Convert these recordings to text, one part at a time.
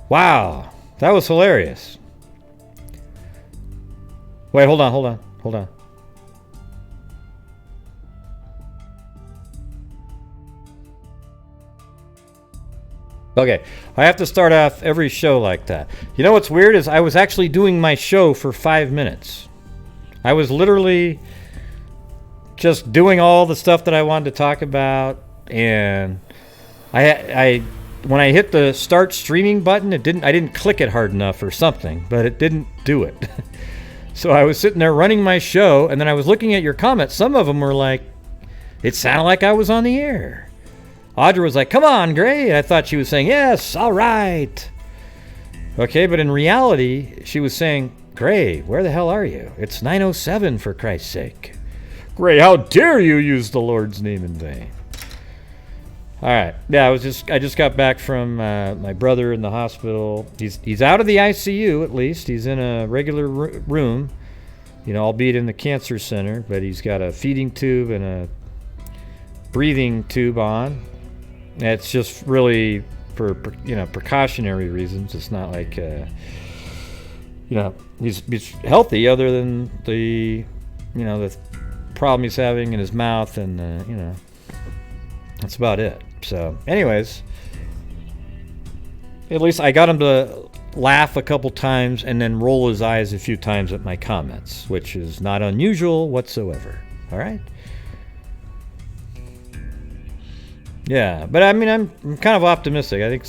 Wow, that was hilarious. Wait, hold on. Okay, I have to start off every show like that. You know what's weird is I was actually doing my show for 5 minutes. I was literally just doing all the stuff that I wanted to talk about, and I when I hit the start streaming button, I didn't click it hard enough or something, but it didn't do it. So I was sitting there running my show, and then I was looking at your comments. Some of them were like, it sounded like I was on the air. Audra was like, come on, Gray. I thought she was saying, yes, all right. Okay, but in reality, she was saying, Gray, where the hell are you? It's 9:07 for Christ's sake. Gray, how dare you use the Lord's name in vain? All right. Yeah, I just got back from my brother in the hospital. He's out of the ICU at least. He's in a regular room, albeit in the cancer center, but he's got a feeding tube and a breathing tube on. It's just really for precautionary reasons. It's not like he's healthy other than the problem he's having in his mouth, and that's about it. So anyways, at least I got him to laugh a couple times and then roll his eyes a few times at my comments, which is not unusual whatsoever. All right. Yeah, but I mean, I'm kind of optimistic. I think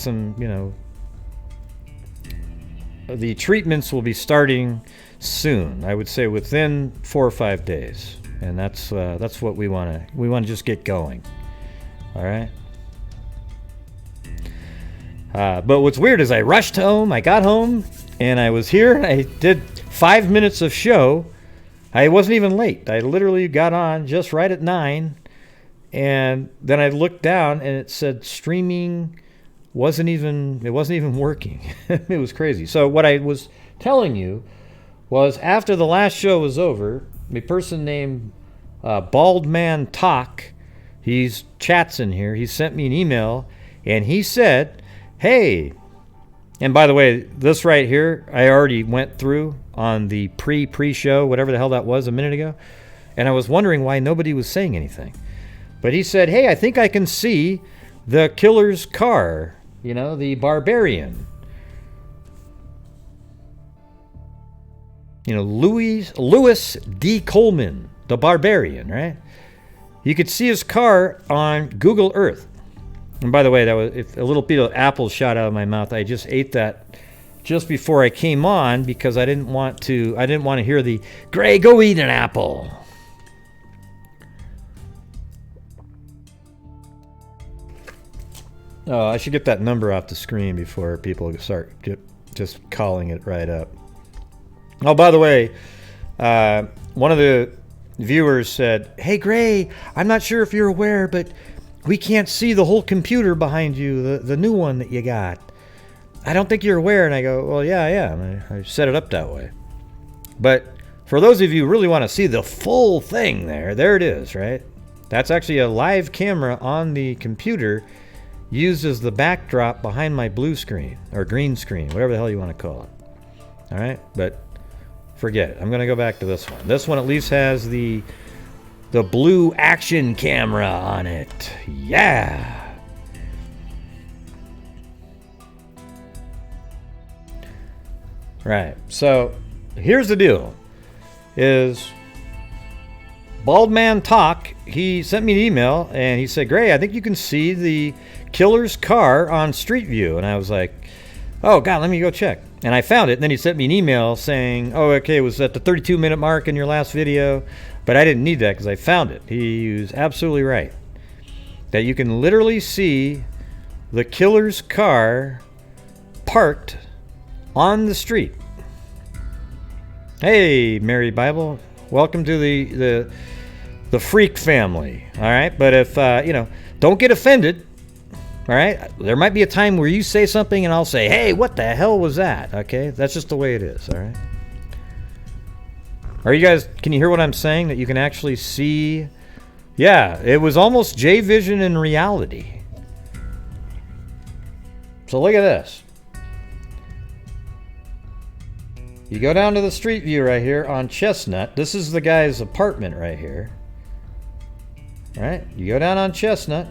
the treatments will be starting soon. I would say within 4 or 5 days, and that's what we want to. We want to just get going. All right. But what's weird is I rushed home. I got home, and I was here. And I did 5 minutes of show. I wasn't even late. I literally got on just right at 9, and then I looked down, and it said streaming wasn't even working. It was crazy. So what I was telling you was after the last show was over, a person named Bald Man Talk, he's chats in here. He sent me an email, and he said, hey, and by the way, this right here, I already went through on the pre-show, whatever the hell that was a minute ago, and I was wondering why nobody was saying anything. But he said, hey, I think I can see the killer's car, the Barbarian. Louis D. Coleman, the Barbarian, right? You could see his car on Google Earth. And by the way, that was a little bit of apple shot out of my mouth. I just ate that just before I came on because I didn't want to hear the Gray, go eat an apple. Oh, I should get that number off the screen before people start just calling it right up. Oh, by the way, one of the viewers said, hey, Gray, I'm not sure if you're aware, but we can't see the whole computer behind you, the new one that you got. I don't think you're aware. And I go, well, yeah, I am. I set it up that way. But for those of you who really want to see the full thing there it is, right? That's actually a live camera on the computer used as the backdrop behind my blue screen or green screen, whatever the hell you want to call it. All right? But forget it. I'm going to go back to this one. This one at least has the blue action camera on it. Yeah. Right. So here's the deal. Is Bald Man Talk, he sent me an email and he said, Gray, I think you can see the killer's car on Street View. And I was like, oh, God, let me go check. And I found it. And then he sent me an email saying, oh, okay, it was at the 32-minute mark in your last video. But I didn't need that because I found it. He was absolutely right. That you can literally see the killer's car parked on the street. Hey, Mary Bible. Welcome to the freak family. All right? But if, don't get offended. All right? There might be a time where you say something and I'll say, hey, what the hell was that? Okay? That's just the way it is. All right? Are you guys, can you hear what I'm saying? That you can actually see? Yeah, it was almost J-Vision in reality. So look at this. You go down to the street view right here on Chestnut. This is the guy's apartment right here. All right, you go down on Chestnut.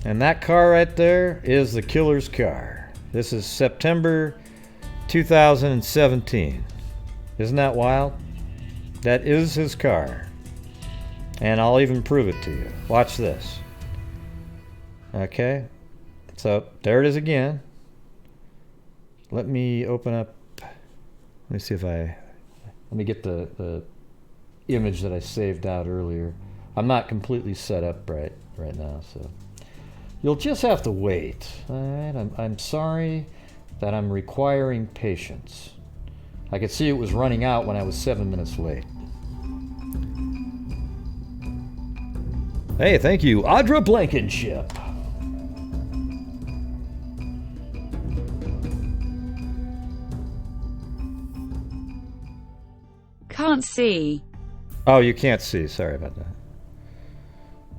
And that car right there is the killer's car. This is September 2017. Isn't that wild? That is his car. And I'll even prove it to you. Watch this. Okay. So there it is again. Let me open up. Let me see if let me get the image that I saved out earlier. I'm not completely set up right now, so you'll just have to wait. All right. I'm sorry that I'm requiring patience. I could see it was running out when I was 7 minutes late. Hey, thank you, Audra Blankenship. Can't see. Oh, you can't see. Sorry about that.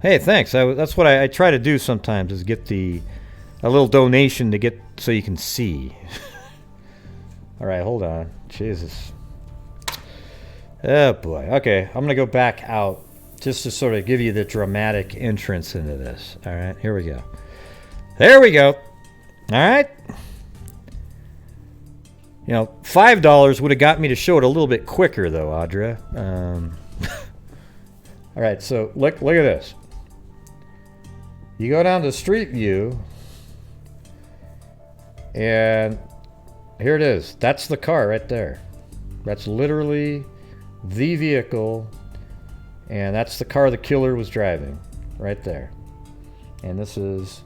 Hey, thanks. That's what I try to do sometimes, is get a little donation to get so you can see. All right, hold on. Jesus. Oh, boy. Okay, I'm going to go back out just to sort of give you the dramatic entrance into this. All right, here we go. There we go. All right. You know, $5 would have got me to show it a little bit quicker, though, Audra. All right, so look at this. You go down to Street View, and here it is. That's the car right there. That's literally the vehicle, and that's the car the killer was driving right there. And this is,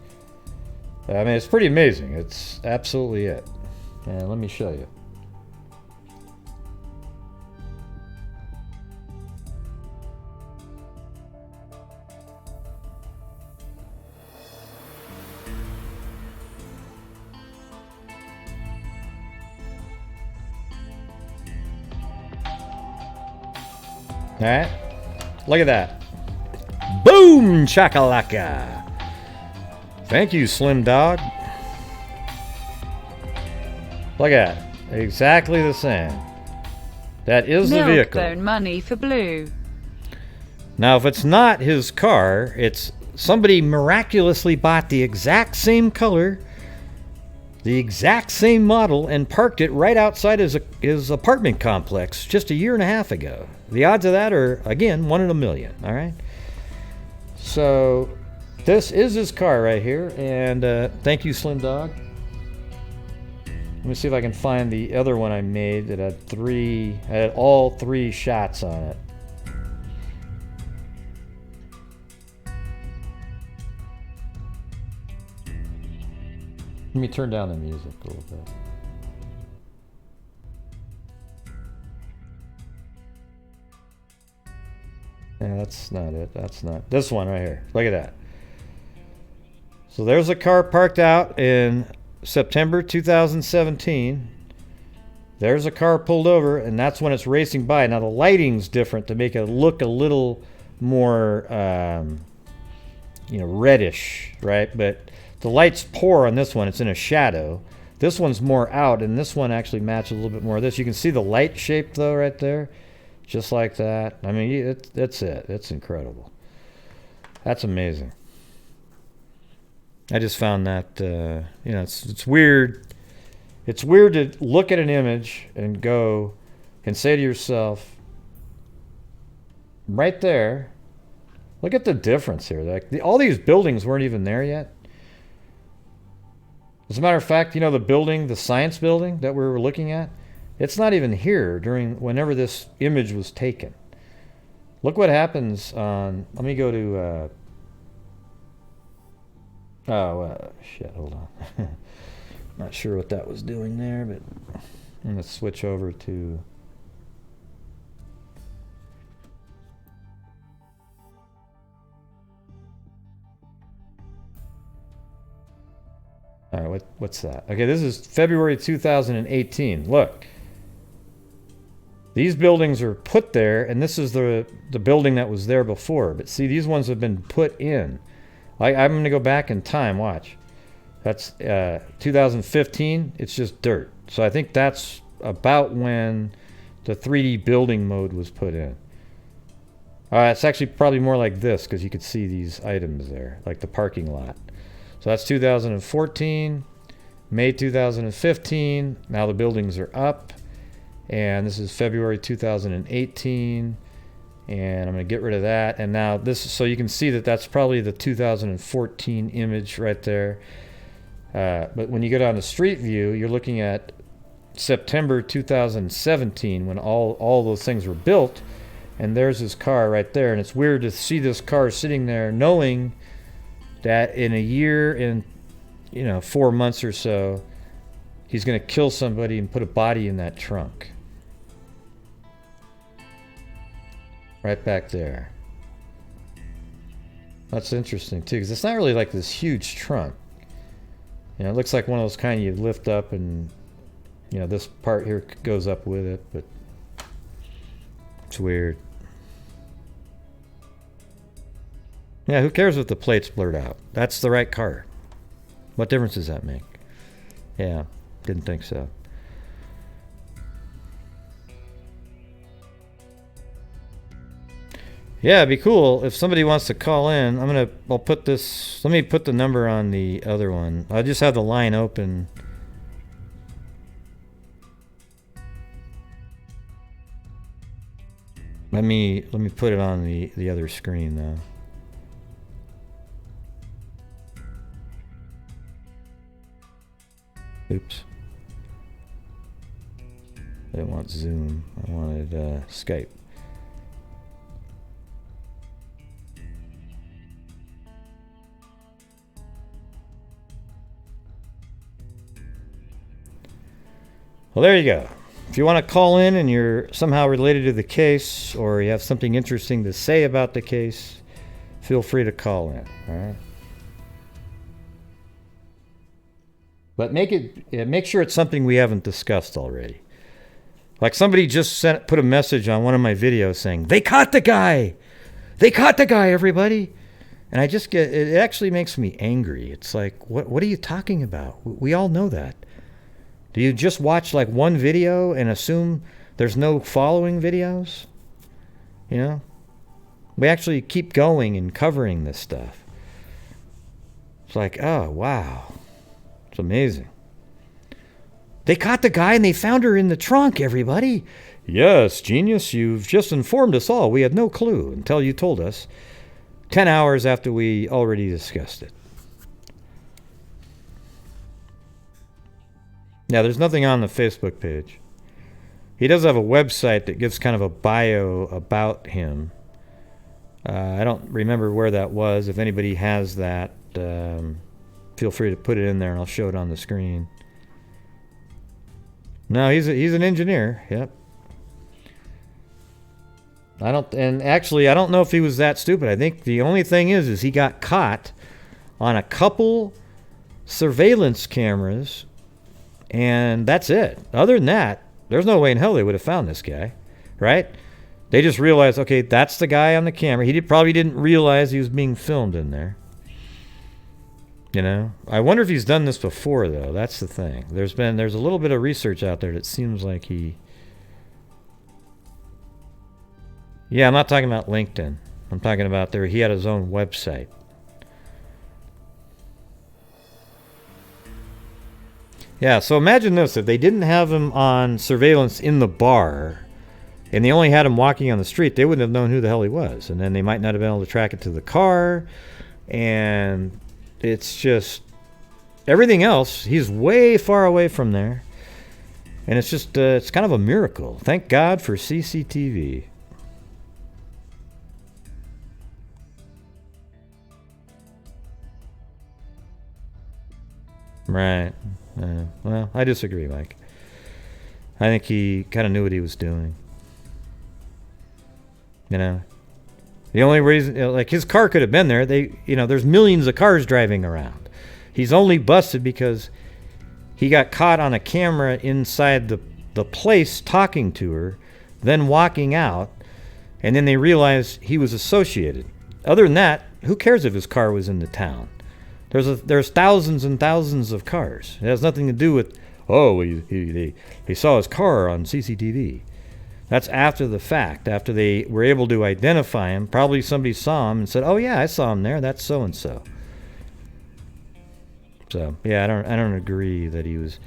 I mean, it's pretty amazing. It's absolutely it. And let me show you. All right, look at that. Boom chakalaka. Thank you, Slim Dog. Look at it. Exactly the same. That is the vehicle. Milk bone money for Blue. Now, if it's not his car, it's somebody miraculously bought the exact same color, the exact same model, and parked it right outside his apartment complex just a year and a half ago. The odds of that are, again, 1 in a million, all right? So, this is his car right here, and thank you, Slim Dog. Let me see if I can find the other one I made that had all 3 shots on it. Let me turn down the music a little bit. Yeah, that's not it. That's not this one right here. Look at that. So there's a car parked out in September 2017. There's a car pulled over, and that's when it's racing by. Now the lighting's different to make it look a little more, reddish, right? But the light's poor on this one. It's in a shadow. This one's more out, and this one actually matches a little bit more of this. You can see the light shape, though, right there. Just like that. I mean, that's it. It's incredible. That's amazing. I just found that, it's weird. It's weird to look at an image and go and say to yourself, right there, look at the difference here. Like all these buildings weren't even there yet. As a matter of fact, the building, the science building that we were looking at, it's not even here whenever this image was taken. Look what happens on, let me go to, shit, hold on. Not sure what that was doing there, but I'm going to switch over to, all right, what's that? Okay, this is February 2018. Look. These buildings are put there, and this is the building that was there before. But see, these ones have been put in. I'm going to go back in time. Watch. That's 2015. It's just dirt. So I think that's about when the 3D building mode was put in. It's actually probably more like this because you could see these items there, like the parking lot. So that's 2014, May 2015. Now the buildings are up. And this is February 2018. And I'm going to get rid of that. And now this, so you can see that that's probably the 2014 image right there. But when you go down to Street View, you're looking at September 2017 when all those things were built. And there's his car right there. And it's weird to see this car sitting there knowing that in a year and 4 months or so, he's going to kill somebody and put a body in that trunk. Right back there. That's interesting too, because it's not really like this huge trunk. It looks like one of those kind you lift up and, this part here goes up with it, but it's weird. Yeah, who cares if the plate's blurred out? That's the right car. What difference does that make? Yeah, didn't think so. Yeah, it'd be cool if somebody wants to call in. I'll put this, let me put the number on the other one. I just have the line open. Let me put it on the other screen though. Oops. I didn't want Zoom. I wanted Skype. Well, there you go. If you want to call in and you're somehow related to the case or you have something interesting to say about the case, feel free to call in. All right. But make sure it's something we haven't discussed already. Like somebody just put a message on one of my videos saying, "They caught the guy! They caught the guy, everybody!" And I just it actually makes me angry. It's like, what are you talking about? We all know that. Do you just watch like one video and assume there's no following videos? We actually keep going and covering this stuff. It's like, oh, wow. It's amazing. They caught the guy and they found her in the trunk, everybody. Yes, genius, you've just informed us all. We had no clue until you told us 10 hours after we already discussed it. Yeah, there's nothing on the Facebook page. He does have a website that gives kind of a bio about him. I don't remember where that was. If anybody has that, feel free to put it in there and I'll show it on the screen. No, he's an engineer. Yep. I don't know if he was that stupid. I think the only thing is he got caught on a couple surveillance cameras. And that's it. Other than that, there's no way in hell they would have found this guy, right? They just realized, okay, that's the guy on the camera. He probably didn't realize he was being filmed in there. I wonder if he's done this before, though. That's the thing. There's a little bit of research out there that seems like he... Yeah, I'm not talking about LinkedIn. I'm talking about he had his own website. Yeah, so imagine this. If they didn't have him on surveillance in the bar and they only had him walking on the street, they wouldn't have known who the hell he was. And then they might not have been able to track it to the car. And it's just everything else. He's way far away from there. And it's just, it's kind of a miracle. Thank God for CCTV. Right. Well, I disagree, Mike. I think he kind of knew what he was doing. The only reason, like his car could have been there. There's millions of cars driving around. He's only busted because he got caught on a camera inside the place talking to her, then walking out, and then they realized he was associated. Other than that, who cares if his car was in the town? There's thousands and thousands of cars. It has nothing to do with, oh, he saw his car on CCTV. That's after the fact, after they were able to identify him. Probably somebody saw him and said, oh yeah, I saw him there. That's so and so. So yeah, I don't agree that he was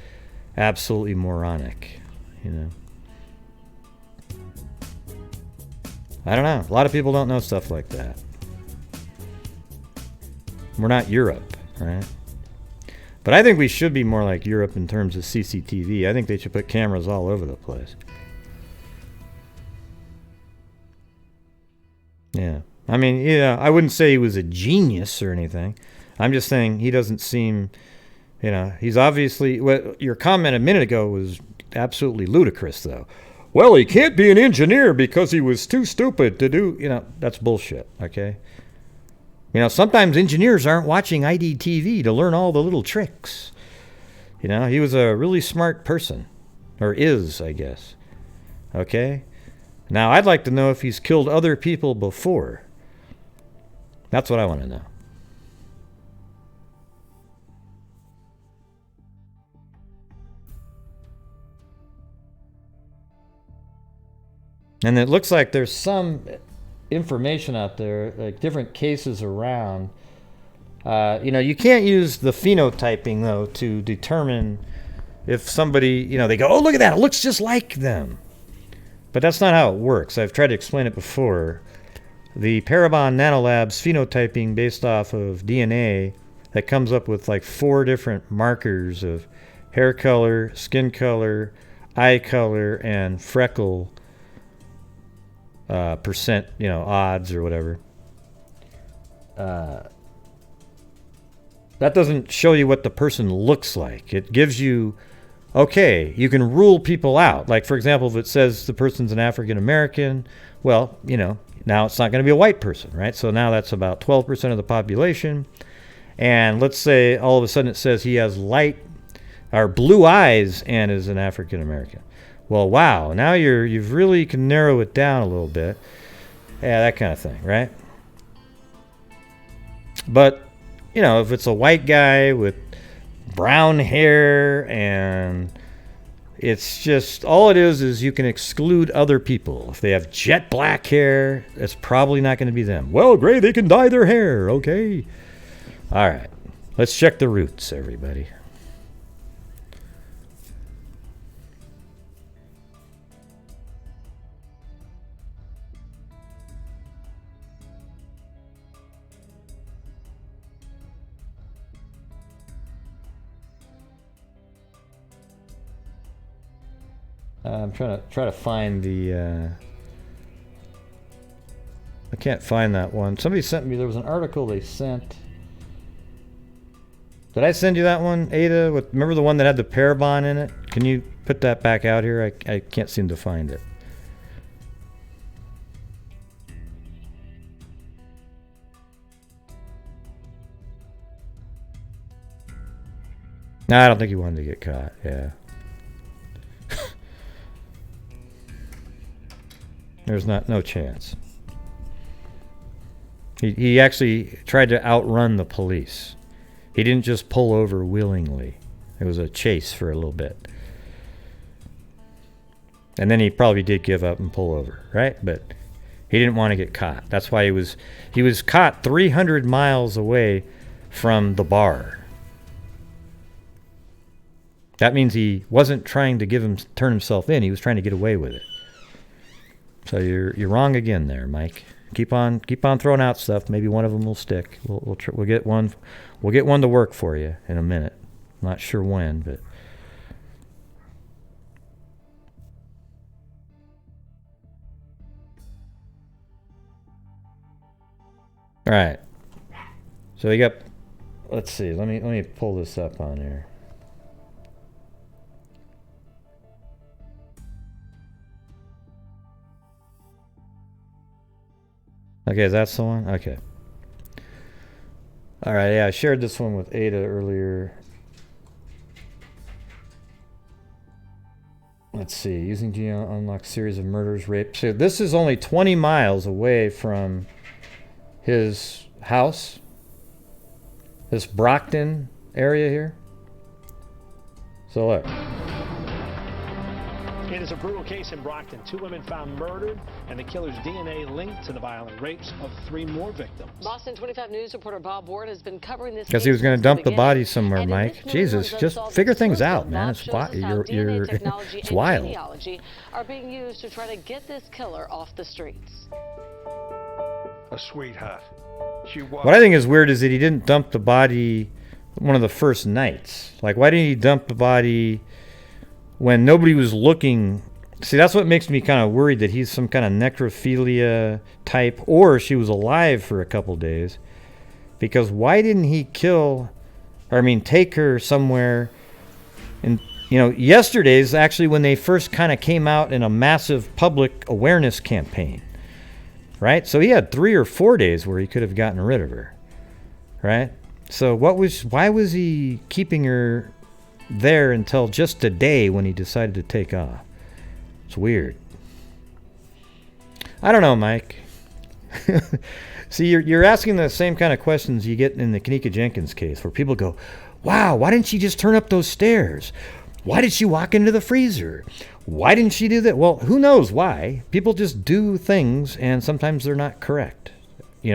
absolutely moronic. You know, I don't know. A lot of people don't know stuff like that. We're not Europe, right? But I think we should be more like Europe in terms of CCTV. I think they should put cameras all over the place. Yeah. I mean, yeah, I wouldn't say he was a genius or anything. I'm just saying he doesn't seem, you know, he's obviously, what your comment a minute ago was absolutely ludicrous, though. Well, he can't be an engineer because he was too stupid to do, you know, that's bullshit, okay? You know, sometimes engineers aren't watching IDTV to learn all the little tricks. You know, he was a really smart person. Or is, I guess. Okay? Now, I'd like to know if he's killed other people before. That's what I want to know. And it looks like there's some information out there, like different cases around. You know, you can't use the phenotyping, though, to determine if somebody, you know, they go, oh, look at that, it looks just like them. But that's not how it works. I've tried to explain it before. The Paragon Nanolabs phenotyping based off of DNA that comes up with like 4 different markers of hair color, skin color, eye color, and freckle percent, you know, odds or whatever. That doesn't show you what the person looks like. It gives you, okay, you can rule people out. Like, for example, if it says the person's an African American, well, you know, now it's not going to be a white person, right? So now that's about 12% of the population. And let's say all of a sudden it says he has light or blue eyes and is an African American. Well, wow, now you've really can narrow it down a little bit. Yeah, that kind of thing, right? But, you know, if it's a white guy with brown hair and it's just, all it is you can exclude other people. If they have jet black hair, it's probably not going to be them. Well, Gray, they can dye their hair, okay? All right, let's check the roots, everybody. I'm trying to find the. I can't find that one. Somebody sent me. There was an article they sent. Did I send you that one, Ada? Remember the one that had the Parabon in it? Can you put that back out here? I can't seem to find it. No, I don't think he wanted to get caught. Yeah. There's no chance. He actually tried to outrun the police. He didn't just pull over willingly. It was a chase for a little bit. And then he probably did give up and pull over, right? But he didn't want to get caught. That's why he was caught 300 miles away from the bar. That means he wasn't trying to turn himself in. He was trying to get away with it. So you're wrong again there, Mike. Keep on throwing out stuff. Maybe one of them will stick. We'll get one. We'll get one to work for you in a minute. I'm not sure when, but. All right. So we got. Let's see. Let me pull this up on here. Okay, that's the one? Okay. All right, yeah, I shared this one with Ada earlier. Let's see. Using Geo unlocks series of murders, rape. So this is only 20 miles away from his house. This Brockton area here. So look. It is a brutal case in Brockton. 2 women found murdered, and the killer's DNA linked to the violent rapes of 3 more victims. Boston 25 News reporter Bob Ward has been covering this because he was going to dump the body somewhere, Mike. Jesus, just figure things out, man. It's it's wild. Are being used to try to get this killer off the streets. A sweetheart. What I think is weird is that he didn't dump the body one of the first nights. Like, why didn't he dump the body when nobody was looking? See, that's what makes me kind of worried, that he's some kind of necrophilia type, or she was alive for a couple days. Because why didn't he take her somewhere? And, yesterday's actually when they first kind of came out in a massive public awareness campaign. Right? So he had 3 or 4 days where he could have gotten rid of her. Right? So why was he keeping her there until just today when he decided to take off? It's weird. I don't know, Mike. See, you're asking the same kind of questions you get in the Kenneka Jenkins case, where people go, wow, why didn't she just turn up those stairs? Why did she walk into the freezer? Why didn't she do that? Well, who knows why? People just do things, and sometimes they're not correct,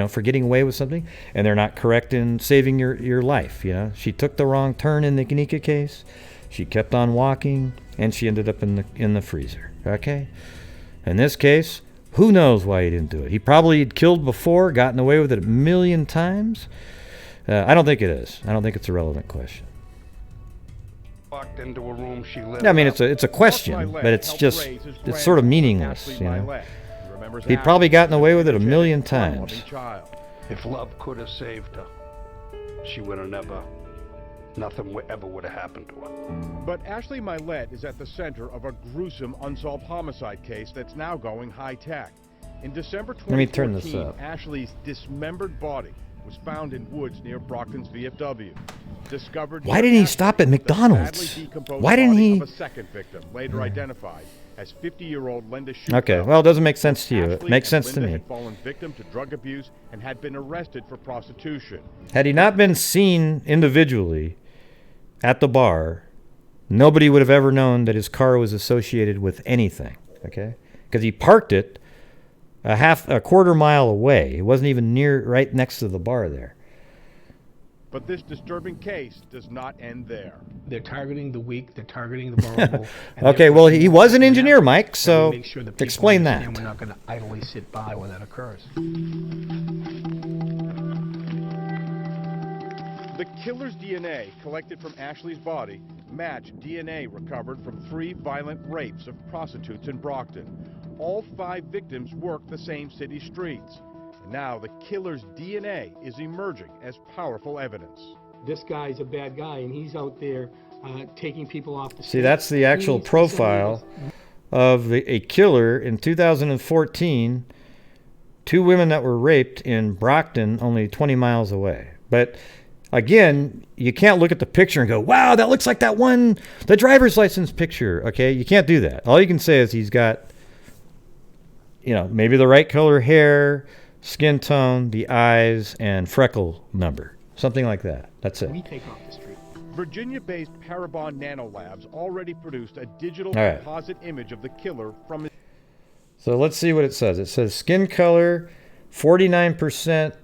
for getting away with something, and they're not correct in saving your life. She took the wrong turn in the Kenneka case. She kept on walking, and she ended up in the freezer. Okay? In this case, who knows why he didn't do it? He probably had killed before, gotten away with it a million times. I don't think it is. I don't think it's a relevant question. Walked into a room she lived. I mean, it's a question, but it's sort of meaningless. He'd probably gotten away with it a million times. If love could have saved her, she would have nothing ever would have happened to her. But Ashley Mylett is at the center of a gruesome unsolved homicide case that's now going high-tech. In December 2014, let me turn this up. Ashley's dismembered body was found in woods near Brockton's VFW. Discovered. Why didn't he stop at McDonald's? Why didn't he? Of a second victim, later identified as 50-year-old Linda Schuster. Okay, well, it doesn't make sense to you. It makes sense to me. Had fallen victim to drug abuse and had been arrested for prostitution. Had he not been seen individually at the bar, nobody would have ever known that his car was associated with anything. Okay, because he parked it a quarter mile away. It wasn't even right next to the bar there. But this disturbing case does not end there. They're targeting the weak. They're targeting the vulnerable. Okay, well, he was an engineer, Mike, so explain that. We're not going to idly sit by when that occurs. The killer's DNA collected from Ashley's body matched DNA recovered from 3 violent rapes of prostitutes in Brockton. All 5 victims worked the same city streets. Now the killer's DNA is emerging as powerful evidence. This guy's a bad guy, and he's out there taking people off the street. See, that's the actual profile of a killer in 2014. 2 women that were raped in Brockton, only 20 miles away. But again, you can't look at the picture and go, wow, that looks like the driver's license picture. Okay, you can't do that. All you can say is he's got, maybe the right color hair, skin tone, the eyes, and freckle number. Something like that. That's it. We take off the street. Virginia-based Parabon Nanolabs already produced a digital composite image of the killer from his... So let's see what it says. It says skin color, 49%,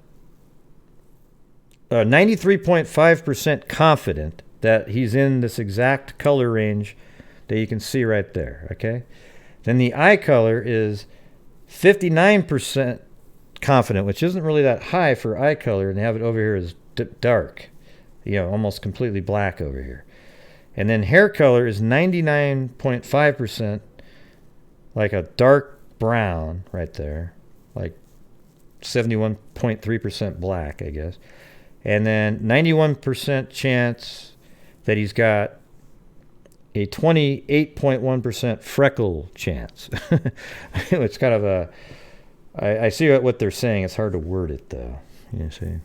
93.5% confident that he's in this exact color range that you can see right there, okay? Then the eye color is 59% confident, which isn't really that high for eye color, and they have it over here as dark, almost completely black over here. And then hair color is 99.5%, like a dark brown right there, like 71.3% black, I guess. And then 91% chance that he's got a 28.1% freckle chance. It's kind of I see what they're saying. It's hard to word it, though. You see?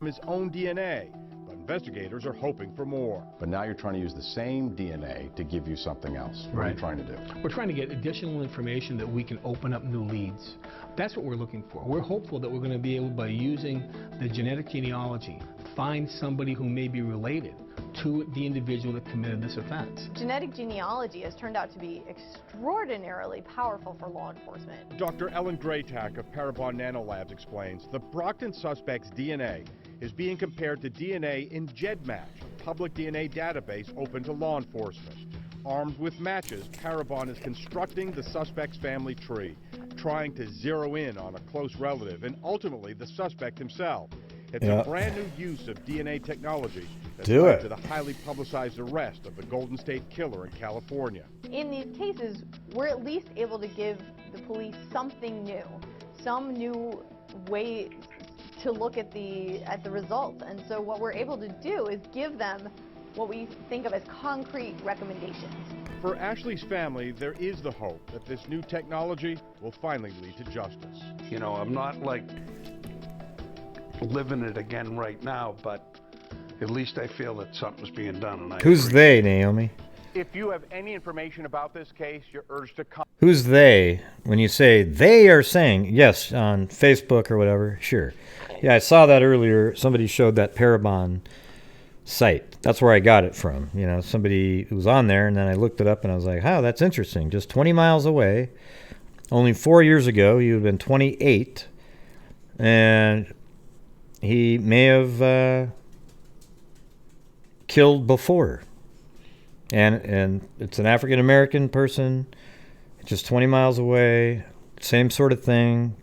his own DNA, but investigators are hoping for more. But now you're trying to use the same DNA to give you something else. What are you trying to do? We're trying to get additional information that we can open up new leads. That's what we're looking for. We're hopeful that we're going to be able, by using the genetic genealogy, find somebody who may be related to the individual that committed this offense. Genetic genealogy has turned out to be extraordinarily powerful for law enforcement. Dr. Ellen Graytack of Parabon Nanolabs explains the Brockton suspect's DNA is being compared to DNA in GEDmatch, a public DNA database open to law enforcement. Armed with matches, Parabon is constructing the suspect's family tree, trying to zero in on a close relative and ultimately the suspect himself. It's a brand new use of DNA technology that's led to the highly publicized arrest of the Golden State Killer in California. In these cases, we're at least able to give the police something new, some new way to look at the results. And so what we're able to do is give them what we think of as concrete recommendations. For Ashley's family, there is the hope that this new technology will finally lead to justice. You know, I'm not like living it again right now, but at least I feel that something's being done. And Who's they, Naomi? If you have any information about this case, you're urged to come. Who's they? When you say they are saying, yes, on Facebook or whatever, sure. Yeah, I saw that earlier. Somebody showed that Parabon site. That's where I got it from. You know, somebody who was on there, and then I looked it up and I was like, oh, that's interesting. Just 20 miles away. Only 4 years ago, you had been 28. And he may have killed before. And it's an African-American person, just 20 miles away, same sort of thing.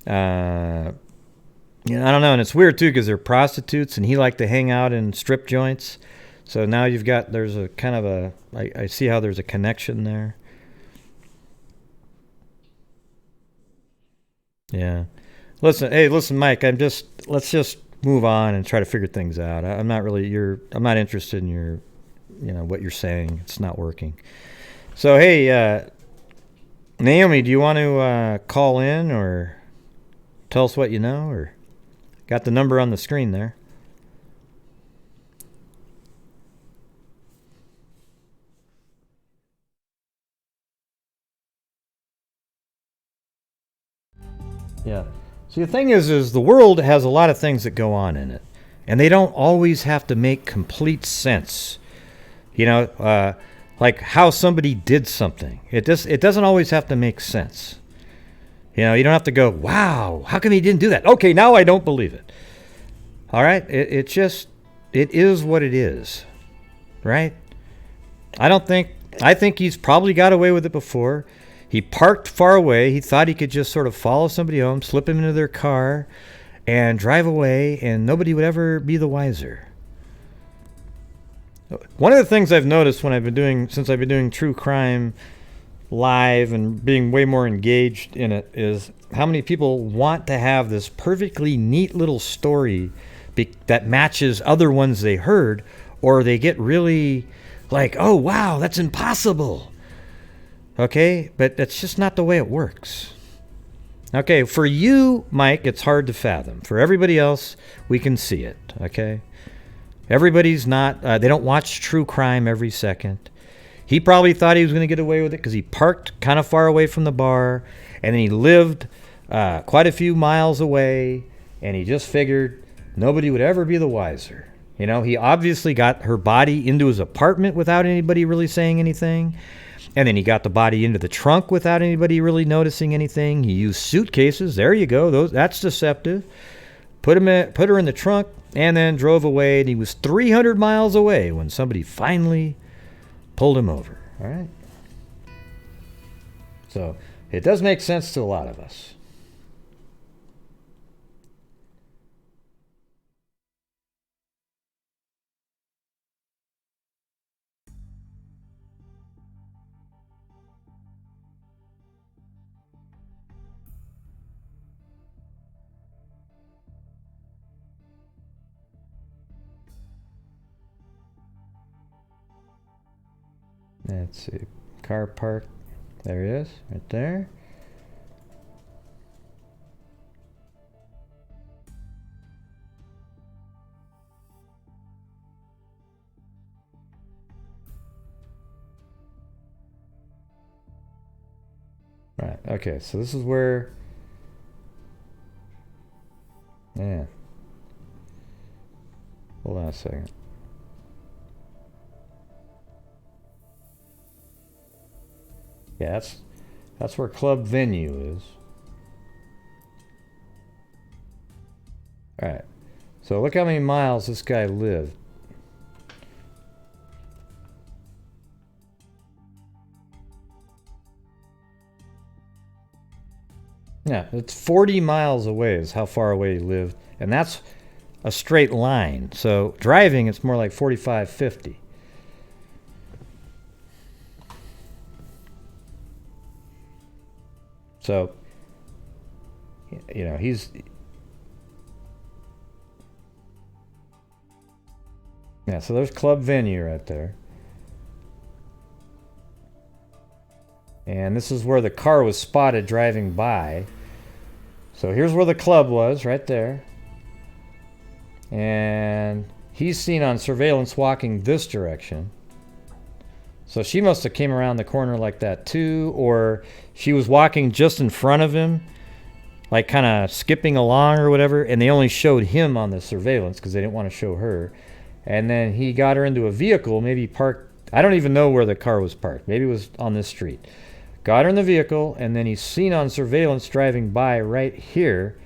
You know, I don't know, and it's weird too because they're prostitutes, and he liked to hang out in strip joints. So now there's a kind of a, I see how there's a connection there. Yeah. Listen, Mike, let's just move on and try to figure things out. I'm not interested in your, what you're saying. It's not working. So, hey, Naomi, do you want to call in or tell us what you know, or got the number on the screen there? Yeah. See, the thing is the world has a lot of things that go on in it, and they don't always have to make complete sense. Like how somebody did something. It doesn't always have to make sense. You don't have to go, wow, how come he didn't do that? Okay, now I don't believe it. All right? It is what it is. Right? I think he's probably got away with it before. He parked far away. He thought he could just sort of follow somebody home, slip him into their car, and drive away, and nobody would ever be the wiser. One of the things I've noticed since I've been doing true crime live and being way more engaged in it is how many people want to have this perfectly neat little story that matches other ones they heard, or they get really like, oh, wow, that's impossible. Okay, but that's just not the way it works. Okay, for you, Mike, it's hard to fathom. For everybody else, we can see it, okay? Everybody's not, they don't watch true crime every second. He probably thought he was going to get away with it because he parked kind of far away from the bar, and then he lived quite a few miles away, and he just figured nobody would ever be the wiser. He obviously got her body into his apartment without anybody really saying anything. And then he got the body into the trunk without anybody really noticing anything. He used suitcases. There you go. That's deceptive. Put her in the trunk and then drove away. And he was 300 miles away when somebody finally pulled him over. All right. So it does make sense to a lot of us. Let's see. Car park. There he is, right there. Right, okay, so this is where... Yeah. Hold on a second. Yeah, that's where Club Venue is. Alright. So look how many miles this guy lived. Yeah, it's 40 miles away is how far away he lived. And that's a straight line. So driving, it's more like 45, 50. So, you know, he's... Yeah, so there's Club Venue right there. And this is where the car was spotted driving by. So here's where the club was, right there. And he's seen on surveillance walking this direction. So she must have came around the corner like that too, or she was walking just in front of him, like kind of skipping along or whatever, and they only showed him on the surveillance because they didn't want to show her. And then he got her into a vehicle, maybe parked, I don't even know where the car was parked, maybe it was on this street. Got her in the vehicle, and then he's seen on surveillance driving by right here,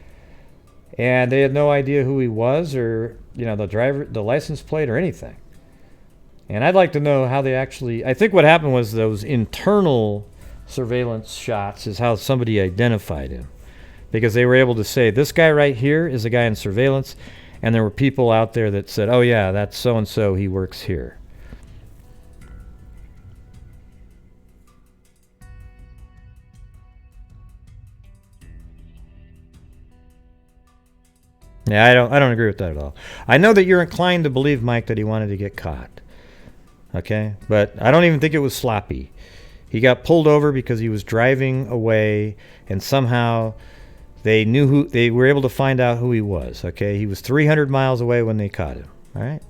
and they had no idea who he was, or, you know, the driver, the license plate, or anything. And I'd like to know how they actually... I think what happened was those internal surveillance shots is how somebody identified him, because they were able to say, this guy right here is a guy in surveillance, and there were people out there that said, oh yeah, that's so-and-so, he works here. Yeah, I don't agree with that at all. I know that you're inclined to believe, Mike, that he wanted to get caught. Okay? But I don't even think it was sloppy. He got pulled over because he was driving away, and somehow they were able to find out who he was. Okay? He was 300 miles away when they caught him. All right?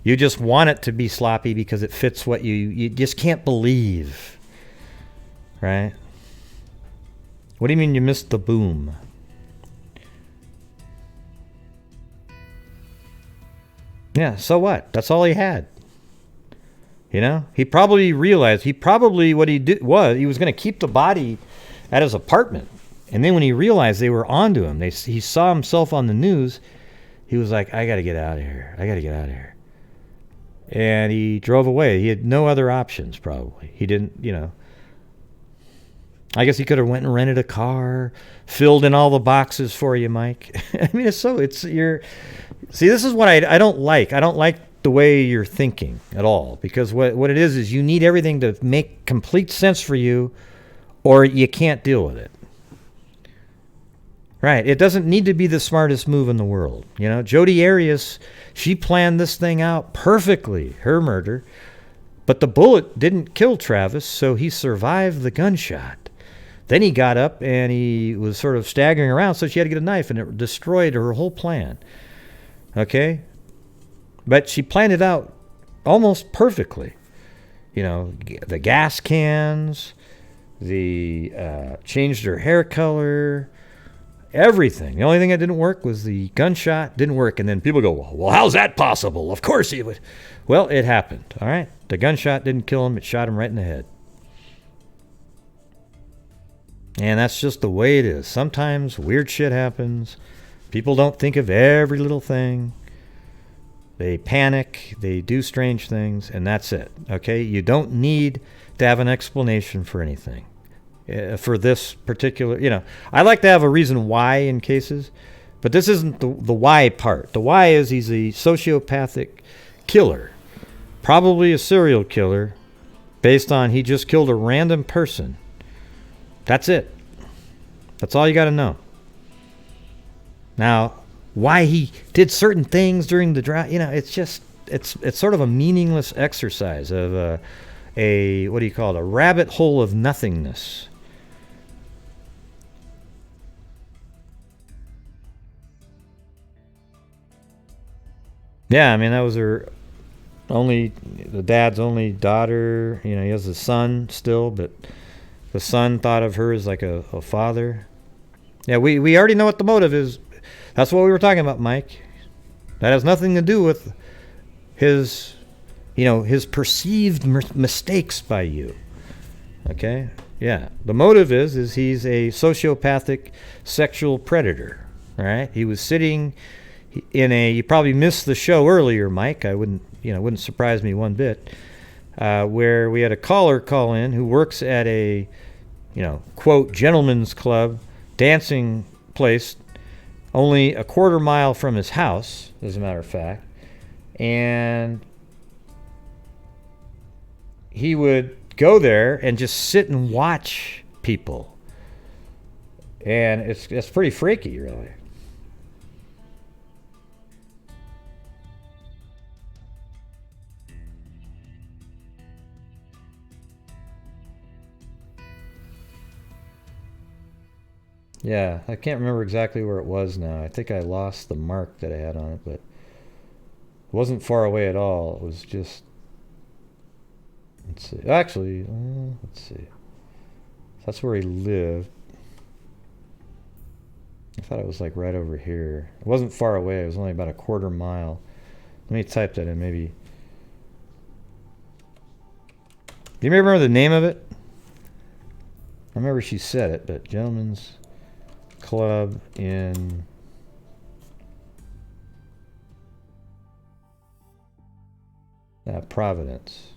You just want it to be sloppy because it fits what you just can't believe. Right? What do you mean you missed the boom? Yeah, so what? That's all he had. You know? He probably realized, what he did was, he was going to keep the body at his apartment. And then when he realized they were onto him, he saw himself on the news, he was like, I got to get out of here. I got to get out of here. And he drove away. He had no other options, probably. He didn't, you know. I guess he could have went and rented a car, filled in all the boxes for you, Mike. I mean, see, this is what I don't like. I don't like the way you're thinking at all, because what it is you need everything to make complete sense for you, or you can't deal with it. Right? It doesn't need to be the smartest move in the world. You know, Jodi Arias, she planned this thing out perfectly, her murder, but the bullet didn't kill Travis, so he survived the gunshot. Then he got up and he was sort of staggering around, so she had to get a knife, and it destroyed her whole plan. Okay? But she planned it out almost perfectly. You know, the gas cans, changed her hair color, everything. The only thing that didn't work was the gunshot didn't work. And then people go, well, how's that possible? Of course he would. Well, it happened. All right? The gunshot didn't kill him. It shot him right in the head. And that's just the way it is. Sometimes weird shit happens. People don't think of every little thing. They panic. They do strange things. And that's it. Okay? You don't need to have an explanation for anything. For this particular, you know. I like to have a reason why in cases. But this isn't the why part. The why is he's a sociopathic killer. Probably a serial killer. Based on he just killed a random person. That's it. That's all you got to know. Now, why he did certain things during the drive, you know, it's just, it's sort of a meaningless exercise of what do you call it, a rabbit hole of nothingness. Yeah, I mean, that was the dad's only daughter. You know, he has a son still, but the son thought of her as like a father. Yeah, we already know what the motive is. That's what we were talking about, Mike. That has nothing to do with his, his perceived mistakes by you. Okay? Yeah. The motive is he's a sociopathic sexual predator. All right? He was sitting you probably missed the show earlier, Mike. I wouldn't surprise me one bit. Where we had a caller call in who works at a, quote, gentleman's club dancing place only a quarter mile from his house, as a matter of fact. And he would go there and just sit and watch people. And it's pretty freaky, really. Yeah, I can't remember exactly where it was now. I think I lost the mark that I had on it, but it wasn't far away at all. It was just... Let's see. Actually, let's see. That's where he lived. I thought it was like right over here. It wasn't far away. It was only about a quarter mile. Let me type that in, maybe. Do you remember the name of it? I remember she said it, but Gentlemen's Club in Providence.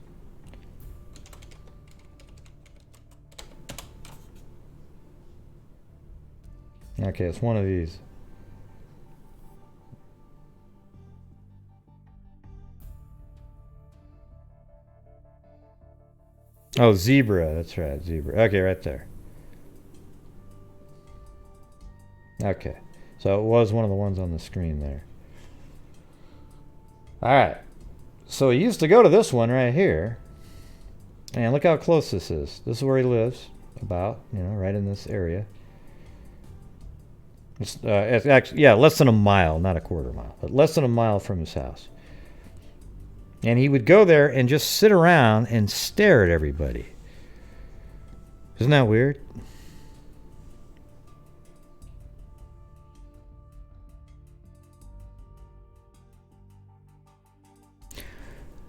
Okay, it's one of these. Oh, Zebra. That's right, Zebra. Okay, right there. Okay, so it was one of the ones on the screen there. All right, so he used to go to this one right here. And look how close this is. This is where he lives, about, right in this area. It's actually, less than a mile, not a quarter mile, but less than a mile from his house. And he would go there and just sit around and stare at everybody. Isn't that weird?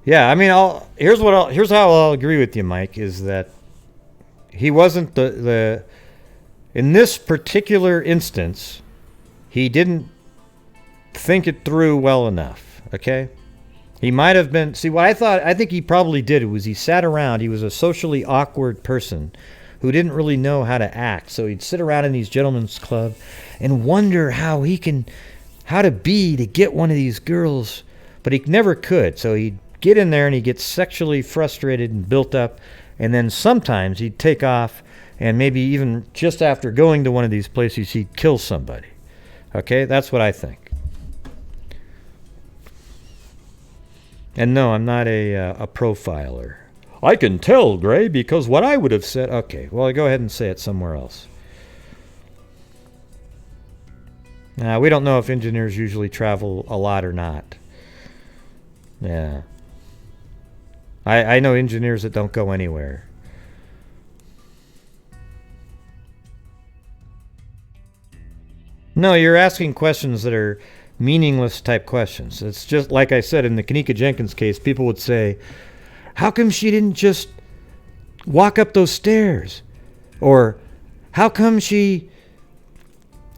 Yeah, I mean, here's how I'll agree with you, Mike, is that he wasn't in this particular instance, he didn't think it through well enough, okay? He might have been, I think he probably did was he sat around, he was a socially awkward person who didn't really know how to act, so he'd sit around in these gentlemen's club and wonder how to get one of these girls, but he never could, so he'd get in there and he'd get sexually frustrated and built up, and then sometimes he'd take off and maybe even just after going to one of these places he'd kill somebody. Okay, that's what I think. And no, I'm not a profiler. I can tell, Gray, because what I would have said... Okay, well, go ahead and say it somewhere else. Now, we don't know if engineers usually travel a lot or not. Yeah. I know engineers that don't go anywhere. No, you're asking questions that are meaningless type questions. It's just like I said in the Kanika Jenkins case, people would say, how come she didn't just walk up those stairs? Or how come she,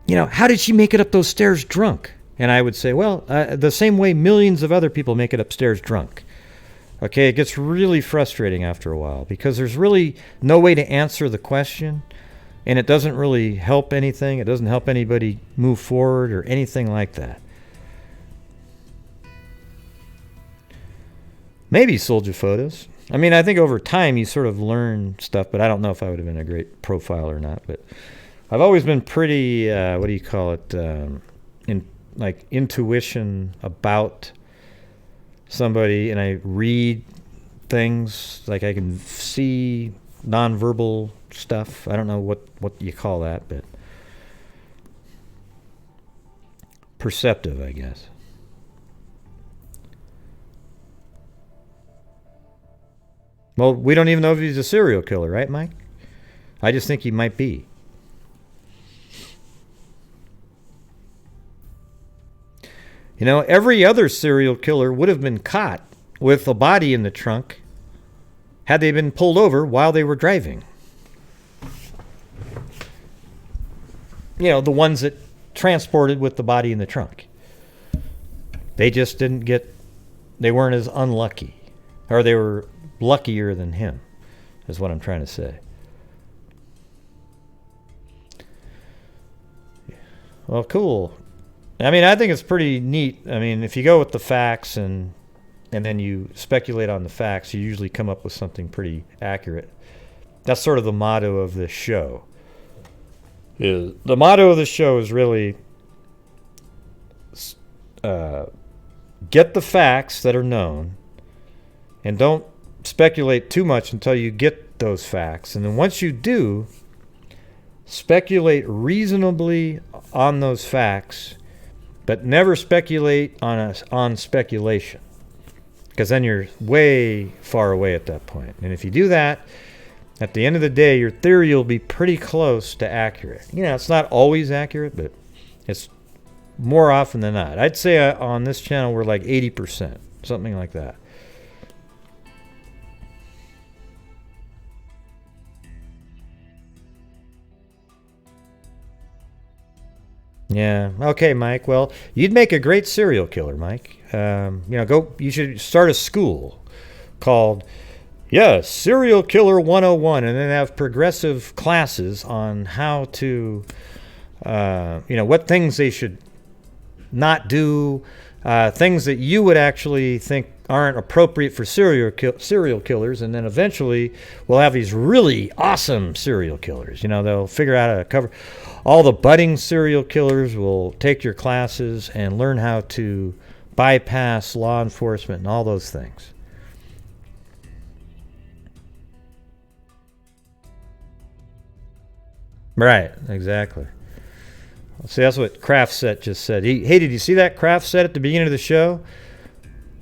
how did she make it up those stairs drunk? And I would say, well, the same way millions of other people make it upstairs drunk. Okay, it gets really frustrating after a while because there's really no way to answer the question, and it doesn't really help anything. It doesn't help anybody move forward or anything like that. Maybe sold you photos. I mean, I think over time you sort of learn stuff, but I don't know if I would have been a great profile or not. But I've always been pretty, intuition about somebody, and I read things, like I can see nonverbal stuff. I don't know what you call that, but perceptive, I guess. Well, we don't even know if he's a serial killer, right, Mike? I just think he might be. You know, every other serial killer would have been caught with a body in the trunk had they been pulled over while they were driving. You know, the ones that transported with the body in the trunk. They just didn't get, they weren't as unlucky. Or they were luckier than him, is what I'm trying to say. Well, cool. I mean, I think it's pretty neat. I mean, if you go with the facts and then you speculate on the facts, you usually come up with something pretty accurate. That's sort of the motto of this show. The motto of the show is really get the facts that are known and don't speculate too much until you get those facts. And then once you do, speculate reasonably on those facts, but never speculate on speculation, because then you're way far away at that point. And if you do that, at the end of the day, your theory will be pretty close to accurate. You know, it's not always accurate, but it's more often than not. I'd say on this channel we're like 80%, something like that. Yeah. Okay, Mike. Well, you'd make a great serial killer, Mike. You know, you should start a school called, Serial Killer 101, and then have progressive classes on how to, what things they should not do, things that you would actually think aren't appropriate for serial killers, and then eventually we'll have these really awesome serial killers. You know, they'll figure out how to cover. All the budding serial killers will take your classes and learn how to bypass law enforcement and all those things. Right, exactly. See, that's what Craftset just said. Hey, did you see that Craftset at the beginning of the show?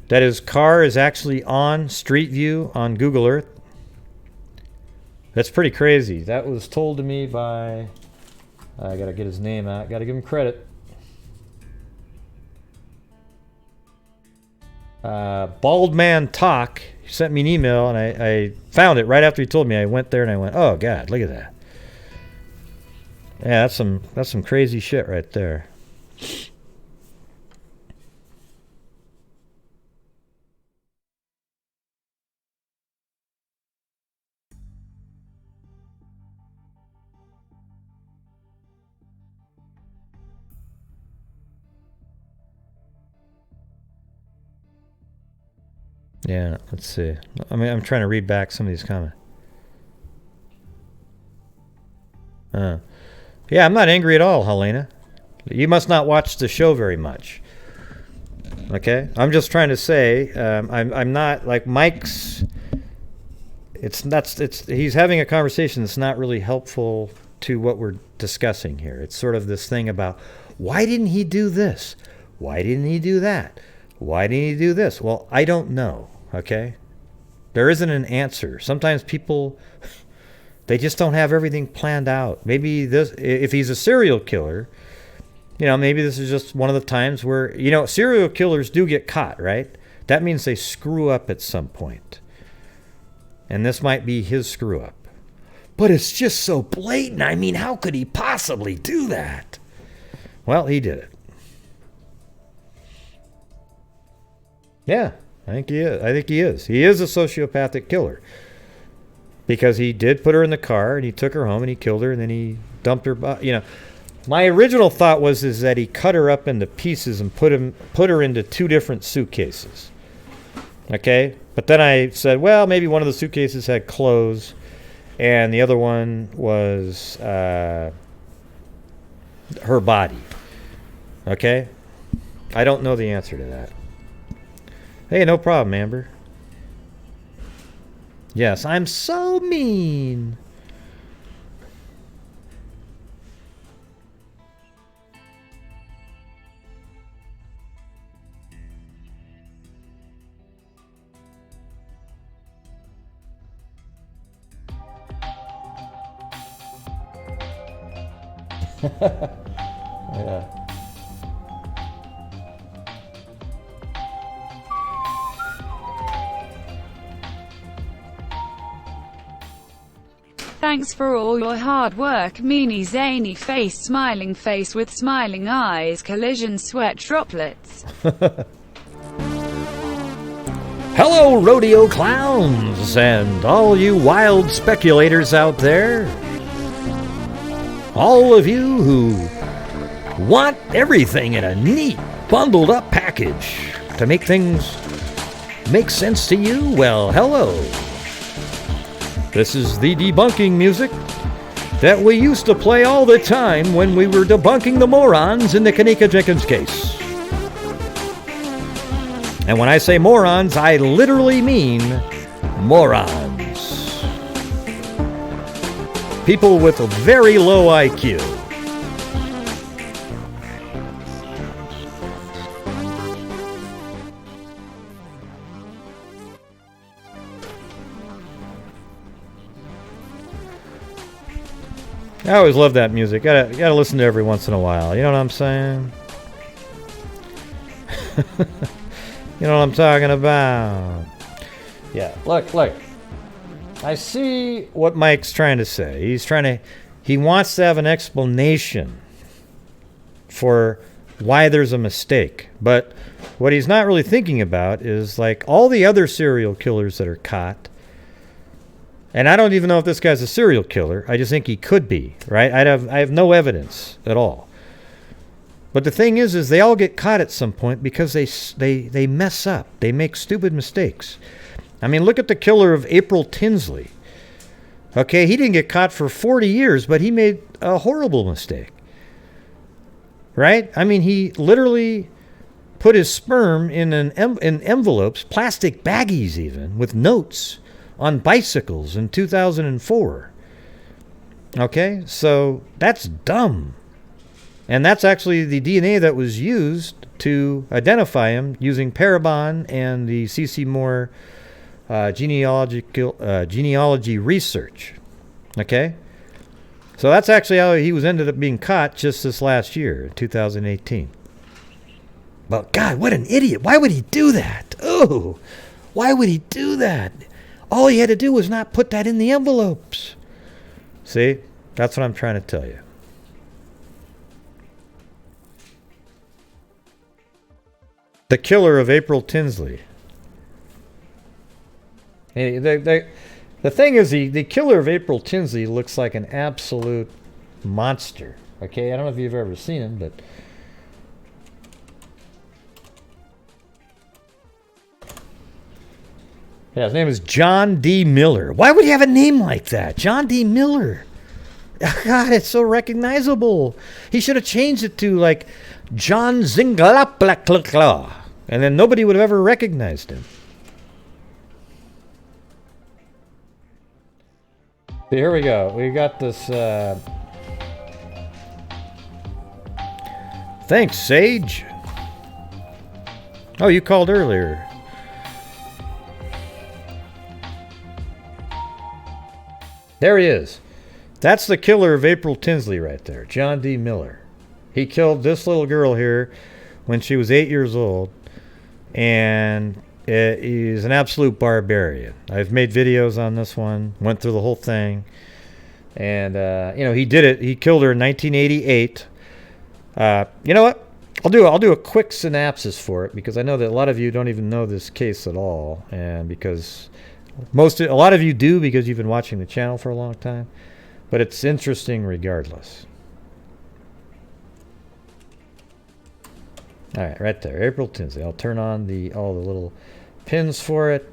That his car is actually on Street View on Google Earth. That's pretty crazy. That was told to me by... I gotta get his name out. Gotta give him credit. Bald Man Talk. He sent me an email, and I found it right after he told me. I went there and I went, "Oh God, look at that." Yeah, that's some crazy shit right there. Yeah, let's see. I mean, I'm trying to read back some of these comments. Yeah, I'm not angry at all, Helena. You must not watch the show very much. Okay? I'm just trying to say, I'm not like Mike's. He's having a conversation that's not really helpful to what we're discussing here. It's sort of this thing about, why didn't he do this? Why didn't he do that? Why didn't he do this? Well, I don't know. Okay? There isn't an answer. Sometimes people, they just don't have everything planned out. Maybe this, if he's a serial killer, maybe this is just one of the times where, serial killers do get caught, right? That means they screw up at some point. And this might be his screw up. But it's just so blatant. I mean, how could he possibly do that? Well, he did it. Yeah, I think he is. He is a sociopathic killer. Because he did put her in the car, and he took her home, and he killed her, and then he dumped her body. My original thought was that he cut her up into pieces and put her into two different suitcases. Okay? But then I said, well, maybe one of the suitcases had clothes, and the other one was her body. Okay? I don't know the answer to that. Hey, no problem, Amber. Yes, I'm so mean. Yeah. Thanks for all your hard work, meanie zany face, smiling face with smiling eyes, collision sweat droplets. Hello, rodeo clowns, and all you wild speculators out there. All of you who want everything in a neat, bundled up package to make things make sense to you, well, hello. This is the debunking music that we used to play all the time when we were debunking the morons in the Kanika Jenkins case. And when I say morons, I literally mean morons. People with a very low IQ. I always love that music. Gotta listen to it every once in a while. You know what I'm saying? You know what I'm talking about? Yeah, look. I see what Mike's trying to say. He wants to have an explanation for why there's a mistake. But what he's not really thinking about is like all the other serial killers that are caught. And I don't even know if this guy's a serial killer. I just think he could be, right? I have no evidence at all. But the thing is they all get caught at some point because they mess up. They make stupid mistakes. I mean, look at the killer of April Tinsley. Okay, he didn't get caught for 40 years, but he made a horrible mistake. Right? I mean, he literally put his sperm in envelopes, plastic baggies even, with notes on bicycles in 2004. Okay, so that's dumb. And that's actually the DNA that was used to identify him using Parabon and the C.C. Moore genealogy research. Okay? So that's actually how he ended up being caught just this last year, 2018. But God, what an idiot. Why would he do that? Oh, why would he do that? All he had to do was not put that in the envelopes. See? That's what I'm trying to tell you. The killer of April Tinsley. Hey, the thing is, the killer of April Tinsley looks like an absolute monster. Okay? I don't know if you've ever seen him, but... yeah, his name is John D. Miller. Why would he have a name like that? John D. Miller. God, it's so recognizable. He should have changed it to, like, John Zingalaplakla. And then nobody would have ever recognized him. Here we go. We got this... Thanks, Sage. Oh, you called earlier. There he is. That's the killer of April Tinsley right there, John D. Miller. He killed this little girl here when she was 8 years old, and he's an absolute barbarian. I've made videos on this one, went through the whole thing, and he did it. He killed her in 1988. You know what? I'll do a quick synopsis for it because I know that a lot of you don't even know this case at all, and because a lot of you do because you've been watching the channel for a long time, but it's interesting regardless. All right, right there, April Tinsley. I'll turn on all the little pins for it.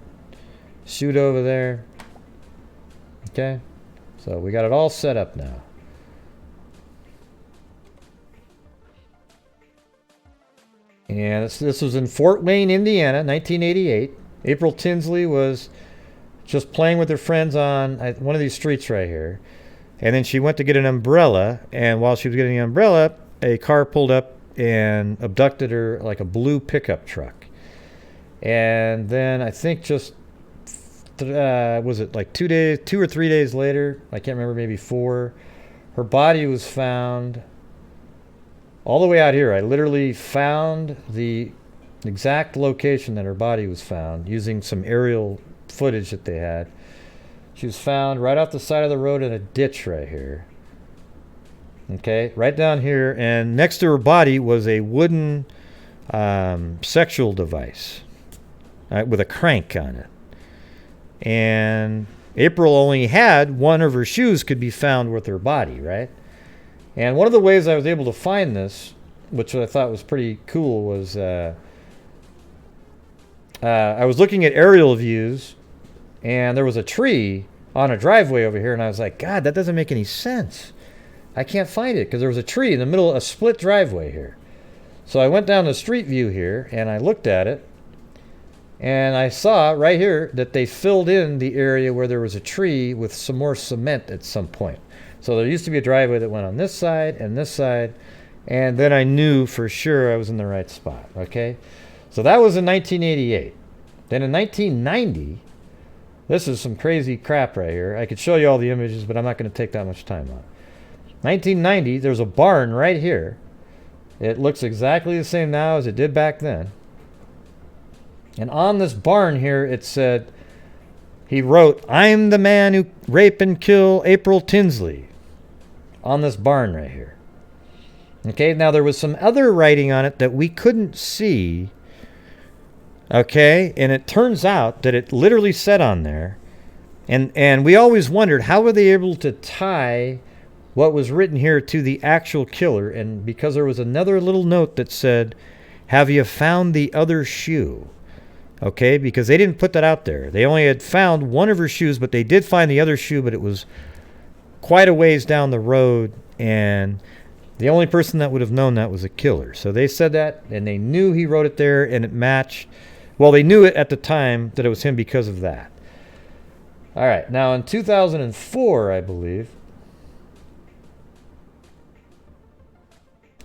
Shoot over there. Okay, so we got it all set up now. And this was in Fort Wayne, Indiana, 1988. April Tinsley was just playing with her friends on one of these streets right here. And then she went to get an umbrella. And while she was getting the umbrella, a car pulled up and abducted her like a blue pickup truck. And then I think just, was it like 2 or 3 days later? I can't remember, maybe 4. Her body was found all the way out here. I literally found the exact location that her body was found using some aerial footage that they had. She was found right off the side of the road in a ditch right here. Okay, right down here, and next to her body was a wooden sexual device with a crank on it. And April only had one of her shoes could be found with her body, right? And one of the ways I was able to find this, which I thought was pretty cool, was I was looking at aerial views, and there was a tree on a driveway over here, and I was like, God, that doesn't make any sense. I can't find it because there was a tree in the middle of a split driveway here. So I went down the street view here, and I looked at it, and I saw right here that they filled in the area where there was a tree with some more cement at some point. So there used to be a driveway that went on this side and this side, and then I knew for sure I was in the right spot, okay? So that was in 1988. Then in 1990, this is some crazy crap right here. I could show you all the images, but I'm not going to take that much time on it. 1990, there's a barn right here. It looks exactly the same now as it did back then. And on this barn here, it said, he wrote, "I'm the man who rape and kill April Tinsley," on this barn right here. Okay, now there was some other writing on it that we couldn't see. Okay, and it turns out that it literally said on there, and we always wondered, how were they able to tie what was written here to the actual killer? And because there was another little note that said, "Have you found the other shoe?" Okay, because they didn't put that out there. They only had found one of her shoes, but they did find the other shoe, but it was quite a ways down the road, and the only person that would have known that was a killer. So they said that, and they knew he wrote it there, and it matched. Well, they knew it at the time that it was him because of that. All right, now in 2004, I believe,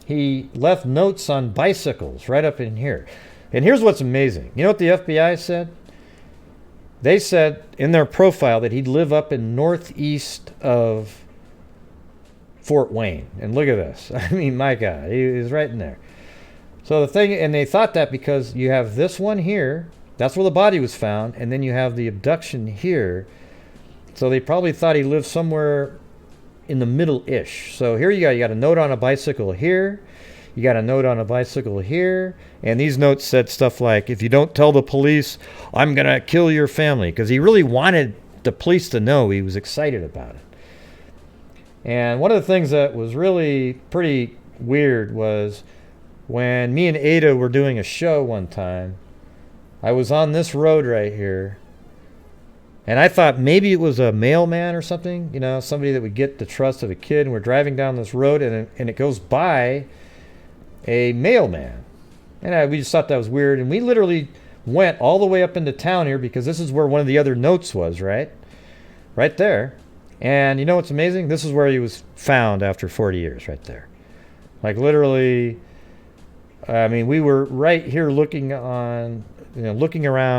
he left notes on bicycles right up in here. And here's what's amazing. You know what the FBI said? They said in their profile that he'd live up in northeast of Fort Wayne. And look at this. I mean, my God, he was right in there. So the thing, and they thought that because you have this one here, that's where the body was found, and then you have the abduction here. So they probably thought he lived somewhere in the middle-ish. So here you got a note on a bicycle here, you got a note on a bicycle here, and these notes said stuff like, "If you don't tell the police, I'm gonna kill your family," because he really wanted the police to know. He was excited about it. And one of the things that was really pretty weird was when me and Ada were doing a show one time, I was on this road right here, and I thought maybe it was a mailman or something, you know, somebody that would get the trust of a kid, and we're driving down this road, and it goes by a mailman. And we just thought that was weird, and we literally went all the way up into town here because this is where one of the other notes was, right? Right there. And you know what's amazing? This is where he was found after 40 years, right there. Like literally, I mean, we were right here looking around,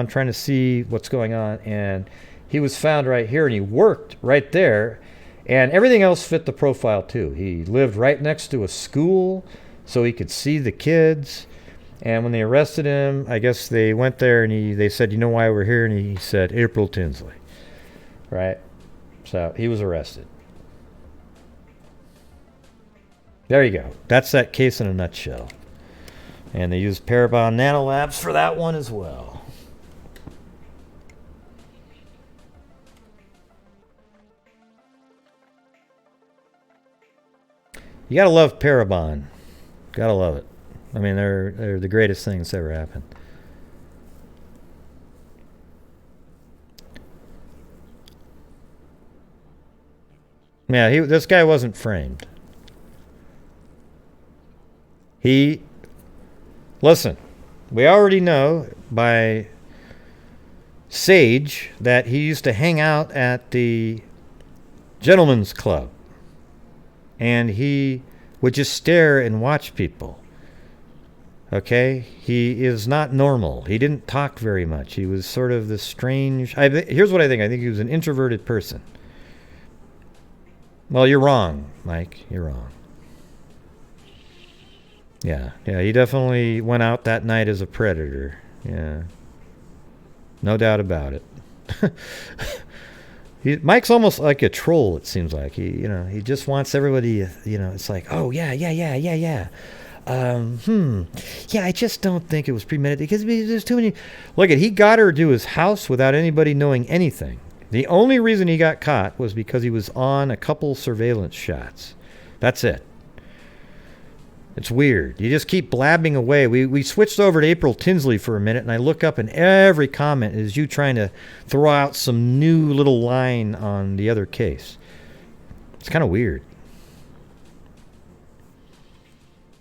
trying to see what's going on, and he was found right here, and he worked right there, and everything else fit the profile too. He lived right next to a school, so he could see the kids. And when they arrested him, I guess they went there and they said, "You know why we're here?" And he said, "April Tinsley." Right? So he was arrested. There you go. That's that case in a nutshell. And they used Parabon Nanolabs for that one as well. You gotta love Parabon. Gotta love it. I mean, they're the greatest thing that's ever happened. Yeah, this guy wasn't framed. Listen, we already know by Sage that he used to hang out at the Gentlemen's Club. And he would just stare and watch people. Okay? He is not normal. He didn't talk very much. He was sort of this strange... Here's what I think. I think he was an introverted person. Well, you're wrong, Mike. You're wrong. Yeah, he definitely went out that night as a predator. Yeah. No doubt about it. Mike's almost like a troll, it seems like. He just wants everybody, it's like, oh, yeah. Yeah, I just don't think it was premeditated because there's too many. Look, he got her to his house without anybody knowing anything. The only reason he got caught was because he was on a couple surveillance shots. That's it. It's weird. You just keep blabbing away. We switched over to April Tinsley for a minute, and I look up, and every comment is you trying to throw out some new little line on the other case. It's kind of weird.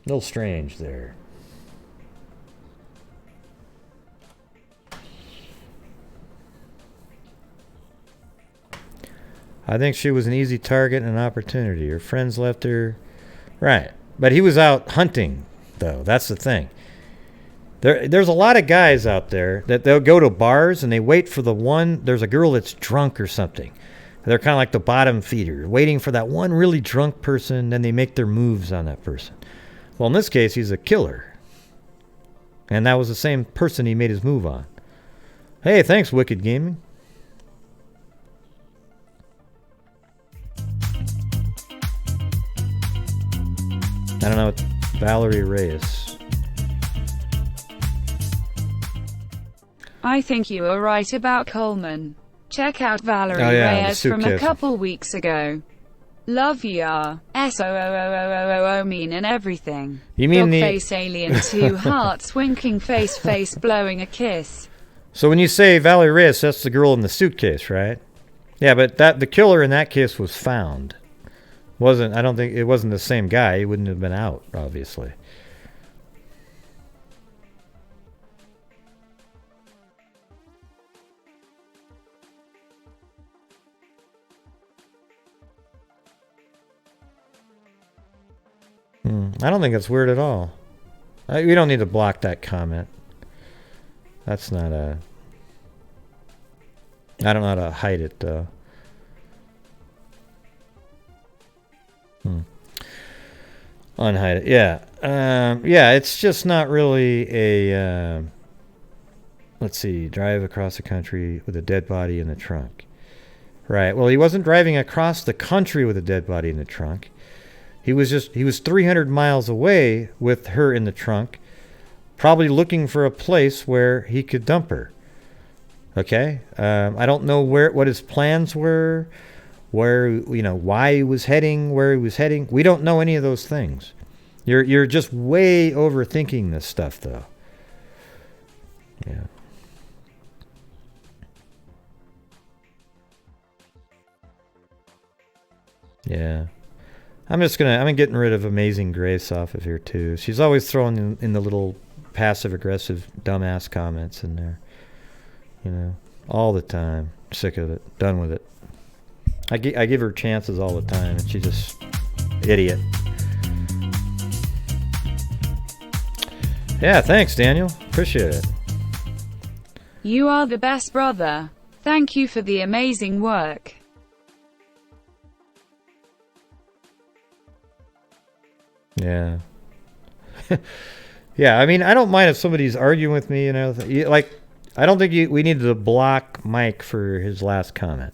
A little strange there. I think she was an easy target and an opportunity. Her friends left her. Right. But he was out hunting, though. That's the thing. There's a lot of guys out there that they'll go to bars and they wait for the one. There's a girl that's drunk or something. They're kind of like the bottom feeder, waiting for that one really drunk person, then they make their moves on that person. Well, in this case, he's a killer. And that was the same person he made his move on. Hey, thanks, Wicked Gaming. I don't know what Valerie Reyes. I think you were right about Coleman. Check out Valerie Reyes from a couple weeks ago. Love ya. S-O-O-O-O-O-O mean and everything. You mean Dog face alien 2 hearts winking face blowing a kiss. So when you say Valerie Reyes, that's the girl in the suitcase, right? Yeah, but the killer in that case was found. I don't think it wasn't the same guy. He wouldn't have been out, obviously. I don't think that's weird at all. We don't need to block that comment. That's not a... I don't know how to hide it, though. Unhide it. Yeah. Yeah, it's just not really a... let's see. Drive across the country with a dead body in the trunk. Right. Well, he wasn't driving across the country with a dead body in the trunk. He was 300 miles away with her in the trunk, probably looking for a place where he could dump her. Okay? I don't know what his plans were, why he was heading, where he was heading. We don't know any of those things. You're just way overthinking this stuff, though. Yeah. Yeah. I'm getting rid of Amazing Grace off of here, too. She's always throwing in the little passive-aggressive dumbass comments in there. All the time. Sick of it. Done with it. I give her chances all the time, and she just... Idiot. Yeah, thanks, Daniel. Appreciate it. You are the best brother. Thank you for the amazing work. Yeah. Yeah, I mean, I don't mind if somebody's arguing with me, I don't think we need to block Mike for his last comment.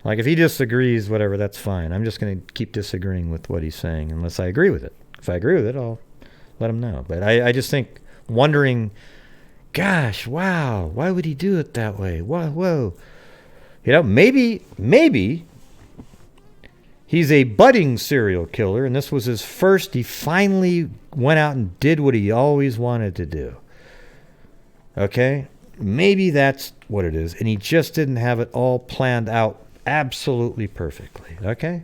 Like, if he disagrees, whatever, that's fine. I'm just going to keep disagreeing with what he's saying unless I agree with it. If I agree with it, I'll let him know. But I just think, wondering, gosh, wow, why would he do it that way? Whoa. Maybe he's a budding serial killer, and this was his first. He finally went out and did what he always wanted to do. Okay? Maybe that's what it is, and he just didn't have it all planned out absolutely perfectly. Okay?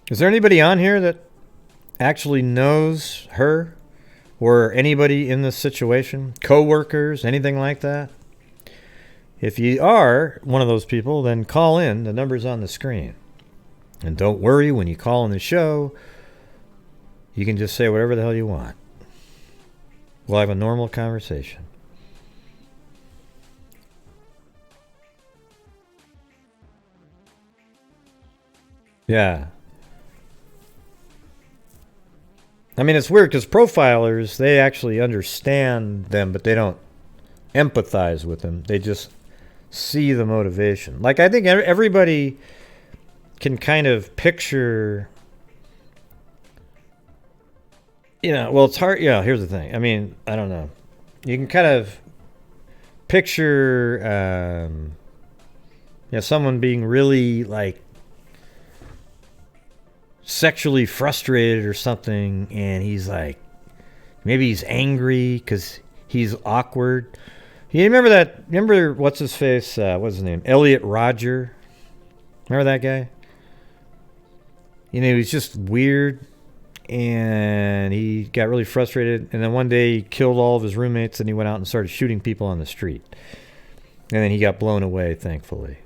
Is there anybody on here that actually knows her or anybody in this situation? Co-workers, anything like that? If you are one of those people, then call in. The number's on the screen. And don't worry, when you call in the show, you can just say whatever the hell you want. We'll have a normal conversation. Yeah. I mean, it's weird because profilers, they actually understand them, but they don't empathize with them. They just see the motivation. Like, I think everybody can kind of picture, you know, well, it's hard. Yeah, here's the thing. I mean, I don't know. You can kind of picture, someone being really, like, sexually frustrated or something, and he's like, maybe he's angry because he's awkward. You remember what's his face? What's his name? Elliot Rodger. Remember that guy? You know, he's just weird, and he got really frustrated, and then one day he killed all of his roommates, and he went out and started shooting people on the street. And then he got blown away, thankfully.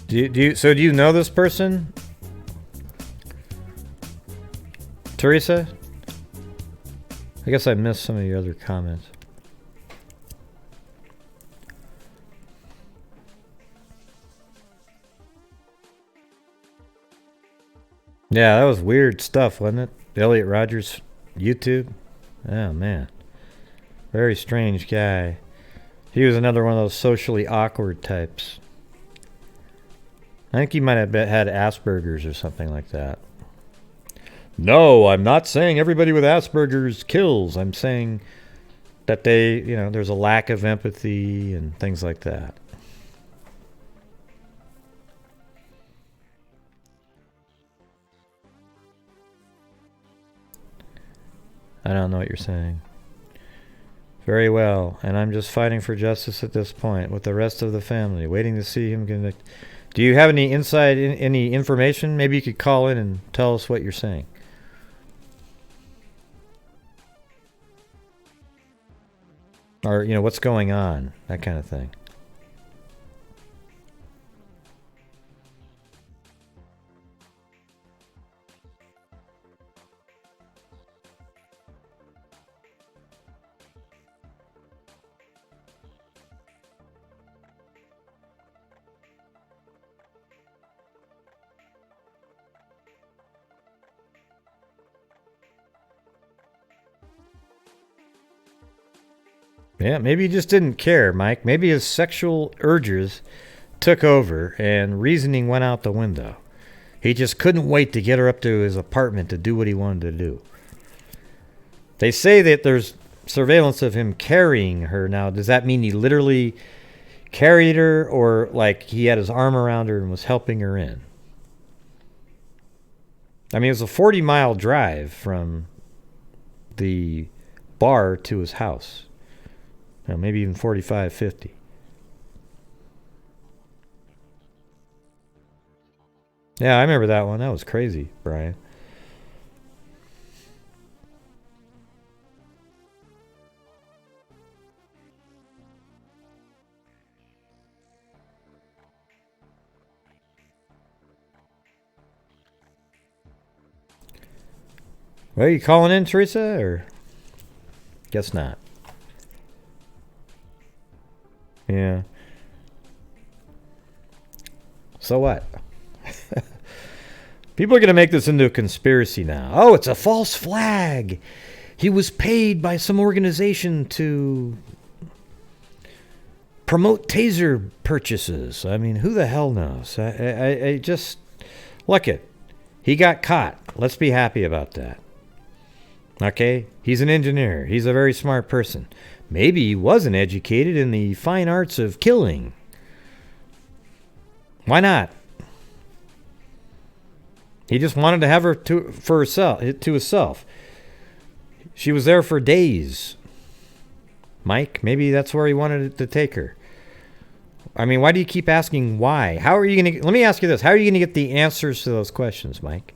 Do you know this person? Teresa? I guess I missed some of your other comments. Yeah, that was weird stuff, wasn't it? Elliot Rodgers' YouTube. Oh, man. Very strange guy. He was another one of those socially awkward types. I think he might have had Asperger's or something like that. No, I'm not saying everybody with Asperger's kills. I'm saying that there's a lack of empathy and things like that. I don't know what you're saying. Very well, and I'm just fighting for justice at this point with the rest of the family, waiting to see him convicted. Do you have any insight, any information? Maybe you could call in and tell us what you're saying. Or, what's going on, that kind of thing. Yeah, maybe he just didn't care, Mike. Maybe his sexual urges took over and reasoning went out the window. He just couldn't wait to get her up to his apartment to do what he wanted to do. They say that there's surveillance of him carrying her. Now, does that mean he literally carried her, or like he had his arm around her and was helping her in? I mean, it was a 40-mile drive from the bar to his house. Maybe even 45, 50. Yeah, I remember that one. That was crazy, Brian. Well, you calling in, Teresa, or? Guess not. Yeah. So what? People are going to make this into a conspiracy now. Oh, it's a false flag. He was paid by some organization to promote taser purchases. I mean, who the hell knows? I just... Look it. He got caught. Let's be happy about that. Okay? He's an engineer. He's a very smart person. Maybe he wasn't educated in the fine arts of killing. Why not? He just wanted to have her to himself. She was there for days. Mike, maybe that's where he wanted to take her. I mean, why do you keep asking why? How are you going to... Let me ask you this. How are you going to get the answers to those questions, Mike?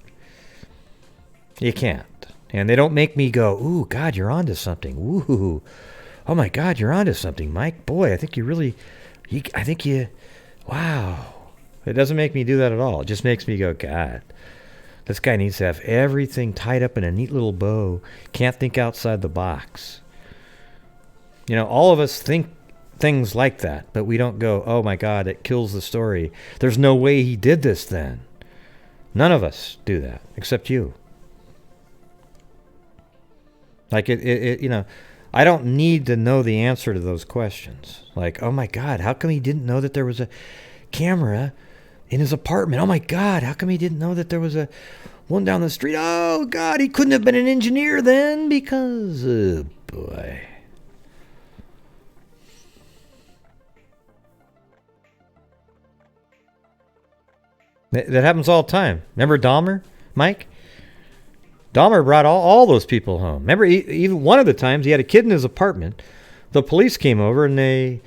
You can't. And they don't make me go, ooh, God, you're onto something. Ooh, oh my God, you're onto something, Mike. Boy, I think wow. It doesn't make me do that at all. It just makes me go, God, this guy needs to have everything tied up in a neat little bow. Can't think outside the box. You know, all of us think things like that, but we don't go, oh my God, it kills the story. There's no way he did this then. None of us do that, except you. Like, you know, I don't need to know the answer to those questions. Like, oh my God, how come he didn't know that there was a camera in his apartment? Oh my God, how come he didn't know that there was a one down the street? Oh God, he couldn't have been an engineer then because, oh boy. That happens all the time. Remember Dahmer, Mike? Dahmer brought all those people home. Remember, even one of the times he had a kid in his apartment. The police came over and they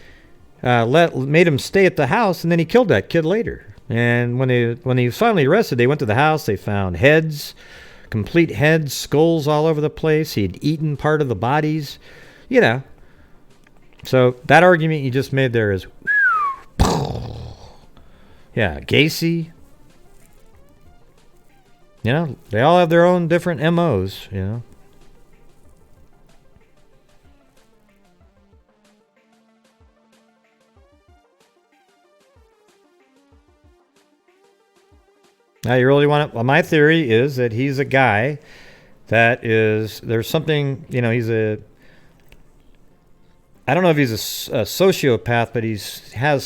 made him stay at the house, and then he killed that kid later. And when he was finally arrested, they went to the house. They found heads, complete heads, skulls all over the place. He had eaten part of the bodies, you know. So that argument you just made there is, yeah, Gacy. You know, they all have their own different MOs, you know. Now, you really want to... Well, my theory is that he's a guy that is... There's something, you know, he's a... I don't know if he's a sociopath, but has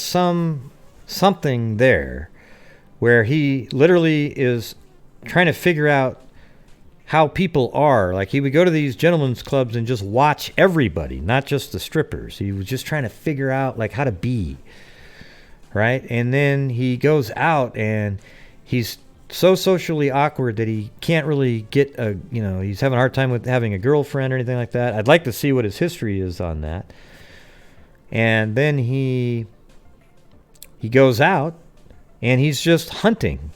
something there where he literally is trying to figure out how people are. Like, he would go to these gentlemen's clubs and just watch everybody, not just the strippers. He was just trying to figure out, like, how to be, right? And then he goes out and he's so socially awkward that he can't really get a, you know, he's having a hard time with having a girlfriend or anything like that. I'd like to see what his history is on that. And then he goes out and he's just hunting.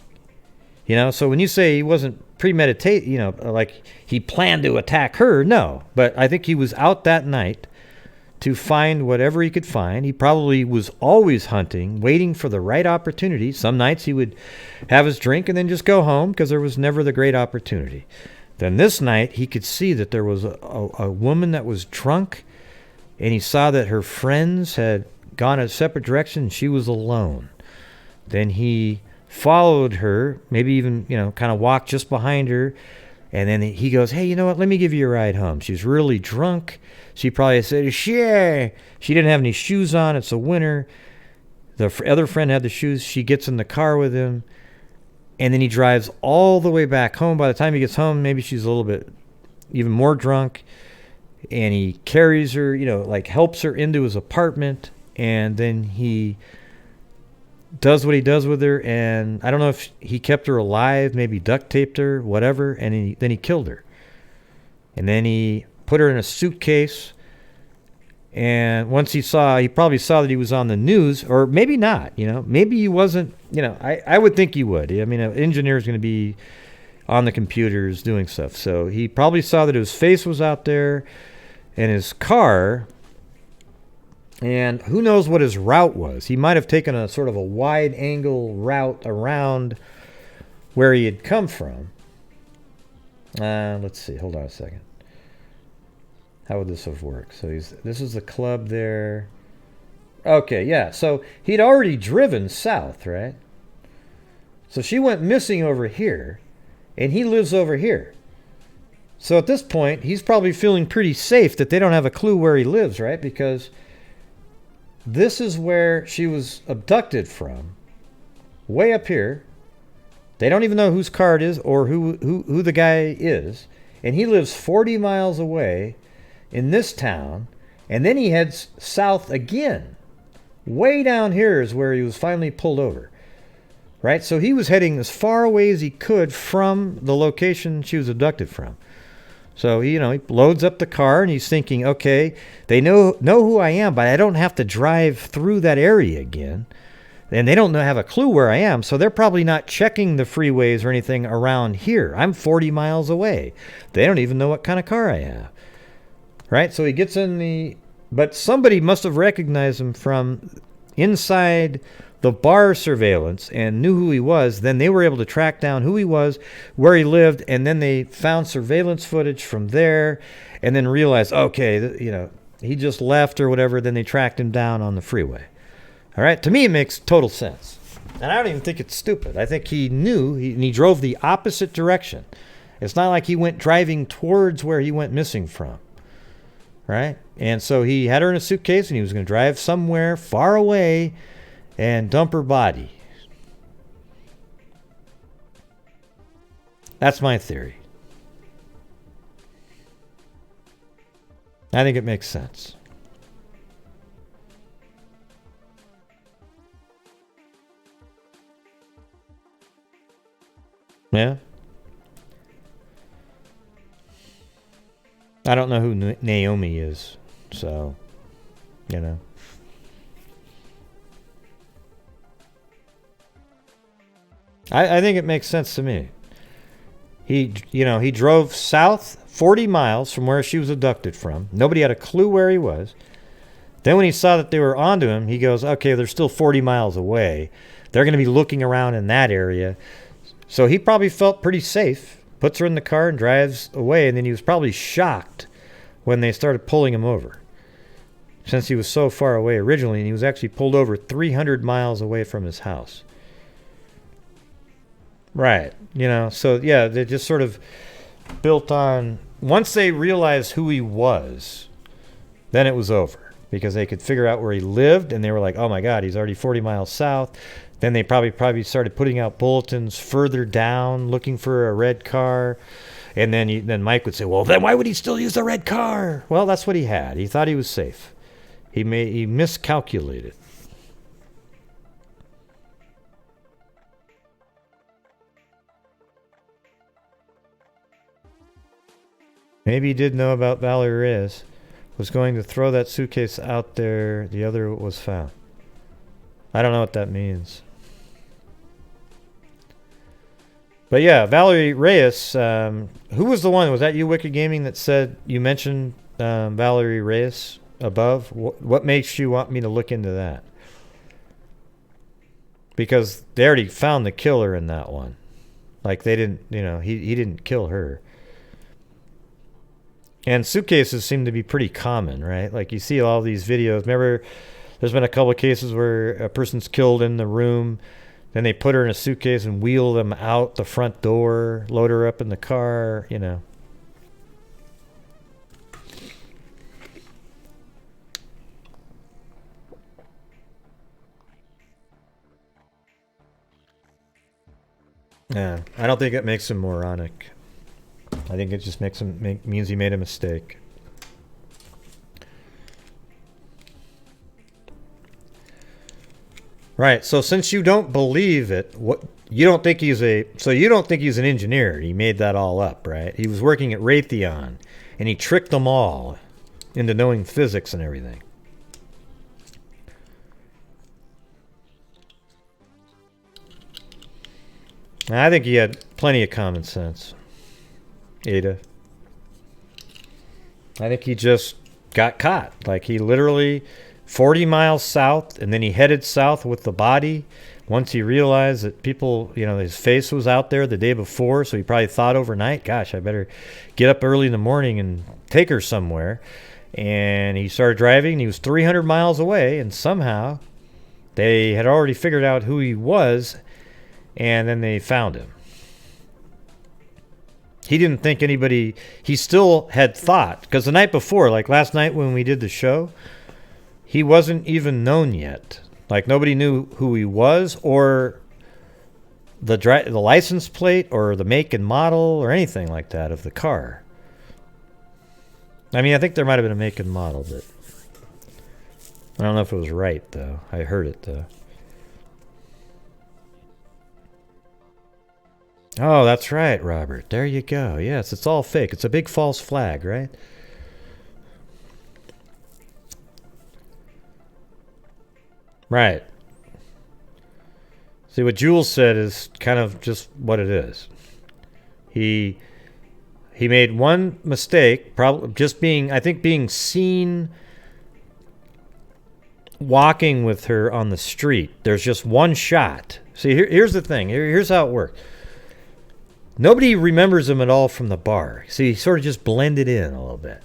You know, so when you say he wasn't premeditated, you know, like he planned to attack her, no. But I think he was out that night to find whatever he could find. He probably was always hunting, waiting for the right opportunity. Some nights he would have his drink and then just go home because there was never the great opportunity. Then this night he could see that there was a woman that was drunk, and he saw that her friends had gone a separate direction and she was alone. Then he followed her, maybe even, you know, kind of walked just behind her, and then he goes, hey, you know what, let me give you a ride home. She's really drunk. She probably said, sure. She didn't have any shoes on. It's a winter. The other friend had the shoes. She gets in the car with him, and then he drives all the way back home. By the time he gets home, maybe she's a little bit even more drunk, and he carries her, you know, like helps her into his apartment, and then he does what he does with her, and I don't know if he kept her alive, maybe duct taped her, whatever, and then he killed her. And then he put her in a suitcase, and once he probably saw that he was on the news, or maybe not, you know, maybe he wasn't, you know, I would think he would. I mean, an engineer is going to be on the computers doing stuff, so he probably saw that his face was out there in his car. And who knows what his route was. He might have taken a sort of a wide angle route around where he had come from. Let's see. Hold on a second. How would this have worked? So this is the club there. Okay, yeah. So he'd already driven south, right? So she went missing over here, and he lives over here. So at this point, he's probably feeling pretty safe that they don't have a clue where he lives, right? Because this is where she was abducted from, way up here. They don't even know whose car it is or who the guy is. And he lives 40 miles away in this town. And then he heads south again. Way down here is where he was finally pulled over. Right? So he was heading as far away as he could from the location she was abducted from. So, you know, he loads up the car and he's thinking, okay, they know who I am, but I don't have to drive through that area again. And they don't have a clue where I am, so they're probably not checking the freeways or anything around here. I'm 40 miles away. They don't even know what kind of car I have. Right? So he gets in the... But somebody must have recognized him from inside the bar surveillance and knew who he was. Then they were able to track down who he was, where he lived, and then they found surveillance footage from there and then realized, okay, you know, he just left or whatever. Then they tracked him down on the freeway. All right? To me, it makes total sense. And I don't even think it's stupid. I think he knew, and he drove the opposite direction. It's not like he went driving towards where he went missing from. Right? And so he had her in a suitcase, and he was going to drive somewhere far away and dump her body. That's my theory. I think it makes sense. Yeah? I don't know who Naomi is, so, you know. I think it makes sense to me. He drove south 40 miles from where she was abducted from. Nobody had a clue where he was. Then when he saw that they were onto him, he goes, okay, they're still 40 miles away. They're going to be looking around in that area. So he probably felt pretty safe, puts her in the car and drives away, and then he was probably shocked when they started pulling him over. Since he was so far away originally, and he was actually pulled over 300 miles away from his house. Right. You know, so yeah, they just sort of built on, once they realized who he was, then it was over. Because they could figure out where he lived, and they were like, oh my God, he's already 40 miles south. Then they probably started putting out bulletins further down, looking for a red car. And then Mike would say, well, then why would he still use the red car? Well, that's what he had. He thought he was safe. He miscalculated. Maybe he did know about Valerie Reyes. Was going to throw that suitcase out there. The other was found. I don't know what that means. But yeah, Valerie Reyes, who was the one? Was that you, Wicked Gaming, that said you mentioned Valerie Reyes above? What makes you want me to look into that? Because they already found the killer in that one. Like they didn't, he didn't kill her. And suitcases seem to be pretty common, right? Like you see all these videos. Remember, there's been a couple of cases where a person's killed in the room. Then they put her in a suitcase and wheel them out the front door, load her up in the car, Yeah, I don't think it makes him moronic. I think it just means he made a mistake. Right. So since you don't believe it, you don't think he's an engineer. He made that all up, right? He was working at Raytheon, and he tricked them all into knowing physics and everything. I think he had plenty of common sense. Ada. I think he just got caught. Like he literally 40 miles south, and then he headed south with the body. Once he realized that people, his face was out there the day before, so he probably thought overnight, gosh, I better get up early in the morning and take her somewhere. And he started driving, and he was 300 miles away, and somehow they had already figured out who he was, and then they found him. He didn't think anybody, he still had thought, because the night before, like last night when we did the show, he wasn't even known yet. Like nobody knew who he was, or the license plate, or the make and model, or anything like that of the car. I mean, I think there might have been a make and model, but I don't know if it was right, though. I heard it, though. Oh, that's right, Robert. There you go. Yes, it's all fake. It's a big false flag, right? Right. See, what Jules said is kind of just what it is. He made one mistake, probably just being seen walking with her on the street. There's just one shot. See, here's the thing. Here's how it worked. Nobody remembers him at all from the bar. See, he sort of just blended in a little bit.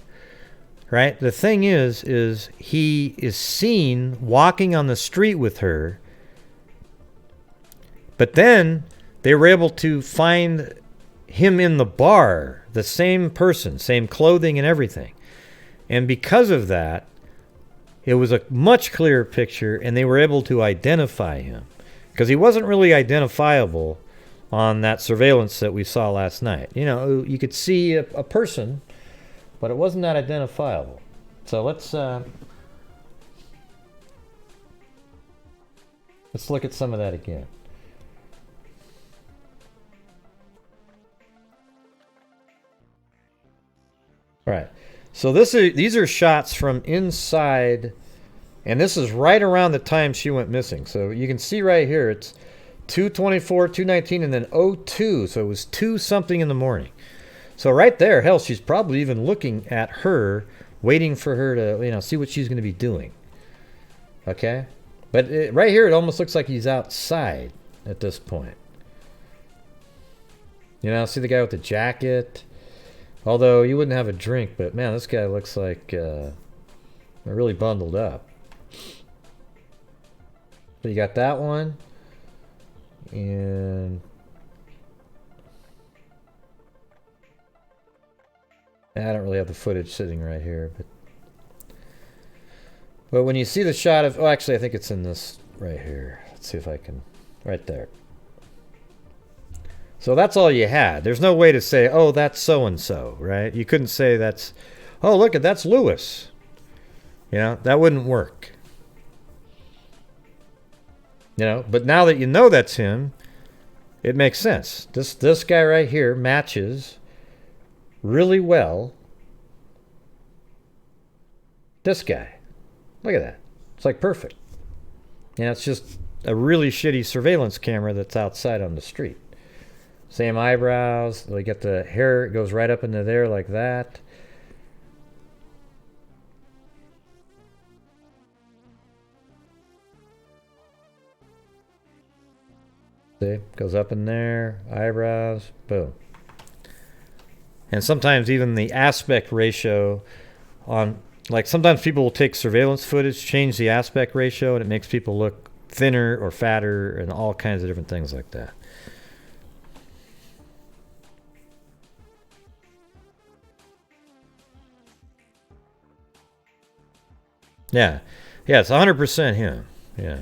Right? The thing is he is seen walking on the street with her, but then they were able to find him in the bar, the same person, same clothing and everything. And because of that, it was a much clearer picture, and they were able to identify him. Because he wasn't really identifiable on that surveillance that we saw last night. You know, you could see a person, but it wasn't that identifiable. So let's look at some of that again. All right. So these are shots from inside, and this is right around the time she went missing. So you can see right here, it's 2:24, 2:19, and then 02. So it was 2 something in the morning. So right there, hell, she's probably even looking at her, waiting for her to, see what she's going to be doing. Okay? But right here, it almost looks like he's outside at this point. See the guy with the jacket? Although you wouldn't have a drink, but man, this guy looks like really bundled up. So you got that one. And I don't really have the footage sitting right here, but when you see the shot of, actually I think it's in this right here. Let's see if I can, right there. So that's all you had. There's no way to say, oh, that's so-and-so, right? You couldn't say that's, oh, look, that's Lewis. That wouldn't work. But now that you know that's him, it makes sense. This guy right here matches really well this guy. Look at that. It's like perfect. It's just a really shitty surveillance camera that's outside on the street. Same eyebrows. They get the hair, it goes right up into there like that. See, goes up in there, eyebrows, boom. And sometimes even the aspect ratio on, like sometimes people will take surveillance footage, change the aspect ratio, and it makes people look thinner or fatter and all kinds of different things like that. Yeah, it's 100% him. Yeah.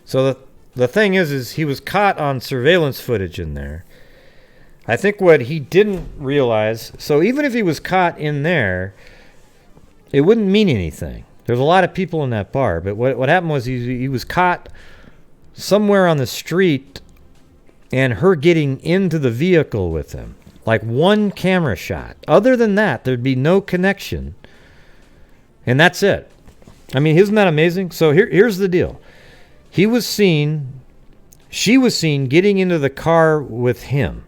So the thing is he was caught on surveillance footage in there. I think what he didn't realize, so even if he was caught in there, it wouldn't mean anything. There's a lot of people in that bar, but what happened was he was caught somewhere on the street and her getting into the vehicle with him. Like one camera shot. Other than that, there'd be no connection. And that's it. I mean, isn't that amazing? So here's the deal. She was seen getting into the car with him.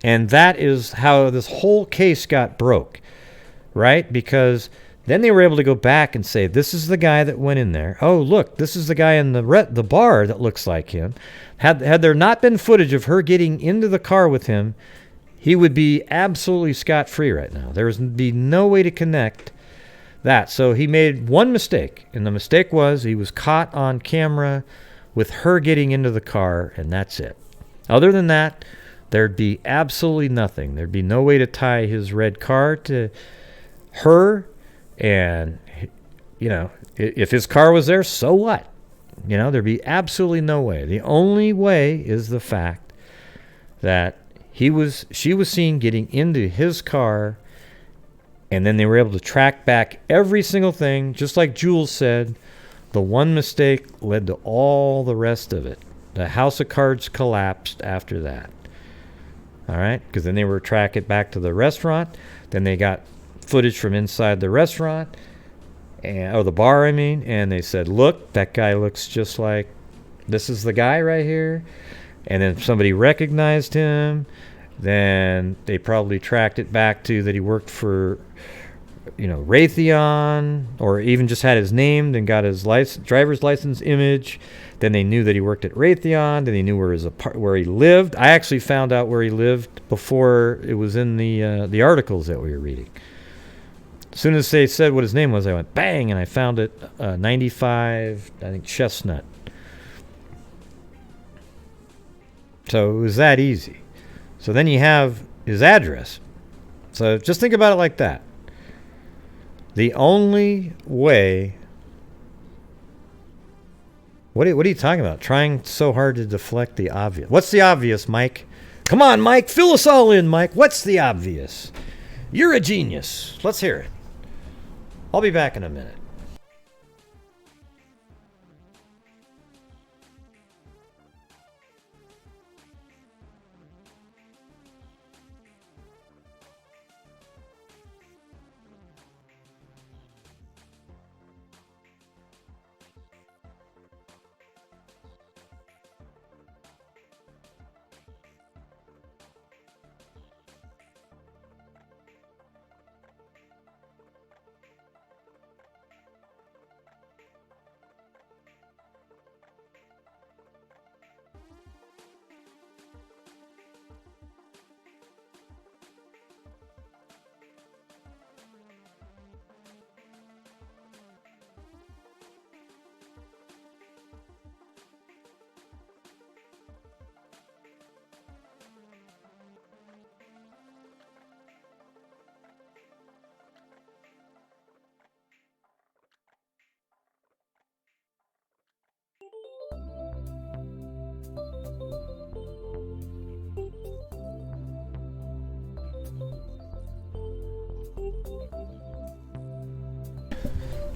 And that is how this whole case got broke, right? Because then they were able to go back and say, this is the guy that went in there. Oh, look, this is the guy in the bar that looks like him. Had there not been footage of her getting into the car with him, he would be absolutely scot-free right now. There would be no way to connect that. So he made one mistake, and the mistake was he was caught on camera with her getting into the car, and that's it. Other than that, there'd be absolutely nothing. There'd be no way to tie his red car to her, and, if his car was there, so what? There'd be absolutely no way. The only way is the fact that she was seen getting into his car, and then they were able to track back every single thing, just like Jules said. The one mistake led to all the rest of it. The house of cards collapsed after that. All right? Because then they were tracking it back to the restaurant. Then they got footage from inside the restaurant. or the bar, I mean, and they said, look, that guy looks just like, this is the guy right here. And then somebody recognized him. Then they probably tracked it back to that he worked for, Raytheon, or even just had his name and got his driver's license image. Then they knew that he worked at Raytheon. Then they knew where he lived. I actually found out where he lived before it was in the articles that we were reading. As soon as they said what his name was, I went bang, and I found it, 95, I think, Chestnut. So it was that easy. So then you have his address. So just think about it like that. The only way... What are you talking about? Trying so hard to deflect the obvious. What's the obvious, Mike? Come on, Mike. Fill us all in, Mike. What's the obvious? You're a genius. Let's hear it. I'll be back in a minute.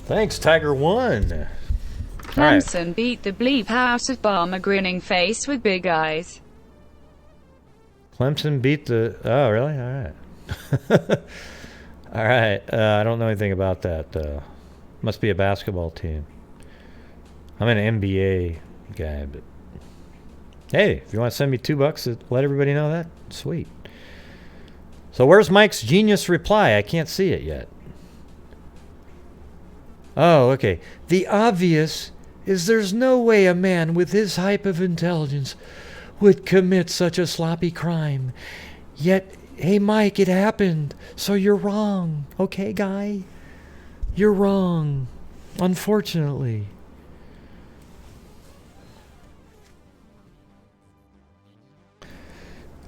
Thanks, Tiger One. Clemson beat the bleep out of Balmer, grinning face with big eyes. Clemson beat the... Oh, really? All right. All right. I don't know anything about that. Must be a basketball team. I'm an NBA guy, but... Hey, if you want to send me $2 to let everybody know that, sweet. So where's Mike's genius reply? I can't see it yet. Oh, okay. The obvious is there's no way a man with his type of intelligence would commit such a sloppy crime. Yet, hey, Mike, it happened, so you're wrong. Okay, guy? You're wrong, unfortunately.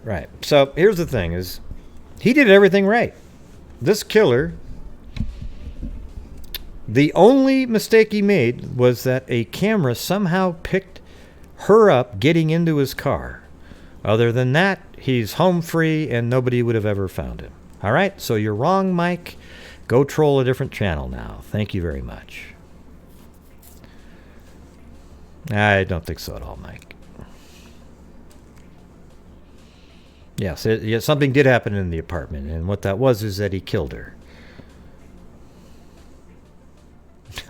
Right. So here's the thing is, he did everything right. This killer... The only mistake he made was that a camera somehow picked her up getting into his car. Other than that, he's home free and nobody would have ever found him. All right, so you're wrong, Mike. Go troll a different channel now. Thank you very much. I don't think so at all, Mike. Yes, something did happen in the apartment, and what that was is that he killed her.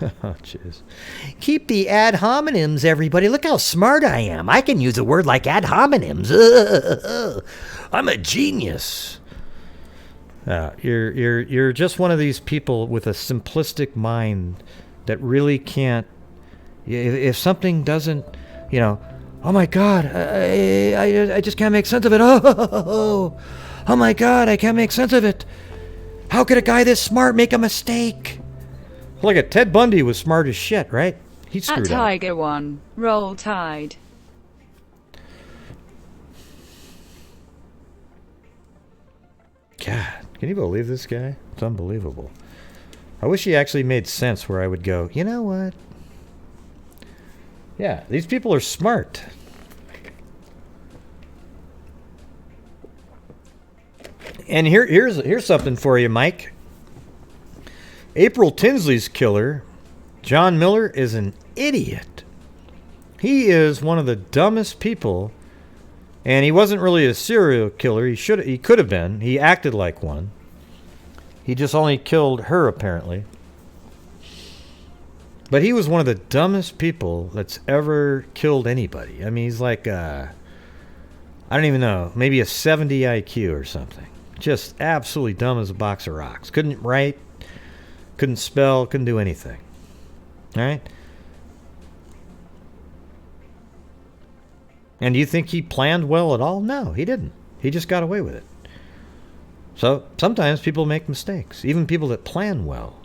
Oh, jeez. Keep the ad hominems, everybody. Look how smart I am. I can use a word like ad hominems. I'm a genius. You're just one of these people with a simplistic mind that really can't. If something doesn't, oh my God, I just can't make sense of it. Oh my God, I can't make sense of it. How could a guy this smart make a mistake? Look at Ted Bundy was smart as shit, right? He screwed up. Tiger One, roll Tide. God, can you believe this guy? It's unbelievable. I wish he actually made sense where I would go, you know what? Yeah, these people are smart. And here's something for you, Mike. April Tinsley's killer, John Miller, is an idiot. He is one of the dumbest people, and he wasn't really a serial killer. He could have been. He acted like one. He just only killed her, apparently. But he was one of the dumbest people that's ever killed anybody. I mean, he's like, I don't even know, maybe a 70 IQ or something. Just absolutely dumb as a box of rocks. Couldn't write, couldn't spell, couldn't do anything. All right? And do you think he planned well at all? No, he didn't. He just got away with it. So sometimes people make mistakes, even people that plan well.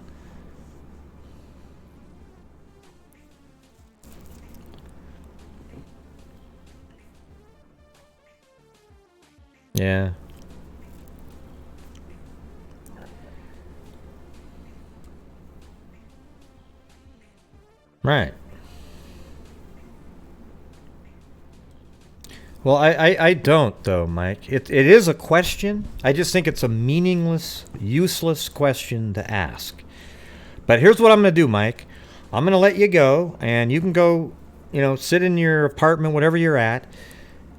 Yeah. Right. Well, I don't, though, Mike. It is a question. I just think it's a meaningless, useless question to ask. But here's what I'm going to do, Mike. I'm going to let you go, and you can go, sit in your apartment, whatever you're at,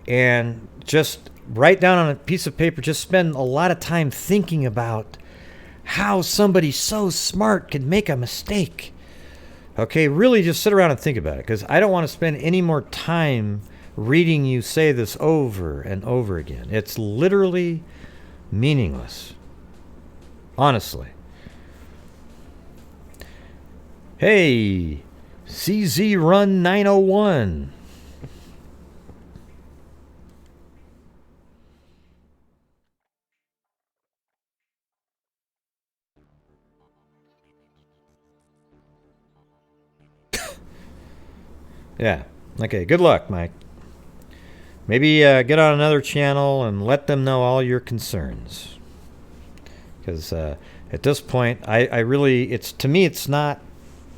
and just write down on a piece of paper, just spend a lot of time thinking about how somebody so smart could make a mistake. Okay, really just sit around and think about it, because I don't want to spend any more time reading you say this over and over again. It's literally meaningless. Honestly. Hey, CZ Run 901. Yeah. Okay, good luck, Mike. Maybe get on another channel and let them know all your concerns. Because at this point, I really, to me, it's not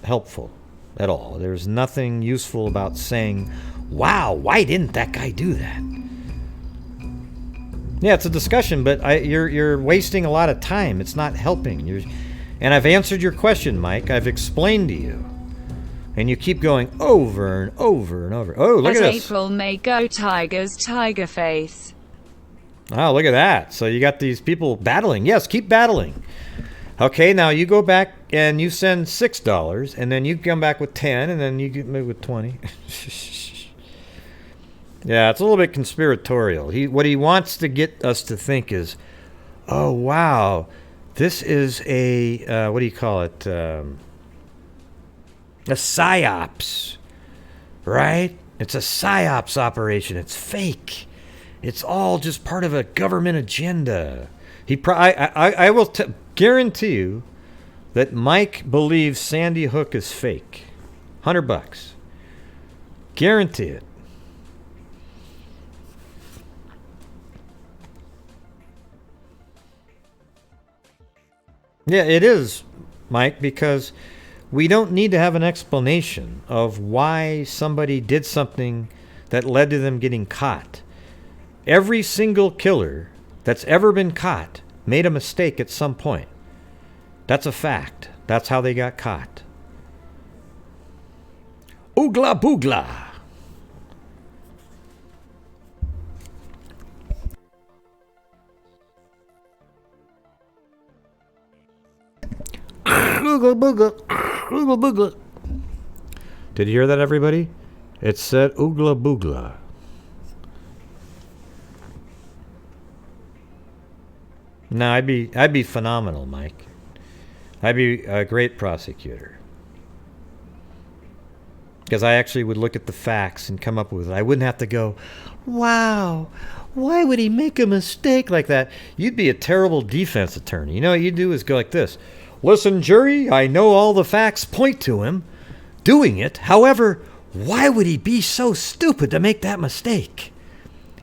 helpful at all. There's nothing useful about saying, wow, why didn't that guy do that? Yeah, it's a discussion, but you're wasting a lot of time. It's not helping. And I've answered your question, Mike. I've explained to you. And you keep going over and over and over. Oh, look at this. April may go Tigers, Tiger Face. Oh, look at that. So you got these people battling. Yes, keep battling. Okay, now you go back and you send $6, and then you come back with 10, and then you get me with 20. Yeah, it's a little bit conspiratorial. What he wants to get us to think is, oh, wow, this is a, what do you call it? A psyops, right? It's a psyops operation. It's fake. It's all just part of a government agenda. I will guarantee you that Mike believes Sandy Hook is fake. $100. Guarantee it. Yeah, it is, Mike, because we don't need to have an explanation of why somebody did something that led to them getting caught. Every single killer that's ever been caught made a mistake at some point. That's a fact. That's how they got caught. Oogla boogla. Oogla boogla. Oogla boogla. Did you hear that, everybody? It said oogla boogla. No, I'd be phenomenal, Mike. I'd be a great prosecutor. Because I actually would look at the facts and come up with it. I wouldn't have to go, wow, why would he make a mistake like that? You'd be a terrible defense attorney. You know what you'd do is go like this. Listen, jury, I know all the facts point to him doing it. However, why would he be so stupid to make that mistake?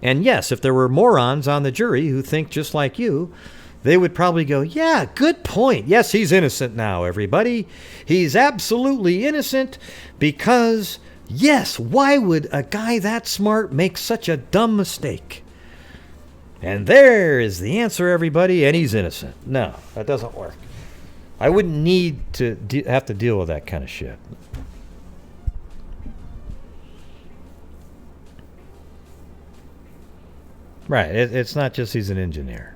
And yes, if there were morons on the jury who think just like you, they would probably go, yeah, good point. Yes, he's innocent now, everybody. He's absolutely innocent because, yes, why would a guy that smart make such a dumb mistake? And there is the answer, everybody, and he's innocent. No, that doesn't work. I wouldn't need to have to deal with that kind of shit. Right, it's not just he's an engineer.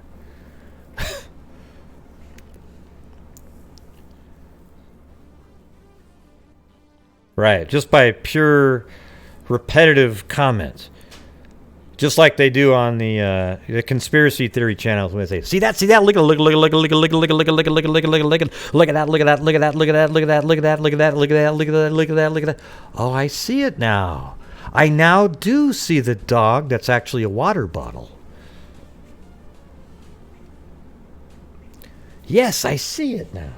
Right, just by pure repetitive comments. Just like they do on the conspiracy theory channels when they say, see that, look at that, look at that. Oh, I see it now. I now do see the dog that's actually a water bottle. Yes, I see it now.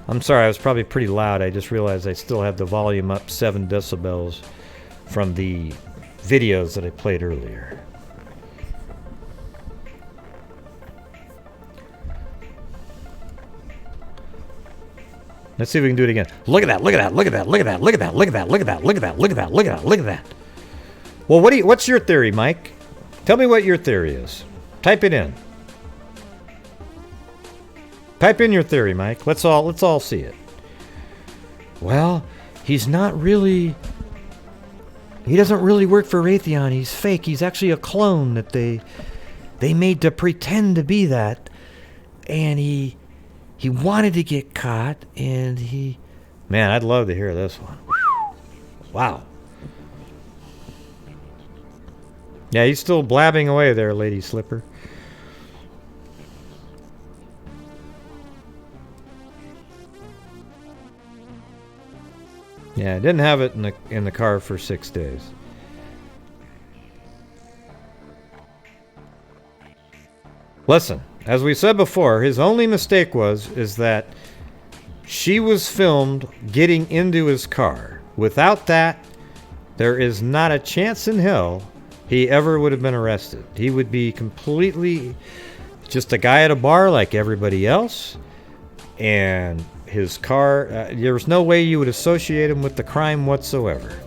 I'm sorry, I was probably pretty loud. I just realized I still have the volume up 7 decibels from the videos that I played earlier. Let's see if we can do it again. Look at that, look at that, look at that, look at that, look at that, look at that, look at that, look at that, look at that, look at that, look at that. Well, what's your theory, Mike? Tell me what your theory is. Type it in. Type in your theory, Mike. Let's all see it. Well, he's not really... He doesn't really work for Raytheon. He's fake. He's actually a clone that they made to pretend to be that. And he wanted to get caught, and he... Man, I'd love to hear this one. Wow. Yeah, he's still blabbing away there, Lady Slipper. Yeah, I didn't have it in the car for 6 days. Listen, as we said before, his only mistake is that she was filmed getting into his car. Without that, there is not a chance in hell he ever would have been arrested. He would be completely just a guy at a bar like everybody else, and his car, there's no way you would associate him with the crime whatsoever.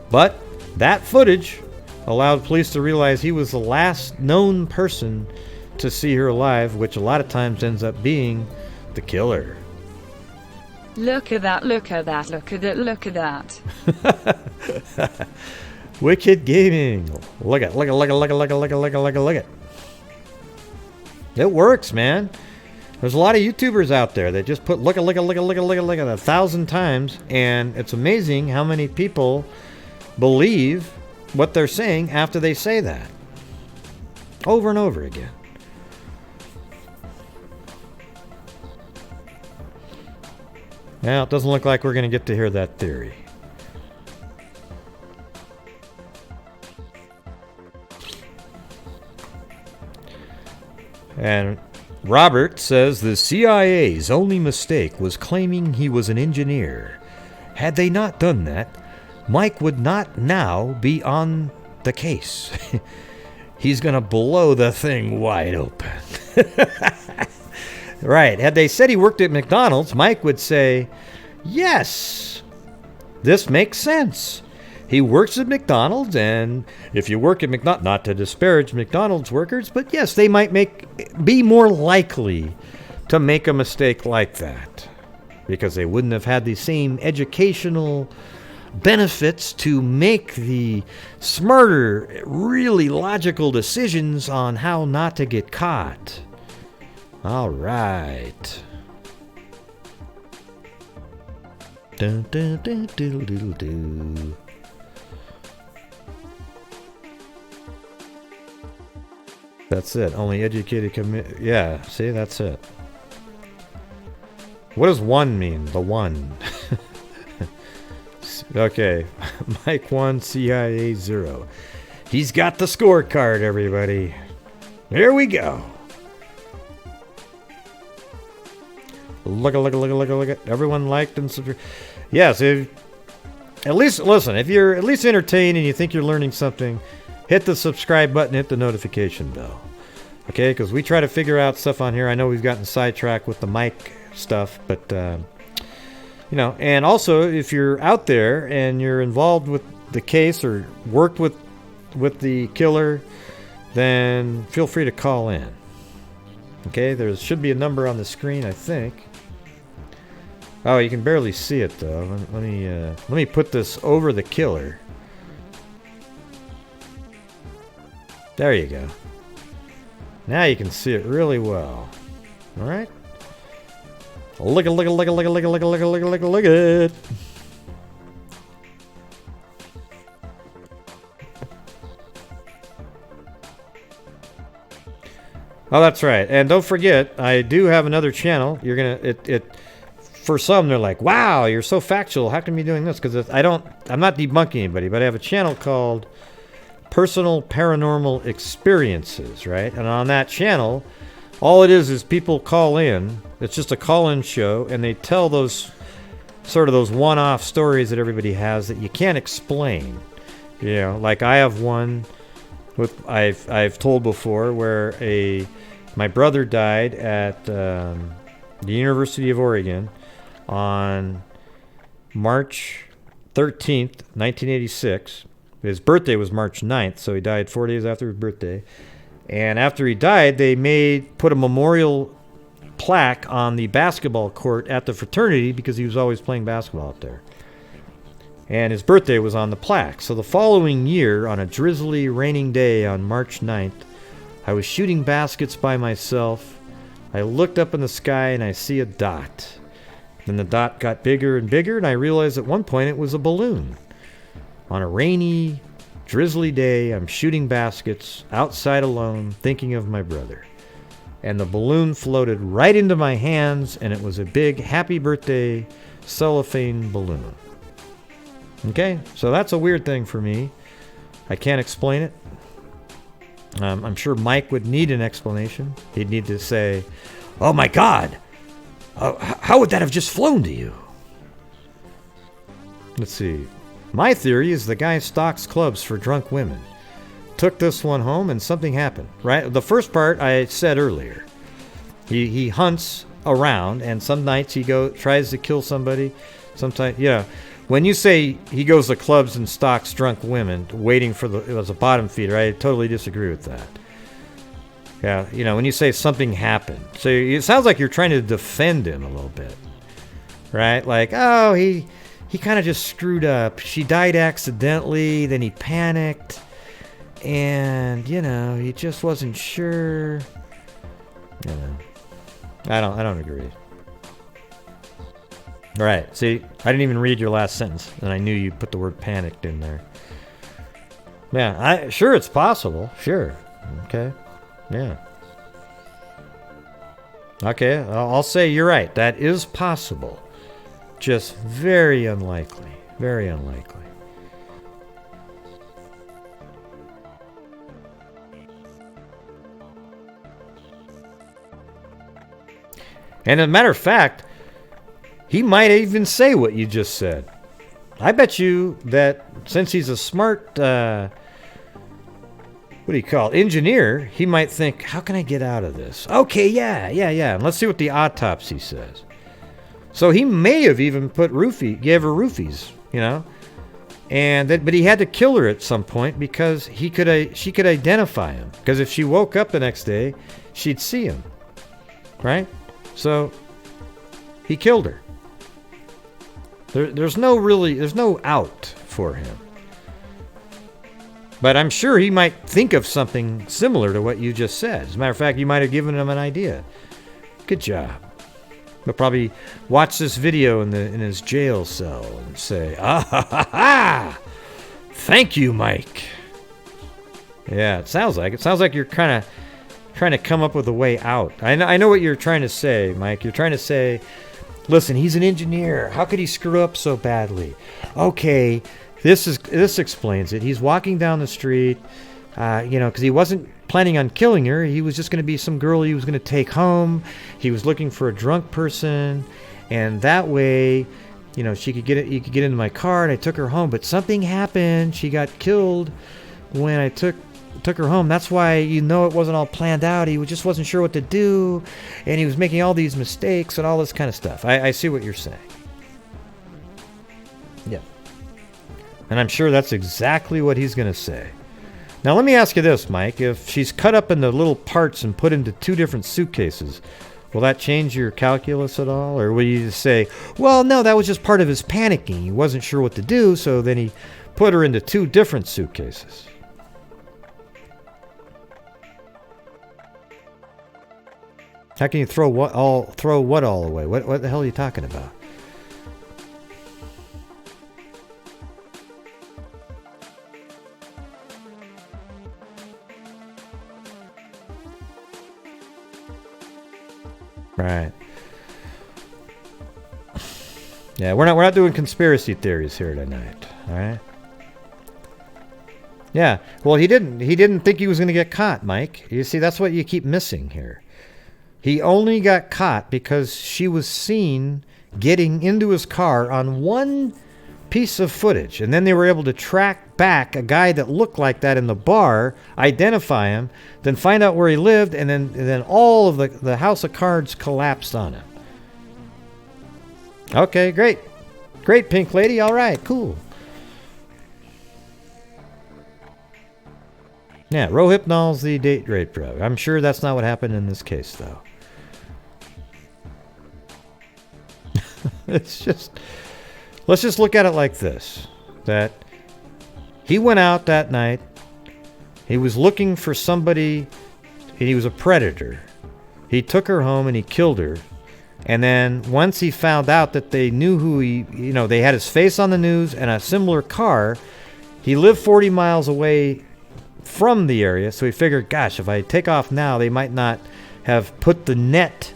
But that footage allowed police to realize he was the last known person to see her alive, which a lot of times ends up being the killer. Look at that, look at that, look at it, look at that. Wicked Gaming. Look at. It works, man. There's a lot of YouTubers out there that just put look at 1,000 times, and it's amazing how many people believe what they're saying after they say that. Over and over again. Well, it doesn't look like we're going to get to hear that theory. And Robert says the CIA's only mistake was claiming he was an engineer. Had they not done that, Mike would not now be on the case. He's going to blow the thing wide open. Right. Had they said he worked at McDonald's, Mike would say, yes, this makes sense. He works at McDonald's, and if you work at McDonald's, not to disparage McDonald's workers, but yes, they might be more likely to make a mistake like that because they wouldn't have had the same educational benefits to make the smarter, really logical decisions on how not to get caught. All right. Dun, dun, dun, doodle, doodle, doo. That's it. Only educated yeah, see, that's it. What does one mean? The one. Okay. Mike 1, CIA 0. He's got the scorecard, everybody. Here we go. Look at. Everyone liked and subscribed. Yes, at least, listen, if you're at least entertained and you think you're learning something, hit the subscribe button, hit the notification bell. Okay, because we try to figure out stuff on here. I know we've gotten sidetracked with the mic stuff, but, you know, and also if you're out there and you're involved with the case or worked with the killer, then feel free to call in. Okay, there should be a number on the screen, I think. Oh, you can barely see it though. Let me put this over the killer. There you go. Now you can see it really well. All right. Look at, look at, look at, look at, look at, look at, look at, look at, look at, look at. Oh, that's right. And don't forget, I do have another channel. You're gonna for some they're like, "Wow, you're so factual. How come you're doing this?" Because I'm not debunking anybody, but I have a channel called Personal Paranormal Experiences, right? And on that channel, all it is people call in. It's just a call-in show, and they tell those one-off stories that everybody has that you can't explain. You know, like I have one I've told before where my brother died at the University of Oregon on March 13th, 1986. His birthday was March 9th, so he died 4 days after his birthday. And after he died, they put a memorial plaque on the basketball court at the fraternity because he was always playing basketball out there. And his birthday was on the plaque. So the following year, on a drizzly, raining day on March 9th, I was shooting baskets by myself. I looked up in the sky and I see a dot. Then the dot got bigger and bigger, and I realized at one point it was a balloon. On a rainy, drizzly day, I'm shooting baskets outside alone, thinking of my brother. And the balloon floated right into my hands, and it was a big happy birthday cellophane balloon. Okay, so that's a weird thing for me. I can't explain it. I'm sure Mike would need an explanation. He'd need to say, "Oh my God, how would that have just flown to you?" Let's see. My theory is the guy stalks clubs for drunk women. Took this one home and something happened. Right? The first part I said earlier. He hunts around, and some nights he tries to kill somebody. Sometimes, when you say he goes to clubs and stalks drunk women, waiting for it was a bottom feeder, I totally disagree with that. Yeah, when you say something happened, so it sounds like you're trying to defend him a little bit, right? Like, oh, he kind of just screwed up. She died accidentally, then he panicked, and he just wasn't sure. I don't agree. Right. See, I didn't even read your last sentence, and I knew you put the word panicked in there. Yeah, sure it's possible. Sure. Okay. Yeah. Okay, I'll say you're right. That is possible. Just very unlikely. Very unlikely. And as a matter of fact, he might even say what you just said. I bet you that since he's a smart, engineer, he might think, how can I get out of this? Okay, yeah. And let's see what the autopsy says. So he may have even gave her roofies, but he had to kill her at some point because she could identify him. Because if she woke up the next day, she'd see him, right? So he killed her. There's no out for him. But I'm sure he might think of something similar to what you just said. As a matter of fact, you might have given him an idea. Good job. He'll probably watch this video in his jail cell and say, "Ah, thank you, Mike." Yeah, it sounds like you're kind of trying to come up with a way out. I know what you're trying to say, Mike. You're trying to say, listen, he's an engineer. How could he screw up so badly? Okay, this explains it. He's walking down the street, because he wasn't planning on killing her. He was just going to be some girl he was going to take home. He was looking for a drunk person, and that way, he could get into my car, and I took her home. But something happened. She got killed when I took her home. That's why it wasn't all planned out. He just wasn't sure what to do, and he was making all these mistakes and all this kind of stuff. I see what you're saying. Yeah. And I'm sure that's exactly what he's going to say. Now let me ask you this, Mike. If she's cut up into little parts and put into two different suitcases, will that change your calculus at all? Or will you just say, well, no, that was just part of his panicking. He wasn't sure what to do, so then he put her into two different suitcases? How can you throw what all away? What the hell are you talking about? Right. Yeah, we're not doing conspiracy theories here tonight, all right? Yeah. Well, he didn't think he was going to get caught, Mike. You see, that's what you keep missing here. He only got caught because she was seen getting into his car on one piece of footage, and then they were able to track back a guy that looked like that in the bar, identify him, then find out where he lived, and then all of the house of cards collapsed on him. Okay, great. Great, Pink Lady. All right, cool. Yeah, Rohypnol's the date rape drug. I'm sure that's not what happened in this case, though. It's just... Let's just look at it like this. That he went out that night. He was looking for somebody. He was a predator. He took her home and he killed her. And then once he found out that they knew who they had his face on the news and a similar car, he lived 40 miles away from the area. So he figured, gosh, if I take off now, they might not have put the net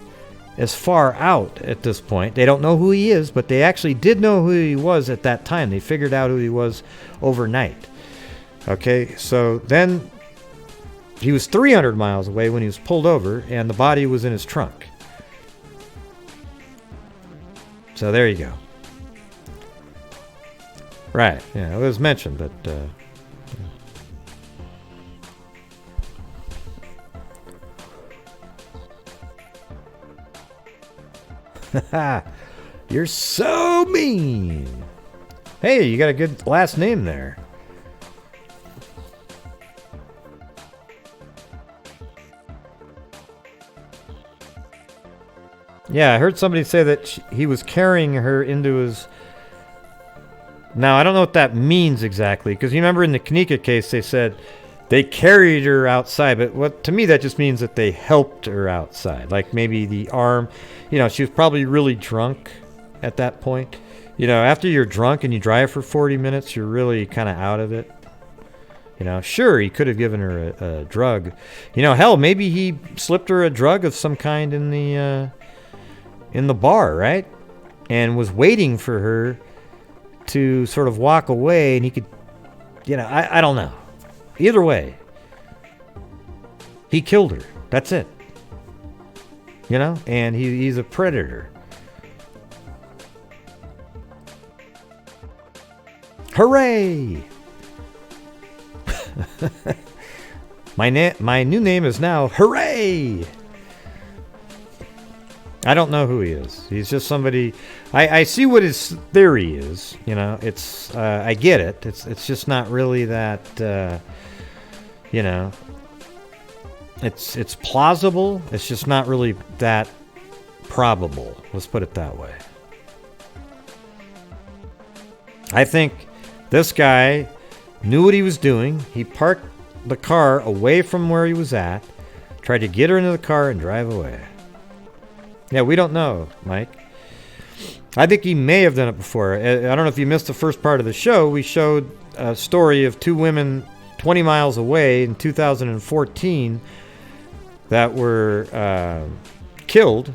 as far out at this point. They don't know who he is, but they actually did know who he was at that time. They figured out who he was overnight. Okay, so then he was 300 miles away when he was pulled over, and the body was in his trunk. So there you go. Right, yeah, it was mentioned, but... You're so mean. Hey, you got a good last name there. Yeah, I heard somebody say that he was carrying her into his... Now, I don't know what that means exactly, because you remember in the Kanika case, they said they carried her outside, but to me that just means that they helped her outside. Like maybe the arm, she was probably really drunk at that point. After you're drunk and you drive for 40 minutes, you're really kind of out of it. Sure, he could have given her a drug. Hell, maybe he slipped her a drug of some kind in the bar, right? And was waiting for her to sort of walk away, and he could, I don't know. Either way, he killed her. That's it. And he's a predator. Hooray! My new name is now Hooray! I don't know who he is. He's just somebody... I see what his theory is. It's... I get it. It's just not really that... It's plausible. It's just not really that probable. Let's put it that way. I think this guy knew what he was doing. He parked the car away from where he was at, tried to get her into the car and drive away. Yeah, we don't know, Mike. I think he may have done it before. I don't know if you missed the first part of the show. We showed a story of two women 20 miles away in 2014 that were killed,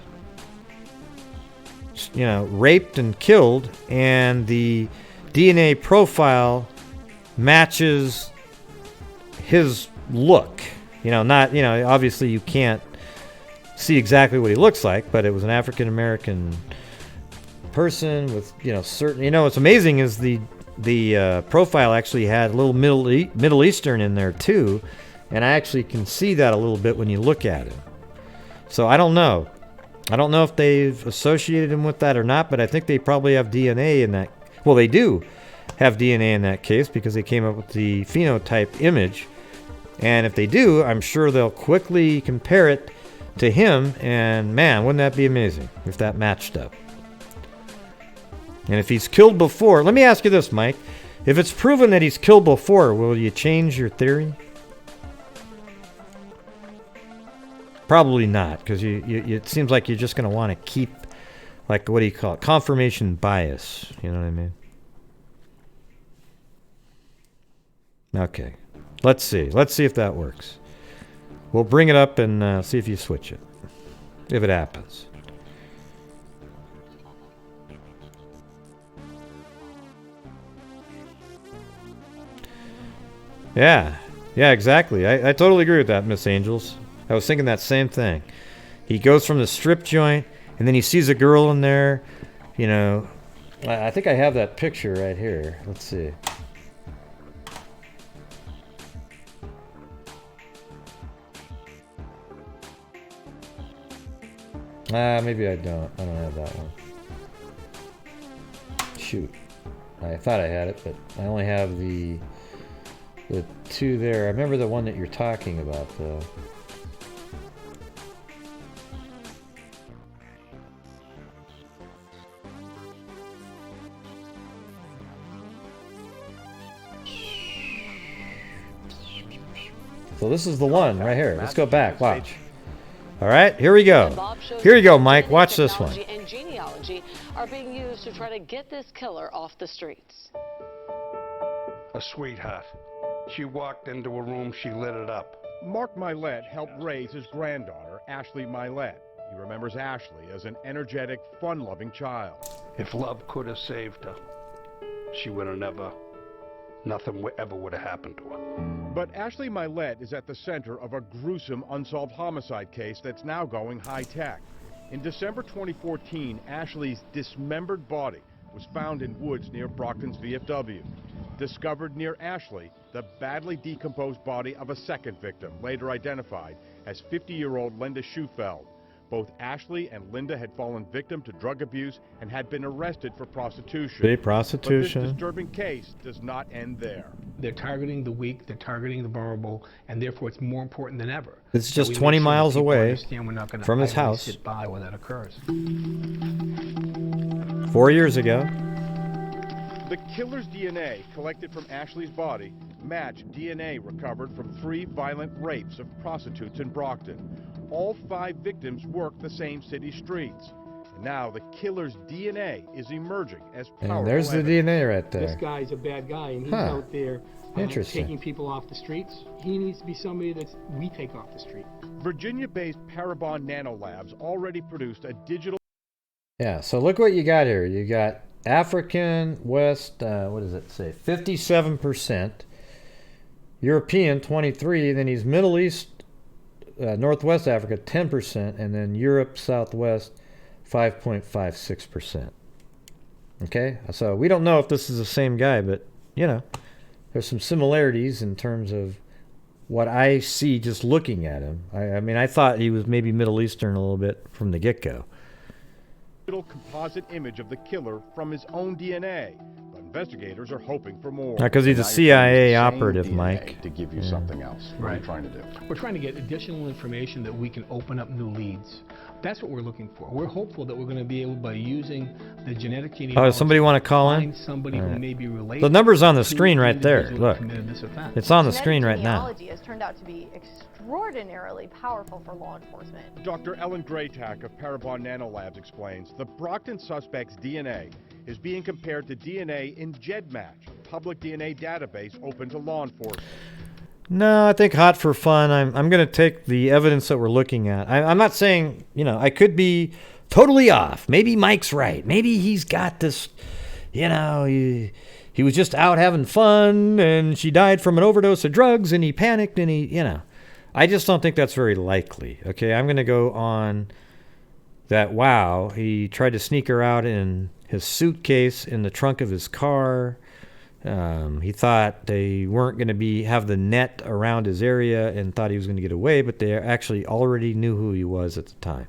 raped and killed, and the DNA profile matches his look. Obviously you can't see exactly what he looks like, but it was an African American person with, certain, what's amazing is the profile actually had a little Middle Eastern in there too, and I actually can see that a little bit when you look at him. So I don't know if they've associated him with that or not, but I think they probably have DNA in that. Well, they do have DNA in that case because they came up with the phenotype image, and if they do, I'm sure they'll quickly compare it to him, and man, wouldn't that be amazing if that matched up. And if he's killed before, let me ask you this, Mike. If it's proven that he's killed before, will you change your theory? Probably not, because it seems like you're just going to want to keep, like, what do you call it? Confirmation bias. You know what I mean? Okay. Let's see. Let's see if that works. We'll bring it up and see if you switch it. If it happens. Yeah. Yeah, exactly. I totally agree with that, Miss Angels. I was thinking that same thing. He goes from the strip joint, and then he sees a girl in there. You know, I think I have that picture right here. Let's see. Maybe I don't. I don't have that one. Shoot. I thought I had it, but I only have the two there. I remember the one that you're talking about, though. So this is the one right here. Let's go back. Watch. All right, here we go. Here you go, Mike. Watch this one. And genealogy are being used to try to get this killer off the streets. A sweetheart. She walked into a room, she lit it up. Mark Milet helped raise his granddaughter, Ashley Milet. He remembers Ashley as an energetic, fun-loving child. If love could have saved her, she would have nothing ever would have happened to her. But Ashley Milet is at the center of a gruesome unsolved homicide case that's now going high-tech. In December 2014, Ashley's dismembered body was found in woods near Brockton's VFW. Discovered near Ashley, the badly decomposed body of a second victim, later identified as 50-year-old Linda Schufeld. Both Ashley and Linda had fallen victim to drug abuse and had been arrested for prostitution. Prostitution. But this disturbing case does not end there. They're targeting the weak, they're targeting the vulnerable, and therefore it's more important than ever. It's just 20 miles away from his house. Sit by when that occurs. 4 years ago. The killer's DNA collected from Ashley's body matched DNA recovered from 3 violent rapes of prostitutes in Brockton. All 5 victims worked the same city streets. And now the killer's DNA is emerging as powerful. And there's the evidence. DNA right there. This guy's a bad guy, and he's out there taking people off the streets. He needs to be somebody that we take off the street. Virginia-based Paragon Nanolabs already produced a digital... Yeah, so look what you got here. You got African, West, what does it say? 57%. European, 23%. Then he's Middle East, Northwest Africa, 10%. And then Europe, Southwest, 5.56%. Okay, so we don't know if this is the same guy, but, you know, there's some similarities in terms of what I see just looking at him. I mean, I thought he was maybe Middle Eastern a little bit from the get-go. Composite image of the killer from his own DNA, but investigators are hoping for more. Because he's a CIA operative, DNA Mike. To give you something else. What are you trying to do? We're trying to get additional information that we can open up new leads. That's what we're looking for. We're hopeful that we're going to be able, by using the genetic genealogy, does somebody want to call in? find somebody who may be related. The number's on the screen right there. Look, it's on the Genetic screen right now. genealogy has turned out to be extraordinarily powerful for law enforcement. Dr. Ellen Graytak of Paragon Nanolabs explains the Brockton suspect's DNA is being compared to DNA in GEDmatch, a public DNA database open to law enforcement. No, I think hot for fun. I'm going to take the evidence that we're looking at. I'm not saying, you know, I could be totally off. Maybe Mike's right. Maybe he's got this, you know, he was just out having fun and she died from an overdose of drugs and he panicked and he, you know. I just don't think that's very likely. Okay, I'm going to go on that, wow, he tried to sneak her out in his suitcase in the trunk of his car. He thought they weren't going to have the net around his area and thought he was going to get away, but they actually already knew who he was at the time.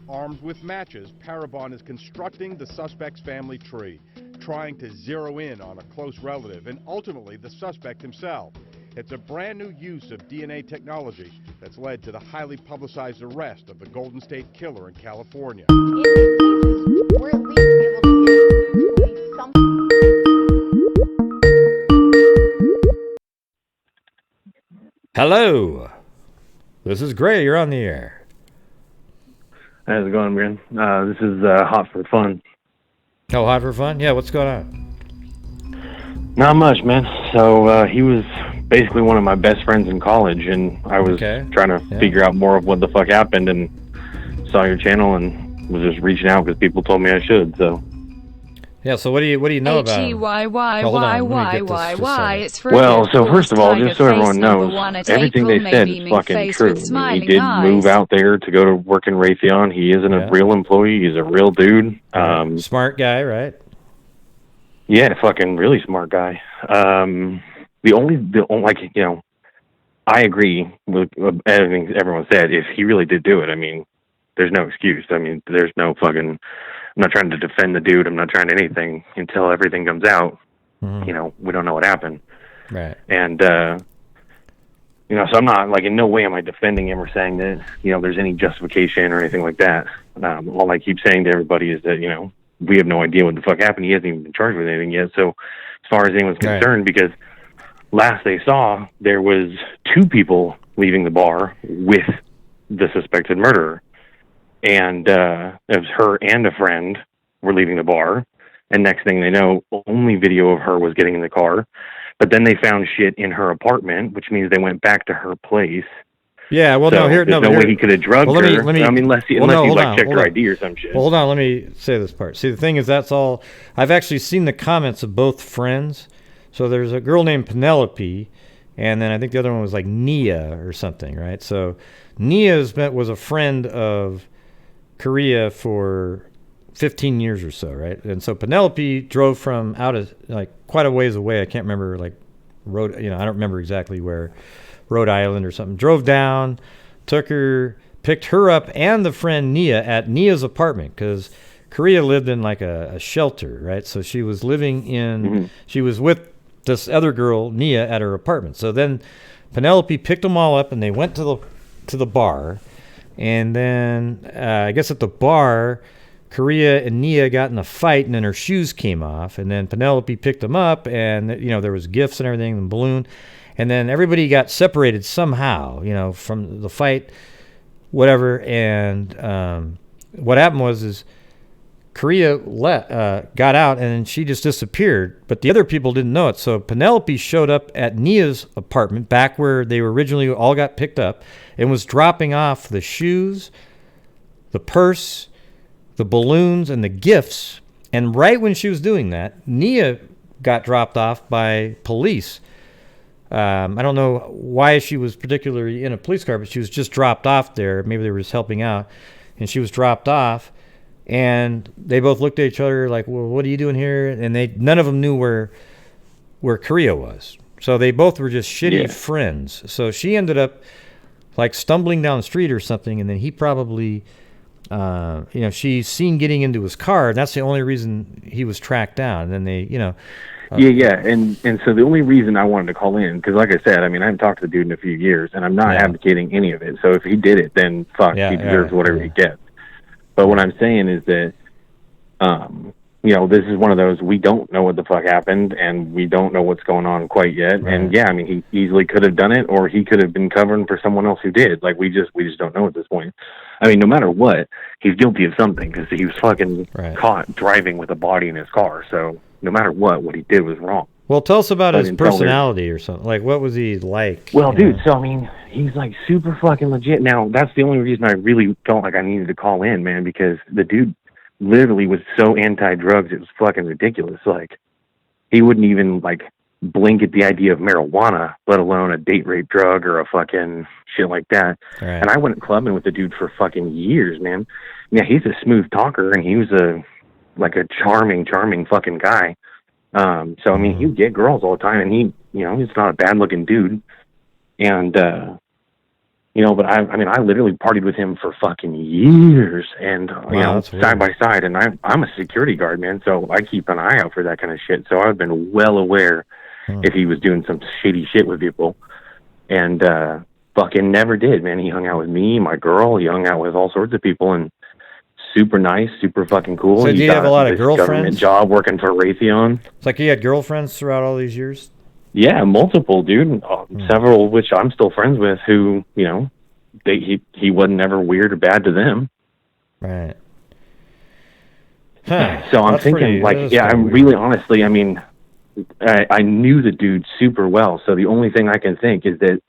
Armed with matches, Paragon is constructing the suspect's family tree, trying to zero in on a close relative and ultimately the suspect himself. It's a brand new use of DNA technology that's led to the highly publicized arrest of the Golden State Killer in California. In these cases, we're at least able to give police something. Hello. This is Gray. You're on the air. How's it going, man? This is Hot for Fun. Oh, Hot for Fun? Yeah, what's going on? Not much, man. So he was basically one of my best friends in college, and I was trying to figure out more of what the fuck happened, and saw your channel and was just reaching out because people told me I should. So yeah. So what do you know about him? Well, so first of all, just so everyone knows, everything they said is fucking true. I mean, he did move out there to go to work in Raytheon. He isn't a real employee. He's a real dude. Smart guy, right? Yeah, fucking really smart guy. The only like, you know, I agree with everything everyone said. If he really did do it, I mean, there's no excuse. I mean, there's no fucking. I'm not trying to defend the dude. I'm not trying anything until everything comes out. Mm-hmm. You know, we don't know what happened. Right. And you know, so I'm not like in no way am I defending him or saying that you know there's any justification or anything like that. All I keep saying to everybody is that you know we have no idea what the fuck happened. He hasn't even been charged with anything yet. So as far as anyone's concerned, because last they saw, there was 2 people leaving the bar with the suspected murderer. And it was her and a friend were leaving the bar. And next thing they know, only video of her was getting in the car. But then they found shit in her apartment, which means they went back to her place. Yeah, well, so there's no way he could have drugged her. I mean, unless he checked her ID or some shit. Well, hold on, let me say this part. See, the thing is, that's all. I've actually seen the comments of both friends. So there's a girl named Penelope, and then I think the other one was like Nia or something, right? So Nia was a friend of Correia for 15 years or so, right? And so Penelope drove from out of like quite a ways away. I can't remember I don't remember exactly where, Rhode Island or something. Drove down, picked her up and the friend Nia at Nia's apartment because Correia lived in like a shelter, right? So she was living in, she was with this other girl, Nia, at her apartment. So then Penelope picked them all up and they went to the bar. And then I guess at the bar, Correia and Nia got in a fight and then her shoes came off. And then Penelope picked them up and, you know, there was gifts and everything, and balloon. And then everybody got separated somehow, you know, from the fight, whatever. And what happened was Correia got out and then she just disappeared. But the other people didn't know it. So Penelope showed up at Nia's apartment back where they were originally all got picked up and was dropping off the shoes, the purse, the balloons, and the gifts. And right when she was doing that, Nia got dropped off by police. I don't know why she was particularly in a police car, but she was just dropped off there. Maybe they were just helping out. And she was dropped off. And they both looked at each other like, well, what are you doing here? And none of them knew where Correia was. So they both were just shitty friends. So she ended up like stumbling down the street or something. And then he probably, she's seen getting into his car. And that's the only reason he was tracked down. And then they, And so the only reason I wanted to call in, because like I said, I mean, I haven't talked to the dude in a few years, and I'm not advocating any of it. So if he did it, then fuck, he deserves whatever he gets. But what I'm saying is that, this is one of those, we don't know what the fuck happened, and we don't know what's going on quite yet. Right. And I mean, he easily could have done it, or he could have been covering for someone else who did. Like, we just don't know at this point. I mean, no matter what, he's guilty of something, because he was fucking caught driving with a body in his car. So no matter what he did was wrong. Well, tell us about his personality or something. Like, what was he like? Well, dude, so, I mean, he's, like, super fucking legit. Now, that's the only reason I really felt like I needed to call in, man, because the dude literally was so anti-drugs, it was fucking ridiculous. Like, he wouldn't even, like, blink at the idea of marijuana, let alone a date rape drug or a fucking shit like that. Right. And I went clubbing with the dude for fucking years, man. Yeah, he's a smooth talker, and he was a charming fucking guy. So, I mean, he would get girls all the time, and he's not a bad-looking dude. And, but I literally partied with him for fucking years, and, side by side, and I'm a security guard, man, so I keep an eye out for that kind of shit. So I've been well aware if he was doing some shady shit with people, and fucking never did, man. He hung out with me, my girl, he hung out with all sorts of people, and super nice, super fucking cool. So do you have a lot of girlfriends? Government job working for Raytheon. It's like you had girlfriends throughout all these years? Yeah, multiple, dude. Several of which I'm still friends with who, he wasn't ever weird or bad to them. Right. Huh. So I'm thinking, I'm really honestly, I mean, I knew the dude super well, so the only thing I can think is that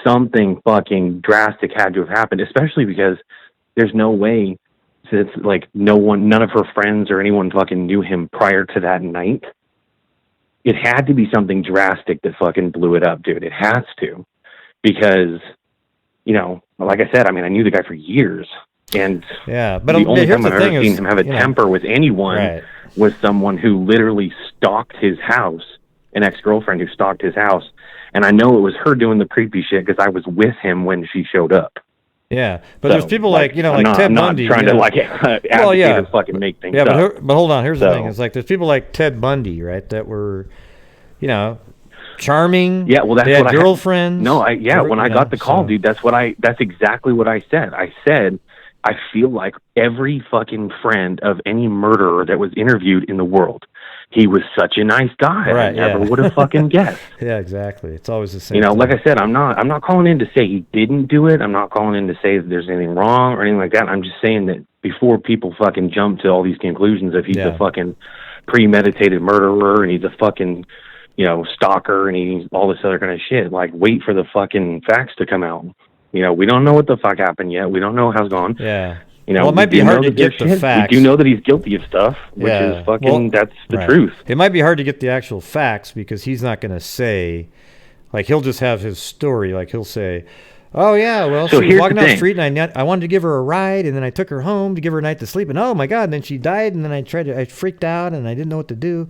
something fucking drastic had to have happened, especially because there's no way, since like none of her friends or anyone fucking knew him prior to that night. It had to be something drastic that fucking blew it up, dude. It has to, because, you know, like I said, I mean, I knew the guy for years, and but the only time I've ever seen him have a temper with anyone was someone who literally stalked his house, an ex-girlfriend who stalked his house. And I know it was her doing the creepy shit because I was with him when she showed up. Yeah, but there's people like Ted Bundy. I'm not trying to advocate or fucking make things up. But hold on, here's the thing. It's like there's people like Ted Bundy, right, that were, you know, charming. Yeah, well, that's they what had girlfriends. When I got the call, dude, that's exactly what I said. I said, I feel like every fucking friend of any murderer that was interviewed in the world, he was such a nice guy. I never would have fucking guessed. Yeah, exactly. It's always the same. You know, thing. like I said, I'm not calling in to say he didn't do it. I'm not calling in to say that there's anything wrong or anything like that. I'm just saying that before people fucking jump to all these conclusions of he's a fucking premeditated murderer and he's a fucking, you know, stalker and he's all this other kind of shit, like wait for the fucking facts to come out. You know, we don't know what the fuck happened yet. We don't know how's gone. Yeah. You know, well, it might be hard to get the facts. We do know that he's guilty of stuff, which is fucking, that's the truth. It might be hard to get the actual facts because he's not going to say, like, he'll just have his story. Like, he'll say, oh, yeah, well, she was walking down the street and I wanted to give her a ride and then I took her home to give her a night to sleep and oh, my God, and then she died and then I freaked out and I didn't know what to do.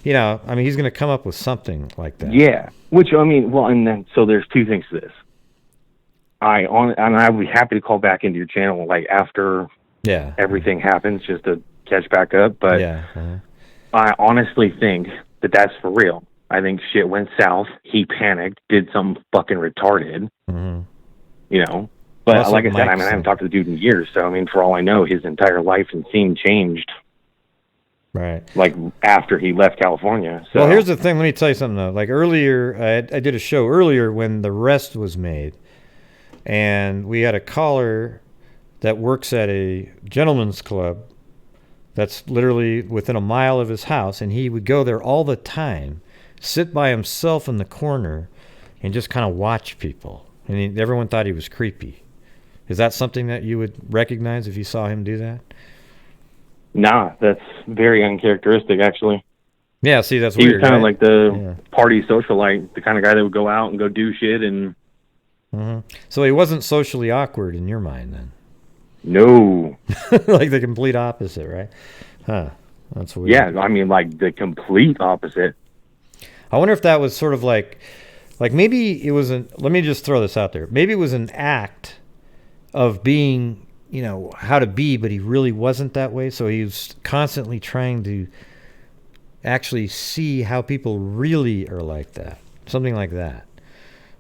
You know, I mean, he's going to come up with something like that. Yeah, which, I mean, well, and then, so there's two things to this. And I would be happy to call back into your channel like after everything happens just to catch back up. But I honestly think that that's for real. I think shit went south. He panicked, did something fucking retarded. Mm-hmm. You know, but like I said, I haven't talked to the dude in years. So I mean, for all I know, his entire life and scene changed. Right. Like after he left California. So. Well, here's the thing. Let me tell you something though. Like earlier, I did a show earlier when the arrest was made. And we had a caller that works at a gentleman's club that's literally within a mile of his house, and he would go there all the time, sit by himself in the corner, and just kind of watch people. And everyone thought he was creepy. Is that something that you would recognize if you saw him do that? Nah, that's very uncharacteristic, actually. Yeah, see, that's weird. He was kind of like the party socialite, the kind of guy that would go out and go do shit and... Mm-hmm. So he wasn't socially awkward in your mind then? No. Like the complete opposite, right? Huh. That's weird. Yeah, I mean like the complete opposite. I wonder if that was sort of like maybe it was let me just throw this out there. Maybe it was an act of being, you know, how to be, but he really wasn't that way. So he was constantly trying to actually see how people really are like that. Something like that.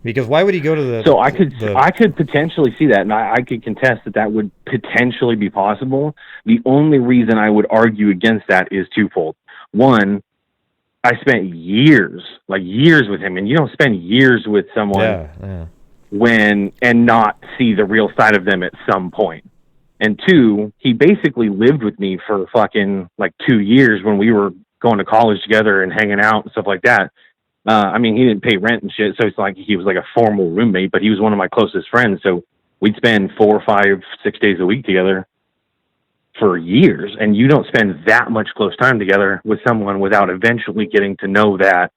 Because why would he go to the... So I could potentially see that, and I could contest that would potentially be possible. The only reason I would argue against that is twofold. One, I spent years with him, and you don't spend years with someone and not see the real side of them at some point. And two, he basically lived with me for fucking like 2 years when we were going to college together and hanging out and stuff like that. I mean, he didn't pay rent and shit, so it's like he was like a formal roommate, but he was one of my closest friends, so we'd spend 4, 5, 6 days a week together for years, and you don't spend that much close time together with someone without eventually getting to know that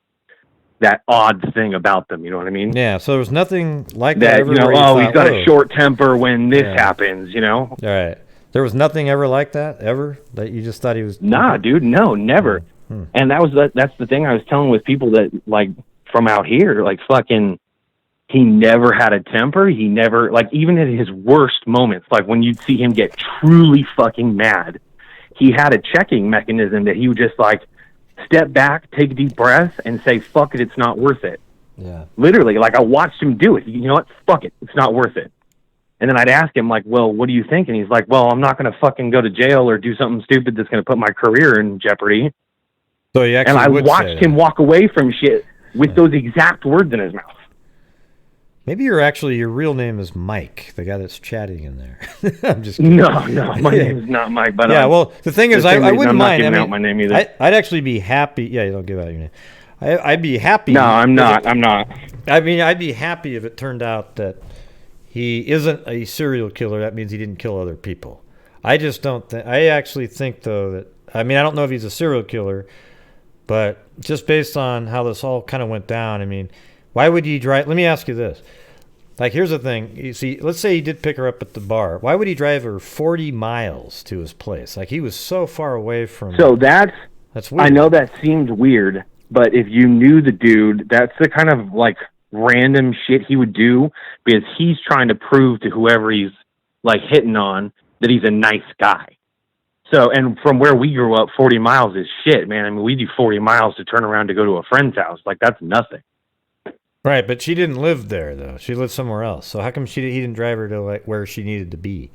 odd thing about them, you know what I mean? Yeah, so there was nothing like that ever. You know, he's got a short temper when this happens, you know? All right. There was nothing ever like that, ever? That you just thought he was... Nah, dude, no, never. And that's the thing I was telling with people that, like, from out here, like, fucking, he never had a temper. He never, like, even at his worst moments, like, when you'd see him get truly fucking mad, he had a checking mechanism that he would just, like, step back, take a deep breath, and say, fuck it, it's not worth it. Yeah. Literally, like, I watched him do it. You know what? Fuck it, it's not worth it. And then I'd ask him, like, well, what do you think? And he's like, well, I'm not going to fucking go to jail or do something stupid that's going to put my career in jeopardy. So and I watched him walk away from shit with those exact words in his mouth. Maybe your real name is Mike, the guy that's chatting in there. I'm just kidding. No, my name is not Mike. But yeah, well, the thing is, I wouldn't mind. Not giving out my name either. I'd actually be happy. Yeah, you don't give out your name. I'd be happy. No, I'm not. I'm not. I mean, I'd be happy if it turned out that he isn't a serial killer. That means he didn't kill other people. I just don't think. I actually think, though, that I don't know if he's a serial killer, but just based on how this all kind of went down, I mean, why would he drive? Let me ask you this. Like, here's the thing. You see, let's say he did pick her up at the bar. Why would he drive her 40 miles to his place? Like, he was so far away from. So that's weird. I know that seems weird, but if you knew the dude, that's the kind of like random shit he would do because he's trying to prove to whoever he's like hitting on that he's a nice guy. So, and from where we grew up, 40 miles is shit, man. I mean, we do 40 miles to turn around to go to a friend's house. Like, that's nothing. Right, but she didn't live there, though. She lived somewhere else. So how come he didn't drive her to like where she needed to be?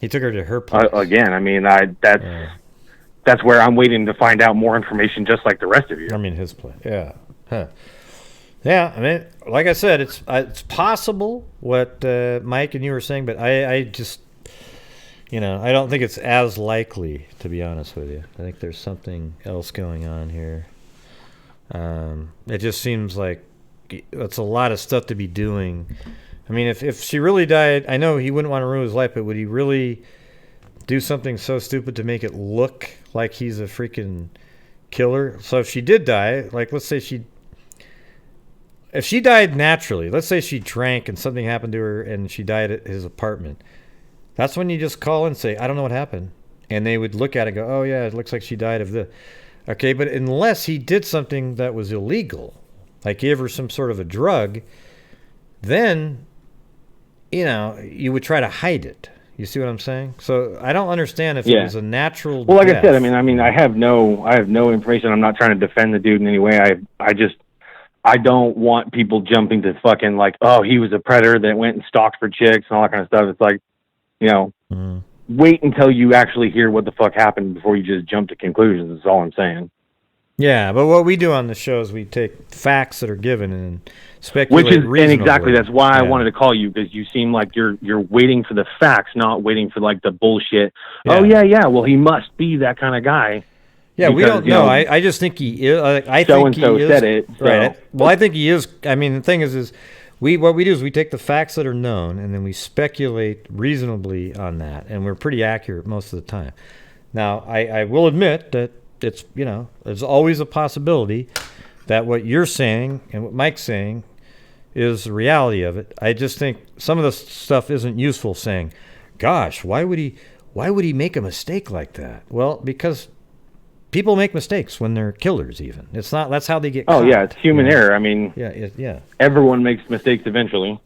He took her to her place. Again, I mean, that's where I'm waiting to find out more information, just like the rest of you. I mean, his place. Yeah. Huh. Yeah, I mean, like I said, it's possible what Mike and you were saying, but I just, I don't think it's as likely, to be honest with you. I think there's something else going on here. It just seems like it's a lot of stuff to be doing. I mean, if she really died, I know he wouldn't want to ruin his life, but would he really do something so stupid to make it look like he's a freaking killer? So if she did die, like let's say if she died naturally, let's say she drank and something happened to her and she died at his apartment, that's when you just call and say, I don't know what happened. And they would look at it and go, oh yeah, it looks like she died of this. Okay, but unless he did something that was illegal, like gave her some sort of a drug, then, you would try to hide it. You see what I'm saying? So I don't understand if it was a natural death. Well, like I said, I mean, I have no information. I'm not trying to defend the dude in any way. I don't want people jumping to fucking like, oh, he was a predator that went and stalked for chicks and all that kind of stuff. It's like, wait until you actually hear what the fuck happened before you just jump to conclusions. That's all I'm saying. Yeah, but what we do on the show is we take facts that are given and speculate reasonably. And exactly, that's why I wanted to call you, because you seem like you're waiting for the facts, not waiting for like the bullshit. Yeah. Oh yeah, well he must be that kind of guy. Yeah, because, we don't know. I just think he is. I think he is. Said it. So. Right. Well, I think he is. I mean, the thing is what we do is we take the facts that are known and then we speculate reasonably on that, and we're pretty accurate most of the time. Now, I will admit that it's there's always a possibility that what you're saying and what Mike's saying is the reality of it. I just think some of the stuff isn't useful. Saying, "Gosh, why would he make a mistake like that?" Well, because people make mistakes when they're killers. Even that's how they get caught. Oh yeah, it's human error. I mean, yeah. Everyone makes mistakes eventually.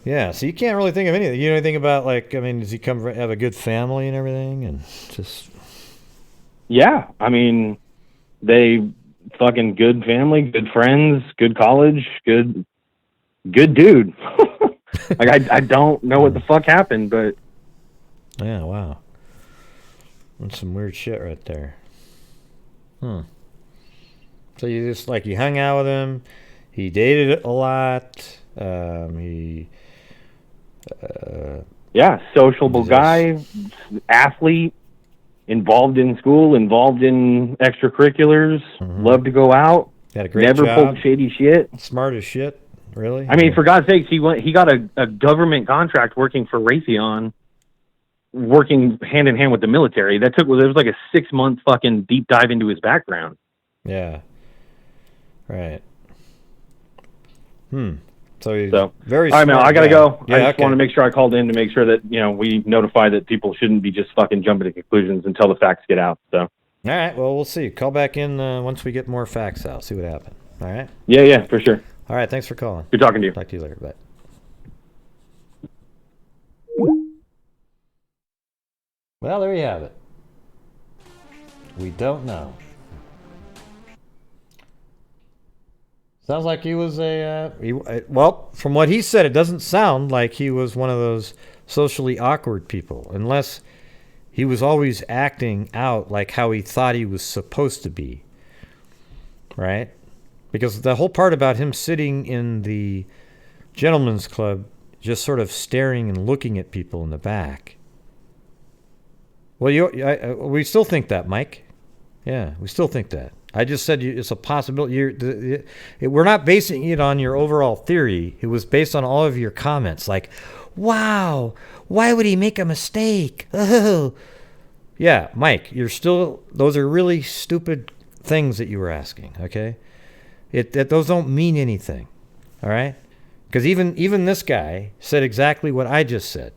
Yeah, so you can't really think of anything. You know anything about does he have a good family and everything, and just. Yeah, I mean, they fucking good family, good friends, good college, good dude. Like I don't know what the fuck happened, but yeah, wow, that's some weird shit right there. So you just you hung out with him, he dated a lot, sociable guy, athlete. Involved in school, involved in extracurriculars, loved to go out. Had a great never job. Pulled shady shit. Smart as shit, really. I mean, for God's sakes, he got a government contract working for Raytheon, working hand in hand with the military. There was like a 6-month fucking deep dive into his background. Yeah. Right. So very. All right, man. I gotta go. Yeah, I just want to make sure I called in to make sure that we notify that people shouldn't be just fucking jumping to conclusions until the facts get out. So. All right. Well, we'll see. Call back in once we get more facts out. See what happened. All right. Yeah, for sure. All right. Thanks for calling. Good talking to you. Talk to you later. Bye. Well, there you have it. We don't know. Sounds like he was well, from what he said, it doesn't sound like he was one of those socially awkward people, unless he was always acting out like how he thought he was supposed to be. Right? Because the whole part about him sitting in the gentleman's club, just sort of staring and looking at people in the back. Well, we still think that, Mike. Yeah, we still think that. I just said it's a possibility. We're not basing it on your overall theory. It was based on all of your comments. Like, wow, why would he make a mistake? Oh. Yeah, Mike, those are really stupid things that you were asking, okay? Those don't mean anything, all right? Because even this guy said exactly what I just said.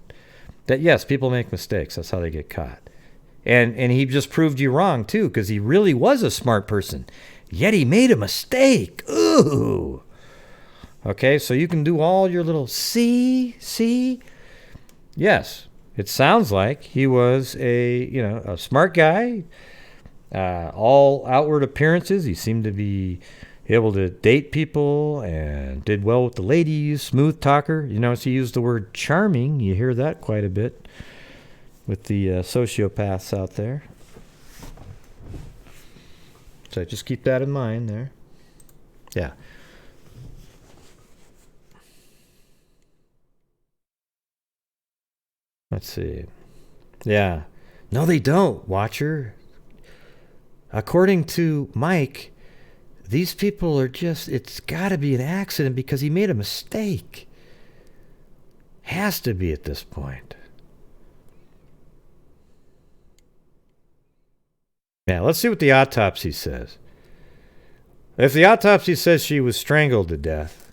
That, yes, people make mistakes. That's how they get caught. And he just proved you wrong, too, because he really was a smart person. Yet he made a mistake. Ooh. Okay, so you can do all your little see? Yes, it sounds like he was a smart guy. All outward appearances, he seemed to be able to date people and did well with the ladies, smooth talker. You notice he used the word charming. You hear that quite a bit with the sociopaths out there. So just keep that in mind there. Yeah. Let's see. Yeah. No, they don't, Watcher. According to Mike, these people are it's got to be an accident because he made a mistake. Has to be at this point. Yeah, let's see what the autopsy says. If the autopsy says she was strangled to death,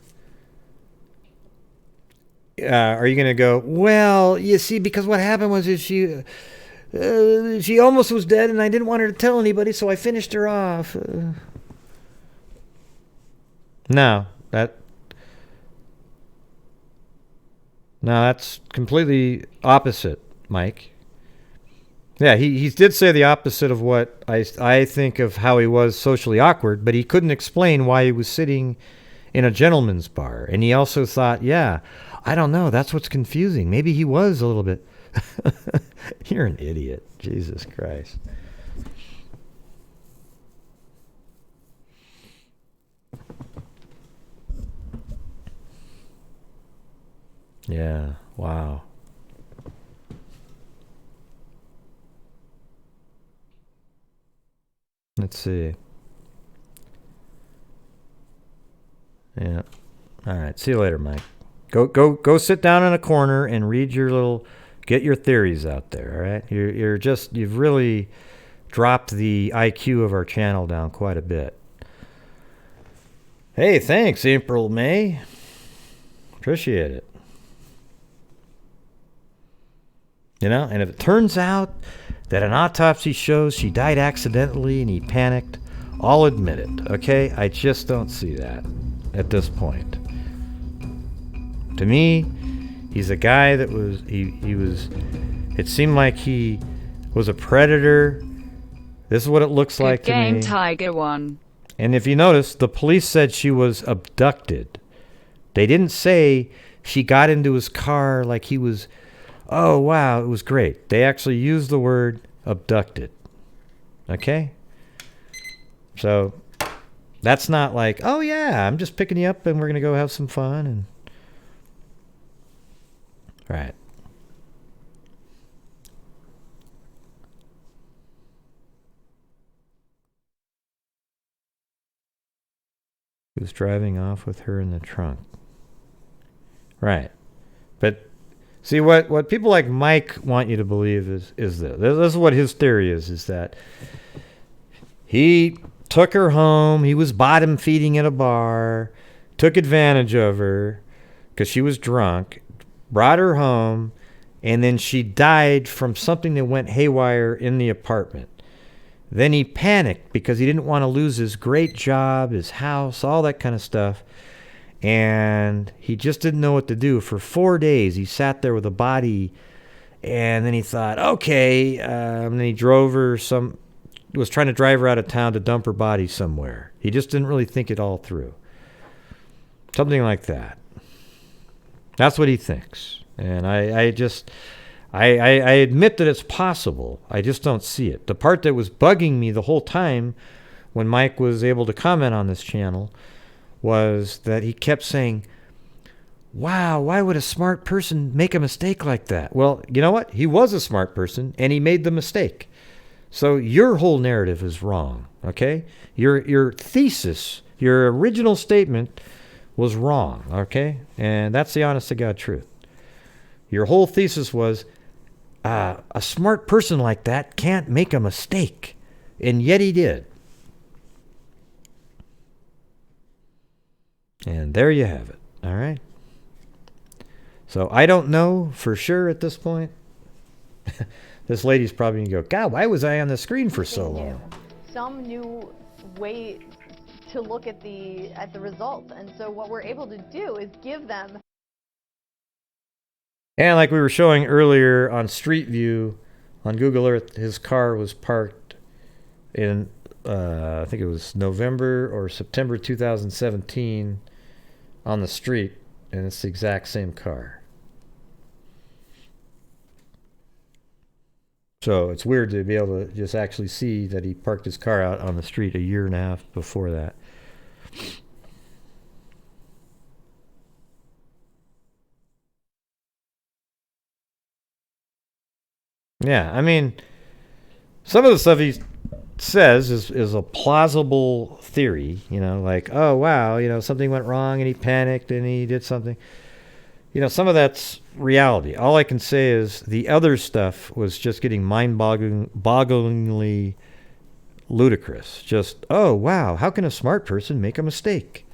are you going to go, well, you see, because what happened was she almost was dead and I didn't want her to tell anybody, so I finished her off. No, that's completely opposite, Mike. Yeah, he did say the opposite of what I think of how he was socially awkward, but he couldn't explain why he was sitting in a gentleman's bar. And he also thought, yeah, I don't know, that's what's confusing. Maybe he was a little bit. You're an idiot. Jesus Christ. Yeah, wow. Let's see. Yeah. All right. See you later, Mike. Go sit down in a corner and read get your theories out there. All right. You've really dropped the IQ of our channel down quite a bit. Hey, thanks, April May. Appreciate it. And if it turns out that an autopsy shows she died accidentally and he panicked, I'll admit it, okay? I just don't see that at this point. To me, he's a guy that it seemed like he was a predator. This is what it looks like to me. Good game, Tiger One. And if you notice, the police said she was abducted. They didn't say she got into his car like he was... Oh, wow, it was great. They actually used the word abducted. Okay? So, that's not like, oh, yeah, I'm just picking you up and we're going to go have some fun. And right. He was driving off with her in the trunk. Right. But... see, what people like Mike want you to believe is this. This is what his theory is that he took her home, he was bottom feeding at a bar, took advantage of her because she was drunk, brought her home, and then she died from something that went haywire in the apartment. Then he panicked because he didn't want to lose his great job, his house, all that kind of stuff. And he just didn't know what to do. For 4 days, he sat there with a body, and then he thought, okay, and then he drove her was trying to drive her out of town to dump her body somewhere. He just didn't really think it all through. Something like that. That's what he thinks. And I admit that it's possible. I just don't see it. The part that was bugging me the whole time when Mike was able to comment on this channel was that he kept saying, wow, why would a smart person make a mistake like that? Well, you know what? He was a smart person, and he made the mistake. So your whole narrative is wrong, okay? Your thesis, your original statement was wrong, okay? And that's the honest-to-God truth. Your whole thesis was, a smart person like that can't make a mistake. And yet he did. And there you have it, all right? So I don't know for sure at this point. This lady's probably going to go, God, why was I on the screen for so long? Some new way to look at the results. And so what we're able to do is give them. And like we were showing earlier on Street View, on Google Earth, his car was parked in, I think it was November or September 2017 on the street, and it's the exact same car. So it's weird to be able to just actually see that he parked his car out on the street a year and a half before that. Yeah, I mean, some of the stuff he says is a plausible theory, you know, like, oh, wow, you know, something went wrong and he panicked and he did something. You know, some of that's reality. All I can say is the other stuff was just getting mind-bogglingly ludicrous. Just, oh, wow, how can a smart person make a mistake?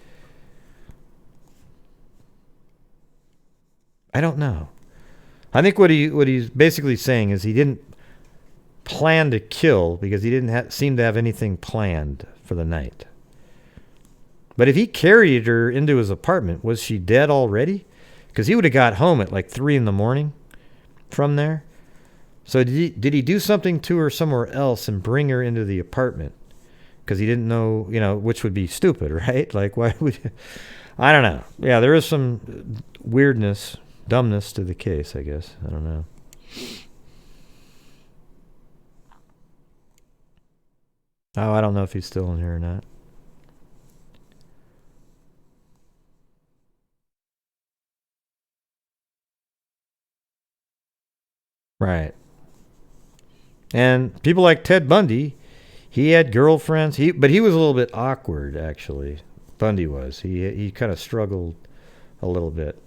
I don't know. I think what he's basically saying is he didn't plan to kill because he didn't seem to have anything planned for the night. But if he carried her into his apartment, was she dead already? Because he would have got home at like 3 a.m. from there. So did he do something to her somewhere else and bring her into the apartment? Because he didn't know, you know, which would be stupid, right? Like, why would you? I don't know. Yeah, there is some weirdness, dumbness to the case, I guess. I don't know. Oh, I don't know if he's still in here or not. Right. And people like Ted Bundy, he had girlfriends. But he was a little bit awkward, actually. Bundy was. He kind of struggled a little bit.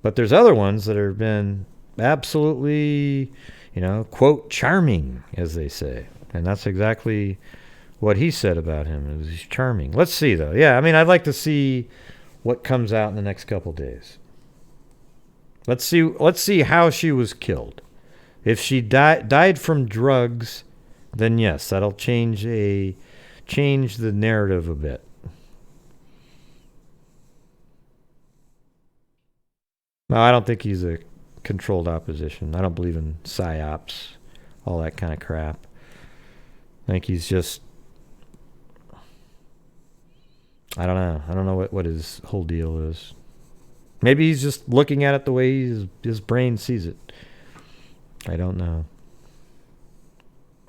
But there's other ones that have been absolutely, you know, quote, charming, as they say. And that's exactly what he said about him. It was he's charming. Let's see, though. Yeah, I mean, I'd like to see what comes out in the next couple days. Let's see how she was killed. If she died from drugs, then yes, that'll change the narrative a bit. No, I don't think he's a controlled opposition. I don't believe in psyops, all that kind of crap. I think he's just, I don't know. I don't know what his whole deal is. Maybe he's just looking at it the way his brain sees it. I don't know.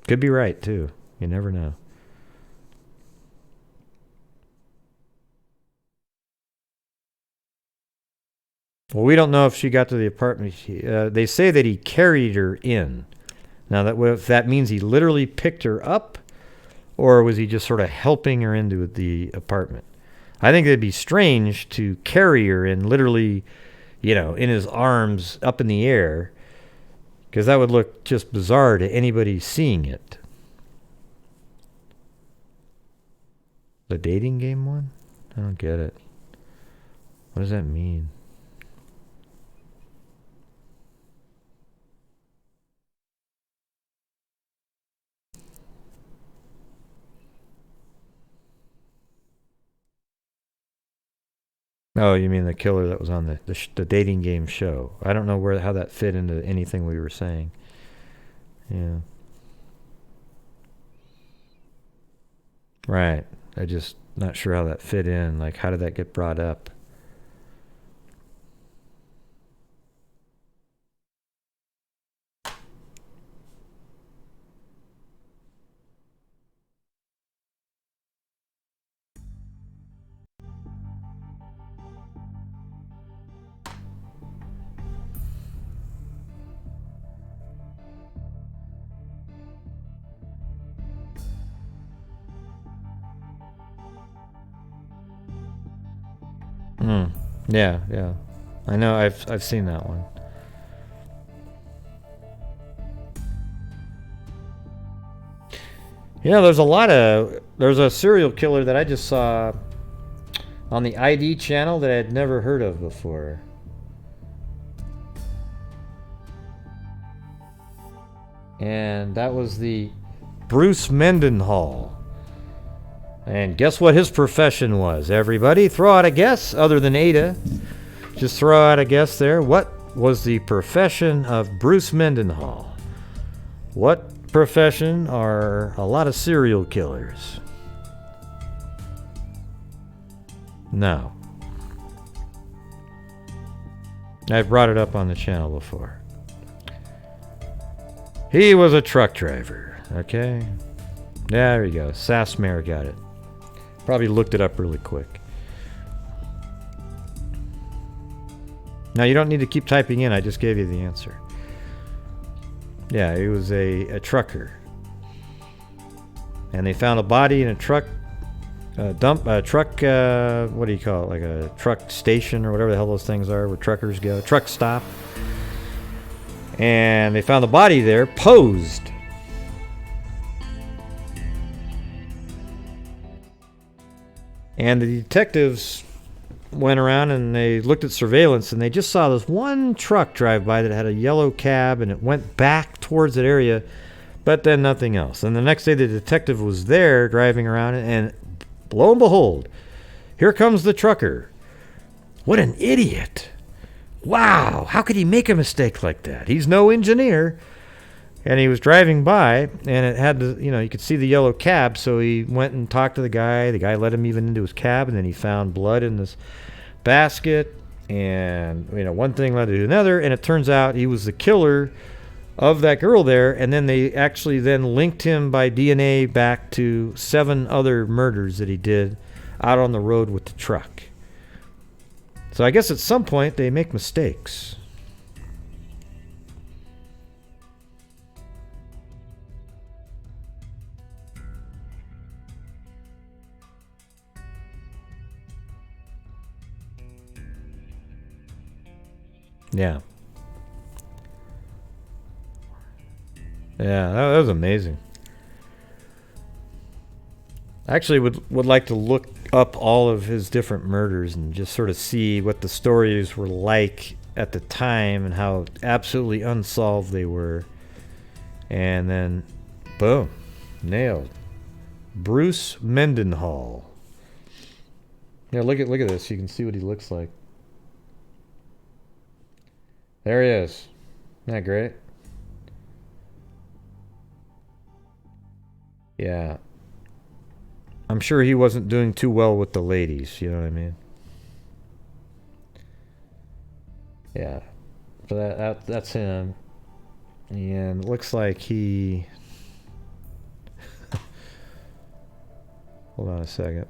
Could be right, too. You never know. Well, we don't know if she got to the apartment. They say that he carried her in. Now, if that means he literally picked her up, or was he just sort of helping her into the apartment? I think it'd be strange to carry her in literally, you know, in his arms up in the air, because that would look just bizarre to anybody seeing it. The dating game one? I don't get it. What does that mean? Oh, you mean the killer that was on the dating game show? I don't know how that fit into anything we were saying. Yeah. Right. I just not sure how that fit in. Like, how did that get brought up? Yeah, yeah. I know, I've seen that one. Yeah, there's a serial killer that I just saw on the ID channel that I had never heard of before. And that was the Bruce Mendenhall. And guess what his profession was, everybody? Throw out a guess, other than Ada. Just throw out a guess there. What was the profession of Bruce Mendenhall? What profession are a lot of serial killers? No. I've brought it up on the channel before. He was a truck driver, okay? There we go. Sassmare got it. Probably looked it up really quick. Now, you don't need to keep typing in. I just gave you the answer. Yeah, he was a trucker. And they found a body in a truck what do you call it? Like a truck station or whatever the hell those things are where truckers go. Truck stop. And they found the body there, posed. And the detectives went around and they looked at surveillance and they just saw this one truck drive by that had a yellow cab and it went back towards that area, but then nothing else. And the next day the detective was there driving around and lo and behold, here comes the trucker. What an idiot. Wow, how could he make a mistake like that? He's no engineer. And he was driving by, and it had the, you could see the yellow cab, so he went and talked to the guy. The guy let him even into his cab, and then he found blood in this basket, and, one thing led to another, and it turns out he was the killer of that girl there, and then they actually then linked him by DNA back to 7 other murders that he did out on the road with the truck. So I guess at some point they make mistakes. Yeah. Yeah, that was amazing. I actually would like to look up all of his different murders and just sort of see what the stories were like at the time and how absolutely unsolved they were. And then, boom, nailed. Bruce Mendenhall. Yeah, look at this. You can see what he looks like. There he is. Isn't that great? Yeah. I'm sure he wasn't doing too well with the ladies, you know what I mean? Yeah. So that's him. And it looks like he... Hold on a second.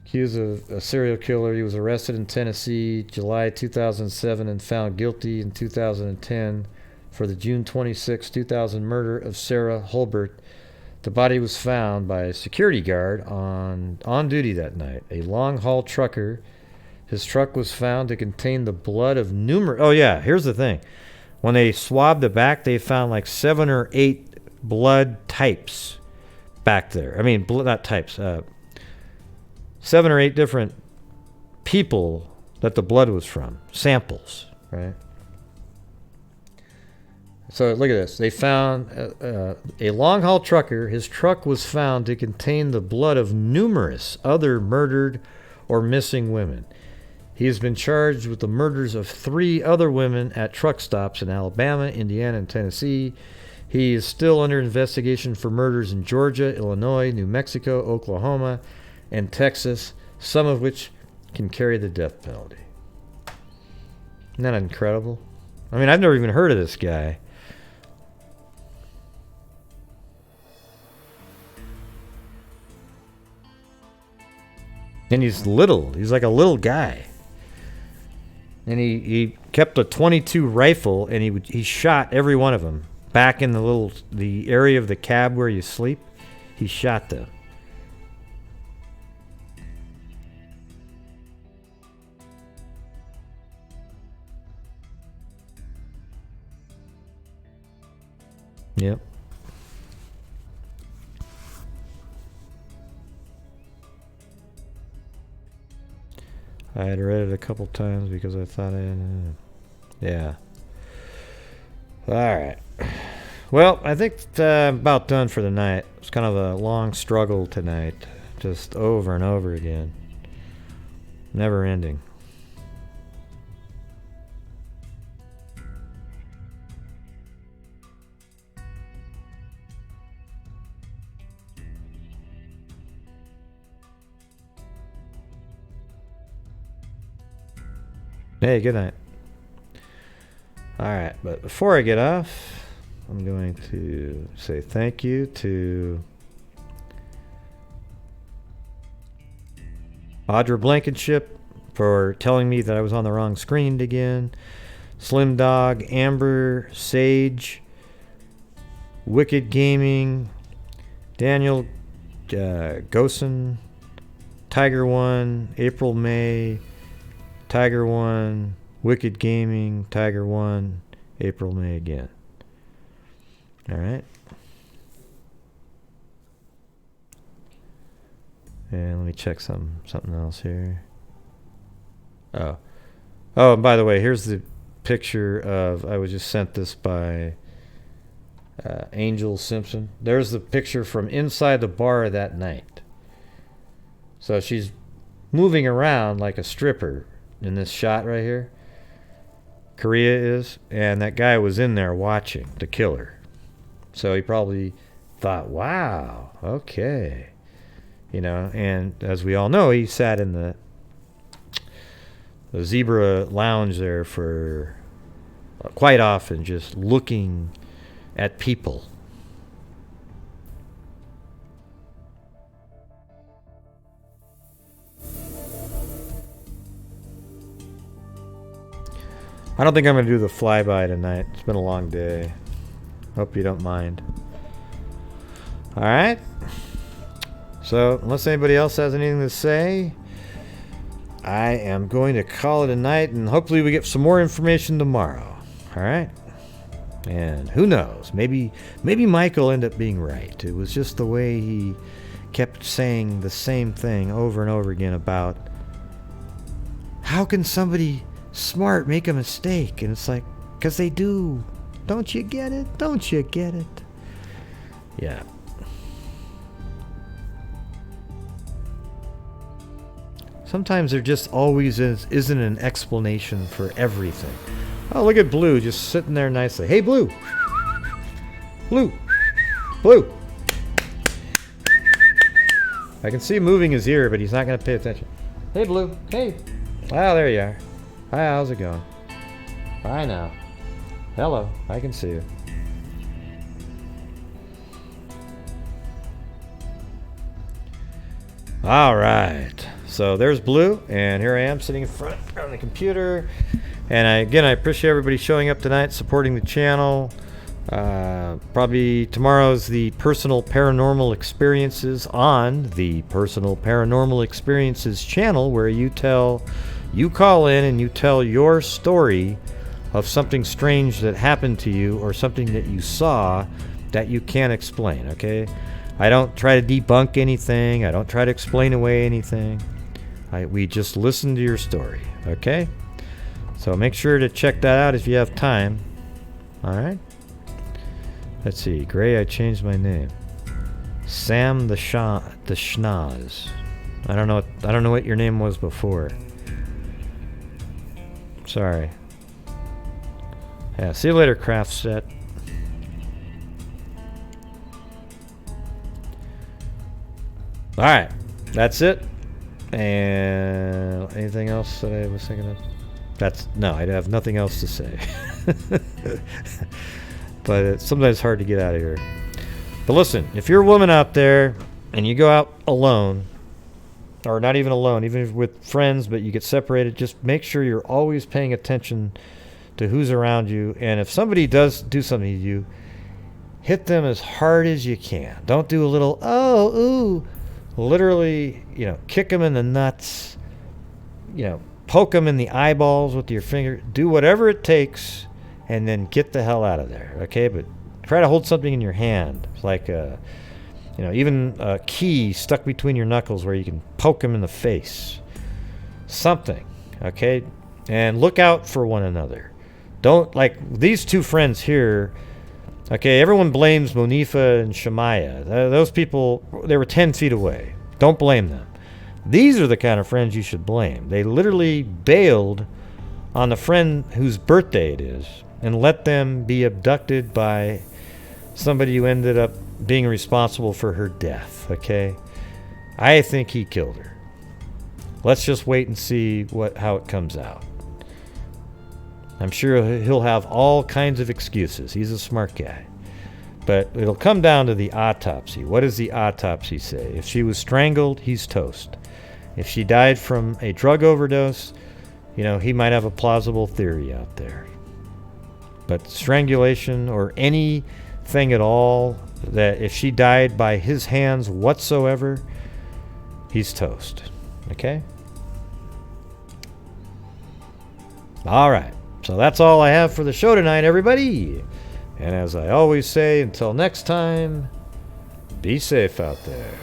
Accused of a serial killer. He was arrested in Tennessee July 2007 and found guilty in 2010 for the June 26, 2000 murder of Sarah Hulbert. The body was found by a security guard on duty that night. A long-haul trucker. His truck was found to contain the blood of numerous... Oh, yeah, here's the thing. When they swabbed the back, they found like 7 or 8 blood types back there. I mean, not types. 7 or 8 different people that the blood was from. Samples, right? So look at this. They found a long-haul trucker. His truck was found to contain the blood of numerous other murdered or missing women. He has been charged with the murders of 3 other women at truck stops in Alabama, Indiana, and Tennessee. He is still under investigation for murders in Georgia, Illinois, New Mexico, Oklahoma, and Texas, some of which can carry the death penalty. Isn't that incredible? I mean, I've never even heard of this guy. And he's little. He's like a little guy. And he kept a .22 rifle, and he shot every one of them back in the area of the cab where you sleep. He shot them. Yep. I had read it a couple times because I thought yeah. Alright. Well, I think I'm about done for the night. It's kind of a long struggle tonight. Just over and over again. Never ending. Hey, good night. Alright, but before I get off, I'm going to say thank you to Audra Blankenship for telling me that I was on the wrong screen again. Slim Dog, Amber, Sage, Wicked Gaming, Daniel Gosen, Tiger One, April May, Tiger One, Wicked Gaming, Tiger One, April May again. Alright. And let me check something else here. Oh, and by the way, here's the picture of, I was just sent this by Angel Simpson. There's the picture from inside the bar that night. So she's moving around like a stripper in this shot right here. Correia is, and that guy was in there watching the killer. So he probably thought, wow, okay. You know, and as we all know, he sat in the zebra lounge there for quite often, just looking at people. I don't think I'm going to do the flyby tonight. It's been a long day. Hope you don't mind. Alright. So, unless anybody else has anything to say, I am going to call it a night, and hopefully we get some more information tomorrow. Alright? And who knows? Maybe Mike will end up being right. It was just the way he kept saying the same thing over and over again about how can somebody smart make a mistake? And it's like, because they do. Don't you get it? Don't you get it? Yeah. Sometimes there just always isn't an explanation for everything. Oh, look at Blue just sitting there nicely. Hey, Blue. Blue. Blue. I can see him moving his ear, but he's not going to pay attention. Hey, Blue. Hey. Ah, there you are. Hi, how's it going? Hi now. Hello, I can see you. Alright, so there's Blue, and here I am sitting in front of the computer. And I appreciate everybody showing up tonight, supporting the channel. Probably tomorrow's the Personal Paranormal Experiences on the Personal Paranormal Experiences channel, where you call in and you tell your story of something strange that happened to you or something that you saw that you can't explain, okay? I don't try to debunk anything. I don't try to explain away anything. We just listen to your story, okay? So make sure to check that out if you have time. Alright? Let's see. Gray, I changed my name. Sam the Schnoz. I don't know what your name was before. Sorry. Yeah, see you later, craft set. Alright, that's it. And anything else that I was thinking of? No, I have nothing else to say. But it's sometimes hard to get out of here. But listen, if you're a woman out there and you go out alone, or not even alone, even with friends, but you get separated, just make sure you're always paying attention to who's around you. And if somebody does do something to you, hit them as hard as you can. Don't do a little, oh, ooh. Literally, kick them in the nuts, poke them in the eyeballs with your finger. Do whatever it takes, and then get the hell out of there, okay? But Try to hold something in your hand, like a, even a key stuck between your knuckles where you can poke him in the face. Something, okay? And look out for one another. Don't, like, these two friends here, okay, everyone blames Monifa and Shemaiah. Those people, they were 10 feet away. Don't blame them. These are the kind of friends you should blame. They literally bailed on the friend whose birthday it is and let them be abducted by somebody who ended up being responsible for her death, okay? I think he killed her. Let's just wait and see how it comes out. I'm sure he'll have all kinds of excuses. He's a smart guy. But it'll come down to the autopsy. What does the autopsy say? If she was strangled, he's toast. If she died from a drug overdose, he might have a plausible theory out there. But strangulation or anything at all, that if she died by his hands whatsoever, he's toast. Okay? All right. So that's all I have for the show tonight, everybody. And as I always say, until next time, be safe out there.